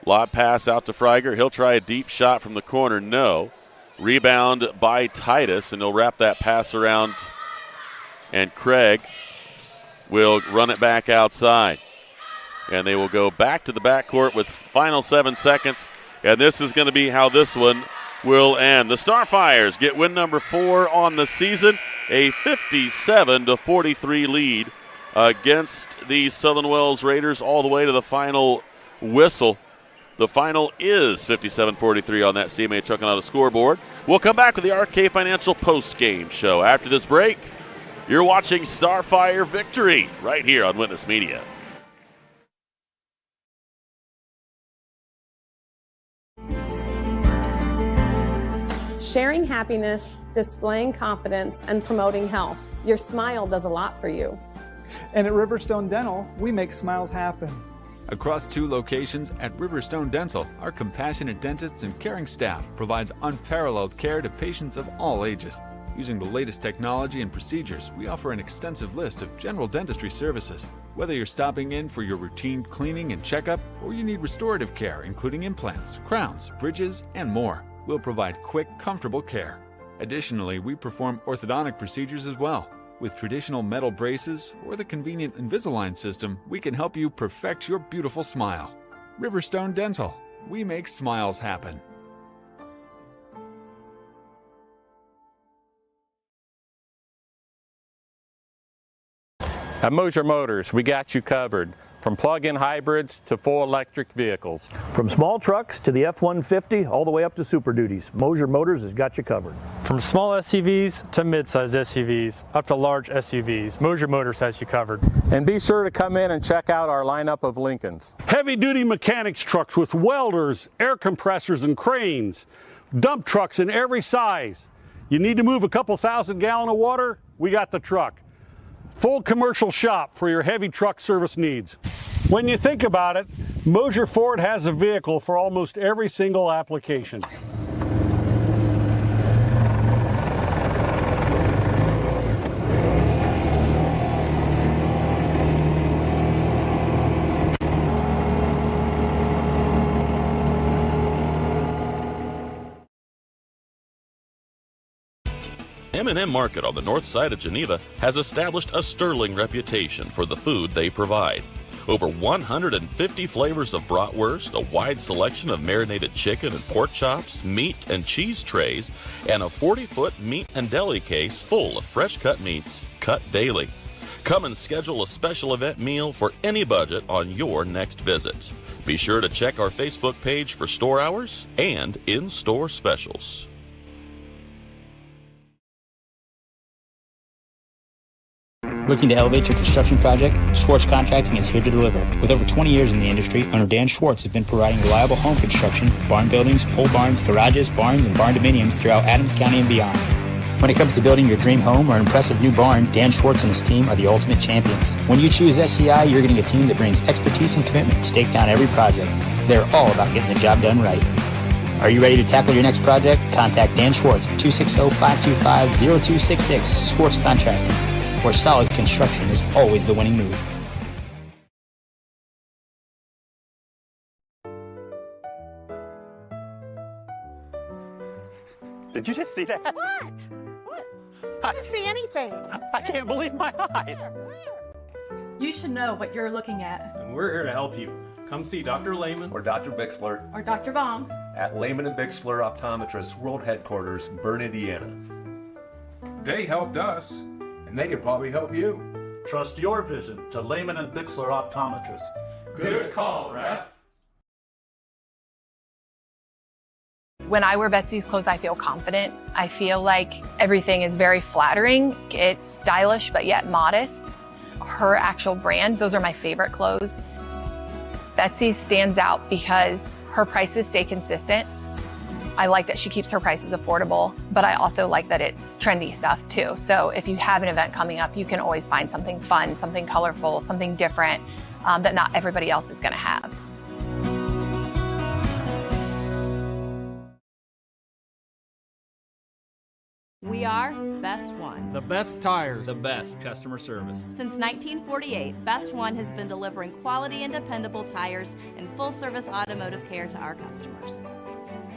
Lob pass out to Freiger. He'll try a deep shot from the corner, no. Rebound by Titus, and he'll wrap that pass around, and Craig will run it back outside. And they will go back to the backcourt with final 7 seconds. And this is going to be how this one will end. The Starfires get win number 4 on the season, a 57-43 lead against the Southern Wells Raiders all the way to the final whistle. The final is 57-43 on that CMA Truck and Auto scoreboard. We'll come back with the RK Financial post-game show. After this break, you're watching Starfire Victory right here on Witness Media. Sharing happiness, displaying confidence, and promoting health. Your smile does a lot for you. And at Riverstone Dental, we make smiles happen. Across 2 locations at Riverstone Dental, our compassionate dentists and caring staff provides unparalleled care to patients of all ages. Using the latest technology and procedures, we offer an extensive list of general dentistry services. Whether you're stopping in for your routine cleaning and checkup, or you need restorative care, including implants, crowns, bridges, and more, we'll provide quick, comfortable care. Additionally, we perform orthodontic procedures as well. With traditional metal braces or the convenient Invisalign system, we can help you perfect your beautiful smile. Riverstone Dental. We make smiles happen. At Moser Motors, we got you covered. From plug-in hybrids to full electric vehicles. From small trucks to the F-150, all the way up to Super Duties, Moser Motors has got you covered. From small SUVs to mid-size SUVs, up to large SUVs, Moser Motors has you covered. And be sure to come in and check out our lineup of Lincolns. Heavy-duty mechanics trucks with welders, air compressors, and cranes. Dump trucks in every size. You need to move a couple thousand gallons of water? We got the truck. Full commercial shop for your heavy truck service needs. When you think about it, Mosier Ford has a vehicle for almost every single application. M&M Market on the north side of Geneva has established a sterling reputation for the food they provide. Over 150 flavors of bratwurst, a wide selection of marinated chicken and pork chops, meat and cheese trays, and a 40-foot meat and deli case full of fresh-cut meats, cut daily. Come and schedule a special event meal for any budget on your next visit. Be sure to check our Facebook page for store hours and in-store specials. Looking to elevate your construction project? Schwartz Contracting is here to deliver. With over 20 years in the industry, owner Dan Schwartz has been providing reliable home construction, barn buildings, pole barns, garages, barns, and barn dominiums throughout Adams County and beyond. When it comes to building your dream home or an impressive new barn, Dan Schwartz and his team are the ultimate champions. When you choose SCI, you're getting a team that brings expertise and commitment to take down every project. They're all about getting the job done right. Are you ready to tackle your next project? Contact Dan Schwartz at 260-525-0266, Schwartz Contracting, where solid construction is always the winning move. Did you just see that? What? I didn't see anything. I can't believe my eyes. You should know what you're looking at. And we're here to help you. Come see Dr. Lehman or Dr. Bixler or Dr. Baum at Lehman and Bixler Optometrists World Headquarters, Berne, Indiana. They helped us, and they could probably help you. Trust your vision to Lehman and Bixler Optometrists. Good call, Rap. When I wear Betsy's clothes, I feel confident. I feel like everything is very flattering. It's stylish, but yet modest. Her actual brand, those are my favorite clothes. Betsy stands out because her prices stay consistent. I like that she keeps her prices affordable, but I also like that it's trendy stuff too. So if you have an event coming up, you can always find something fun, something colorful, something different that not everybody else is gonna have. We are Best One. The best tires. The best customer service. Since 1948, Best One has been delivering quality and dependable tires and full-service automotive care to our customers.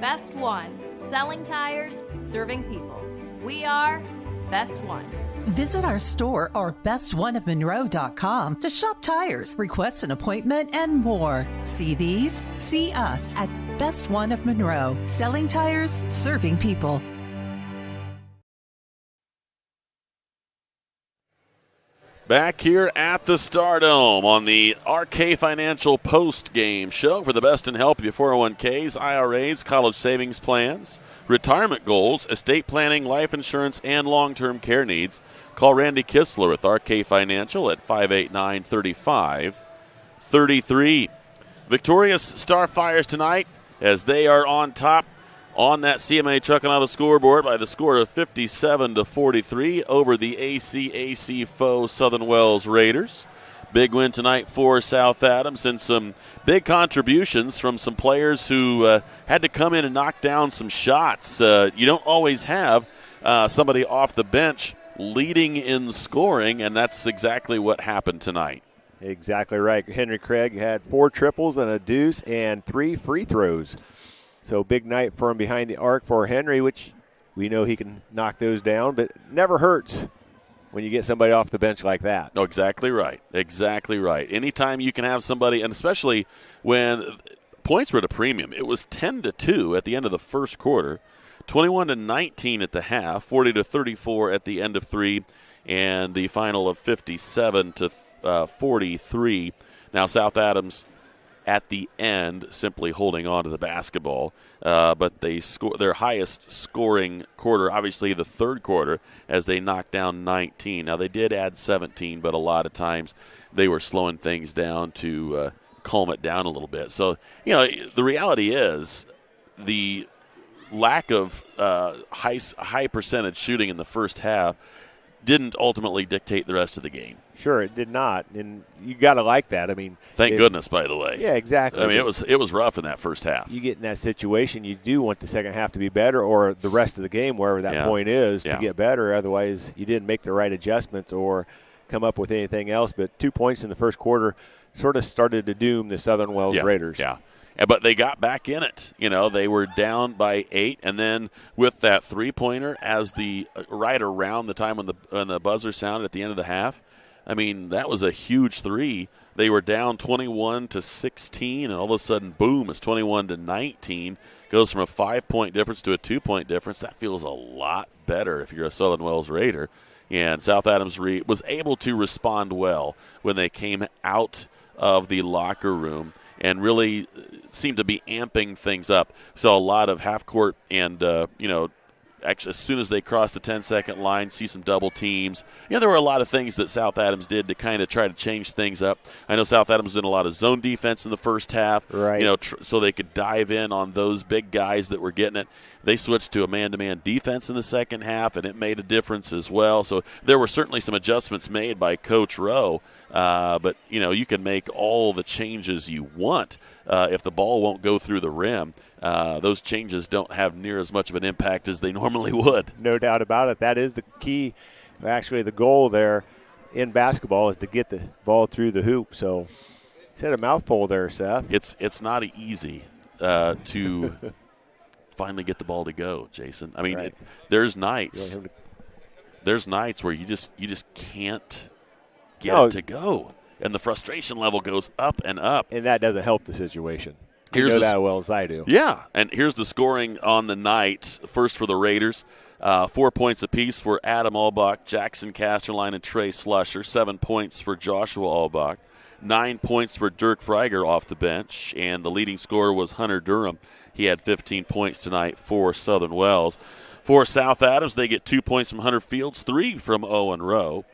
Best One, selling tires, serving people. We are Best One. Visit our store or bestoneofmonroe.com to shop tires, request an appointment, and more. See these? See us at Best One of Monroe. Selling tires, serving people. Back here at the Stardome on the RK Financial post-game show for the best in help with your 401ks, IRAs, college savings plans, retirement goals, estate planning, life insurance, and long-term care needs. Call Randy Kistler with RK Financial at 589-3533. Victorious Starfires tonight as they are on top on that CMA Truck and Auto scoreboard by the score of 57-43 over the ACAC foe Southern Wells Raiders. Big win tonight for South Adams and some big contributions from some players who had to come in and knock down some shots. You don't always have somebody off the bench leading in scoring, and that's exactly what happened tonight. Exactly right. Henry Craig had 4 triples and a deuce and 3 free throws. So big night for him behind the arc for Henry, which we know he can knock those down, but never hurts when you get somebody off the bench like that. Oh, exactly right. Exactly right. Anytime you can have somebody, and especially when points were at a premium, it was 10-2 at the end of the first quarter, 21-19 at the half, 40-34 at the end of 3, and the final of 57-43. Now South Adams at the end simply holding on to the basketball, but they score their highest scoring quarter, obviously the third quarter, as they knocked down 19. Now they did add 17, but a lot of times they were slowing things down to calm it down a little bit. So, you know, the reality is the lack of high percentage shooting in the first half didn't ultimately dictate the rest of the game. Sure, it did not, and you got to like that. I mean, thank goodness, by the way. Yeah, exactly. I mean, it was rough in that first half. You get in that situation, you do want the second half to be better, or the rest of the game, wherever that point is, to get better. Otherwise, you didn't make the right adjustments or come up with anything else. But 2 points in the first quarter sort of started to doom the Southern Wells Raiders. Yeah. But they got back in it. They were down by 8, and then with that three-pointer as the right around the time when the buzzer sounded at the end of the half, I mean, that was a huge three. They were down 21-16, and all of a sudden, boom, it's 21-19. Goes from a 5-point difference to a 2-point difference. That feels a lot better if you're a Southern Wells Raider. And South Adams was able to respond well when they came out of the locker room and really seemed to be amping things up. Saw a lot of half-court and, actually as soon as they crossed the 10-second line, see some double teams. There were a lot of things that South Adams did to kind of try to change things up. I know South Adams did a lot of zone defense in the first half, so they could dive in on those big guys that were getting it. They switched to a man-to-man defense in the second half, and it made a difference as well. So there were certainly some adjustments made by Coach Rowe, but, you can make all the changes you want. If the ball won't go through the rim, those changes don't have near as much of an impact as they normally would. No doubt about it. That is the key. Actually, the goal there in basketball is to get the ball through the hoop. So, said a mouthful there, Seth. It's not easy to finally get the ball to go, Jason. I mean, there's nights where you just can't get it to go, and the frustration level goes up and up. And that doesn't help the situation. You know that as well as I do. Yeah, and here's the scoring on the night. First for the Raiders, 4 points apiece for Adam Albach, Jackson Casterline, and Trey Slusher. 7 points for Joshua Albach. 9 points for Dirk Freiger off the bench, and the leading scorer was Hunter Durham. He had 15 points tonight for Southern Wells. For South Adams, they get 2 points from Hunter Fields, 3 from Owen Rowe.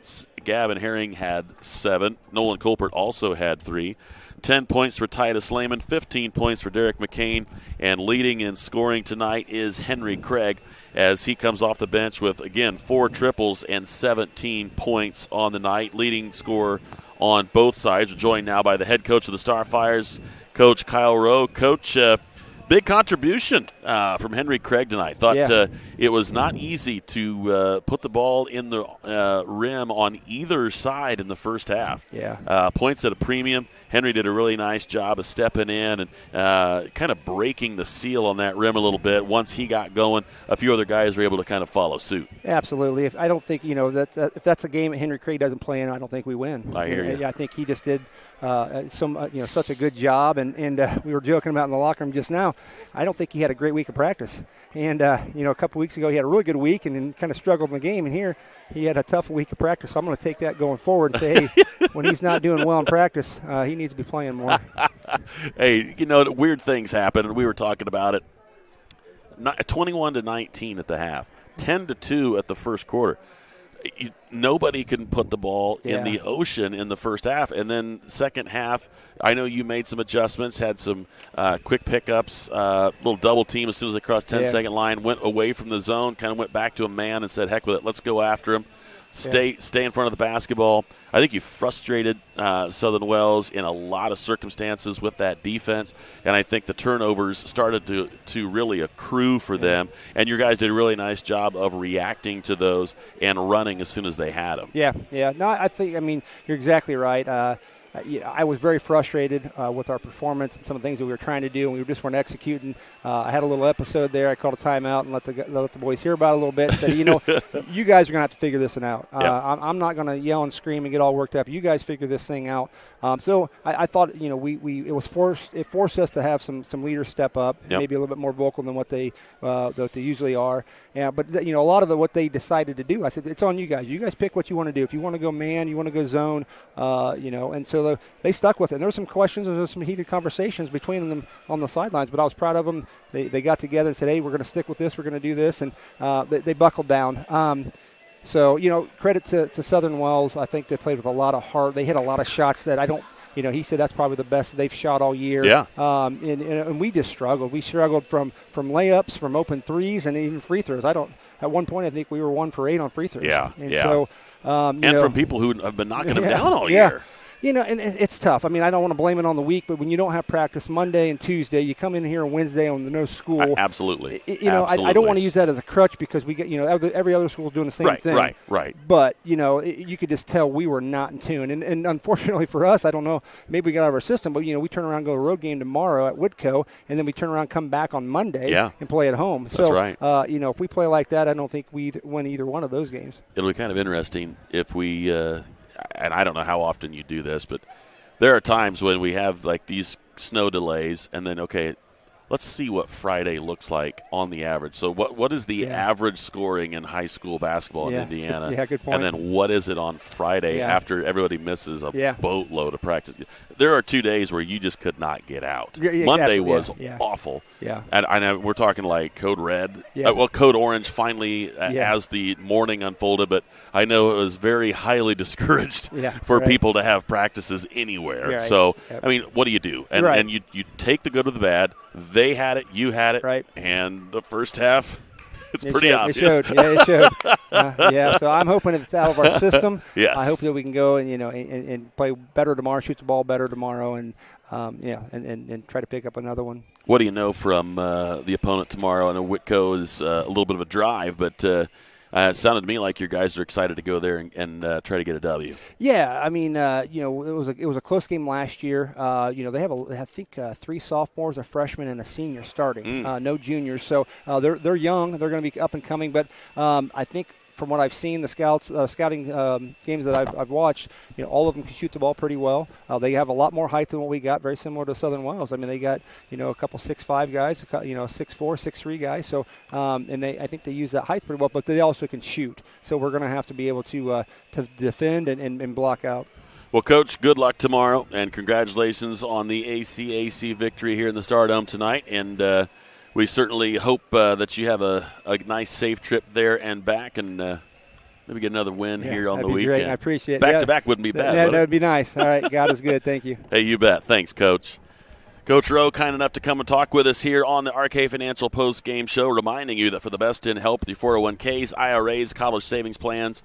Gavin Herring had 7. Nolan Colpert also had 3. 10 points for Titus Lehman, 15 points for Derek McCain, and leading in scoring tonight is Henry Craig as he comes off the bench with, again, 4 triples and 17 points on the night. Leading scorer on both sides. We're joined now by the head coach of the Starfires, Coach Kyle Rowe. Coach, big contribution from Henry Craig tonight. Thought it was not easy to put the ball in the rim on either side in the first half. Yeah. Points at a premium. Henry did a really nice job of stepping in and kind of breaking the seal on that rim a little bit. Once he got going, a few other guys were able to kind of follow suit. Absolutely. I don't think, if that's a game that Henry Craig doesn't play in, I don't think we win. I hear you. I think he just did such a good job, and we were joking about in the locker room just now. I don't think he had a great week of practice. And, a couple weeks ago he had a really good week and then kind of struggled in the game. And here he had a tough week of practice. So I'm going to take that going forward and say, hey, when he's not doing well in practice, he needs to be playing more. Hey, weird things happen, and we were talking about it. 21-19 at the half, 10-2 at the first quarter. Nobody can put the ball in the ocean in the first half. And then second half, I know you made some adjustments, had some quick pickups, little double team as soon as they crossed 10-second line, went away from the zone, kind of went back to a man and said, heck with it, let's go after him. Stay in front of the basketball. I think you frustrated Southern Wells in a lot of circumstances with that defense, and I think the turnovers started to really accrue for them, and your guys did a really nice job of reacting to those and running as soon as they had them. Yeah. No, you're exactly right. I was very frustrated with our performance and some of the things that we were trying to do, and we just weren't executing. I had a little episode there. I called a timeout and let the boys hear about it a little bit. Said, you guys are going to have to figure this one out. I'm not going to yell and scream and get all worked up. You guys figure this thing out. So I thought, it forced us to have some leaders step up, maybe a little bit more vocal than what they usually are. Yeah, but a lot of what they decided to do, I said, it's on you guys. You guys pick what you want to do. If you want to go man, you want to go zone, and so they stuck with it. And there were some questions and there were some heated conversations between them on the sidelines, but I was proud of them. They got together and said, hey, we're going to stick with this. We're going to do this. And they buckled down. So, credit to Southern Wells. I think they played with a lot of heart. They hit a lot of shots that I don't – he said that's probably the best they've shot all year. Yeah. And we just struggled. We struggled from layups, from open threes, and even free throws. at one point I think we were 1 for 8 on free throws. Yeah, and yeah. So, from people who have been knocking them down all year. And it's tough. I mean, I don't want to blame it on the week, but when you don't have practice Monday and Tuesday, you come in here on Wednesday on no school. Absolutely. I don't want to use that as a crutch because we get, every other school is doing the same thing. Right. But, you could just tell we were not in tune. And unfortunately for us, I don't know, maybe we got out of our system, but, we turn around and go to a road game tomorrow at Whitco, and then we turn around, come back on Monday and play at home. That's so, right. If we play like that, I don't think we win either one of those games. It'll be kind of interesting if we and I don't know how often you do this, but there are times when we have like these snow delays, and then let's see what Friday looks like on the average. So what is the average scoring in high school basketball in Indiana? Good point. And then what is it on Friday after everybody misses a boatload of practice? There are 2 days where you just could not get out. Monday was awful. Yeah. And I know we're talking like Code Red. Code Orange finally as the morning unfolded, but I know it was very highly discouraged for people to have practices anywhere. Right. So, I mean, what do you do? And you take the good with the bad. They had it, you had it, and the first half, it's pretty obvious. It showed. So I'm hoping if it's out of our system, yes. I hope that we can go and play better tomorrow, shoot the ball better tomorrow, and try to pick up another one. What do you know from the opponent tomorrow? I know Whitco is a little bit of a drive, but it sounded to me like your guys are excited to go there and try to get a W. Yeah, I mean, it was a close game last year. They have I think 3 sophomores, a freshman, and a senior starting. No juniors, so they're young. They're going to be up and coming. But I think from what I've seen, the scouting games that I've watched, all of them can shoot the ball pretty well. They have a lot more height than what we got, very similar to Southern Wells. I mean, they got a couple 6'5" guys, 6'4", 6'3" guys. So I think they use that height pretty well, but they also can shoot. So we're going to have to be able to defend and block out. Well, Coach, good luck tomorrow, and congratulations on the ACAC victory here in the Stardome tonight. And we certainly hope that you have a nice, safe trip there and back, and maybe get another win here on the weekend. Great. I appreciate it. Back-to-back wouldn't be bad. That would be nice. All right, God is good. Thank you. Hey, you bet. Thanks, Coach. Coach Rowe, kind enough to come and talk with us here on the RK Financial Post-Game Show, reminding you that for the best in help with your 401ks, IRAs, college savings plans,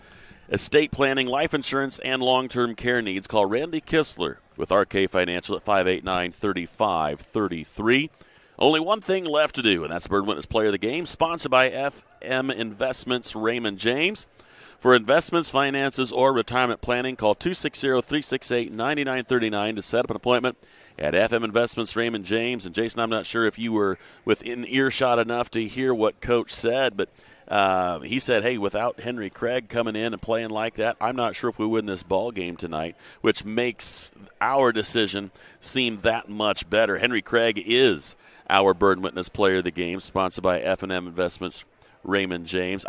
estate planning, life insurance, and long-term care needs, call Randy Kistler with RK Financial at 589-3533. Only one thing left to do, and that's Berne Witness Player of the Game, sponsored by FM Investments Raymond James. For investments, finances, or retirement planning, call 260-368-9939 to set up an appointment at FM Investments Raymond James. And, Jason, I'm not sure if you were within earshot enough to hear what Coach said, but he said, hey, without Henry Craig coming in and playing like that, I'm not sure if we win this ball game tonight, which makes our decision seem that much better. Henry Craig is our Berne Witness Player of the Game, sponsored by F&M Investments Raymond James.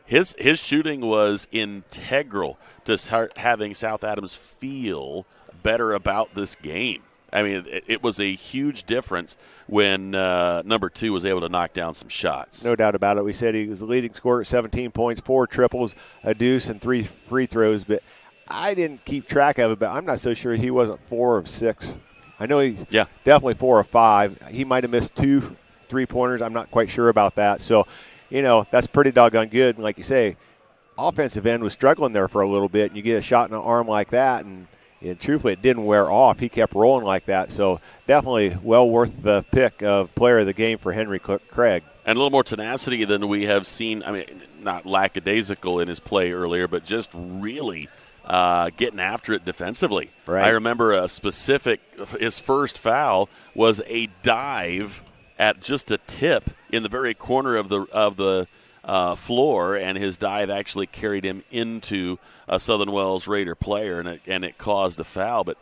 His shooting was integral to start having South Adams feel better about this game. I mean, it was a huge difference when number 2 was able to knock down some shots. No doubt about it. We said he was the leading scorer at 17 points, 4 triples, a deuce, and 3 free throws. But I didn't keep track of it, but I'm not so sure he wasn't 4 of 6. I know he's definitely 4 of 5. He might have missed 2 3-pointers. I'm not quite sure about that. So, that's pretty doggone good. And like you say, offensive end was struggling there for a little bit, and you get a shot in the arm like that, and truthfully, it didn't wear off. He kept rolling like that. So definitely well worth the pick of player of the game for Henry Craig. And a little more tenacity than we have seen. I mean, not lackadaisical in his play earlier, but just really getting after it defensively. Right. I remember his first foul was a dive at just a tip in the very corner of the floor, and his dive actually carried him into a Southern Wells Raider player, and it caused the foul. But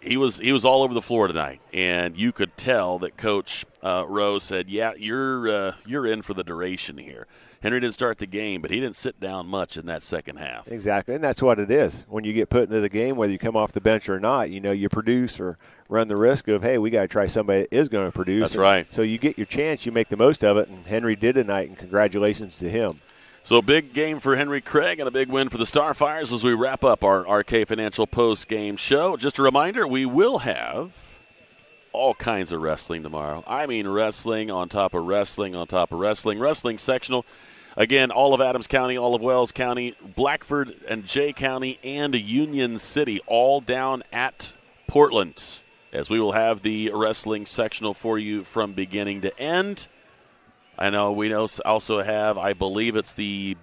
he was all over the floor tonight, and you could tell that Coach Rowe said, "Yeah, you're in for the duration here." Henry didn't start the game, but he didn't sit down much in that second half. Exactly, and that's what it is. When you get put into the game, whether you come off the bench or not, you produce or run the risk of, hey, we got to try somebody that is going to produce. That's right. So you get your chance, you make the most of it, and Henry did tonight, and congratulations to him. So a big game for Henry Craig and a big win for the Starfires as we wrap up our RK Financial post-game show. Just a reminder, we will have all kinds of wrestling tomorrow. I mean wrestling on top of wrestling on top of wrestling. Wrestling sectional Again, all of Adams County, all of Wells County, Blackford and Jay County, and Union City, all down at Portland, as we will have the wrestling sectional for you from beginning to end. I know we also have, I believe it's the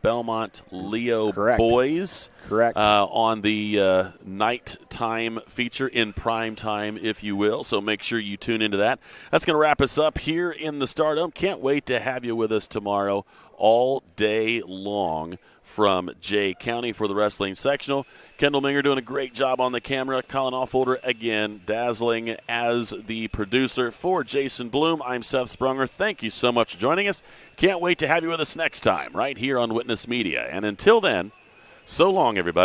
Belmont Leo boys. Correct. On the nighttime feature, in prime time, if you will. So make sure you tune into that. That's going to wrap us up here in the Stardome. Can't wait to have you with us tomorrow all day long from Jay County for the wrestling sectional. Kendall Minger doing a great job on the camera. Colin Offholder, again, dazzling as the producer. For Jason Bloom, I'm Seth Sprunger. Thank you so much for joining us. Can't wait to have you with us next time right here on Witness Media. And until then, so long, everybody.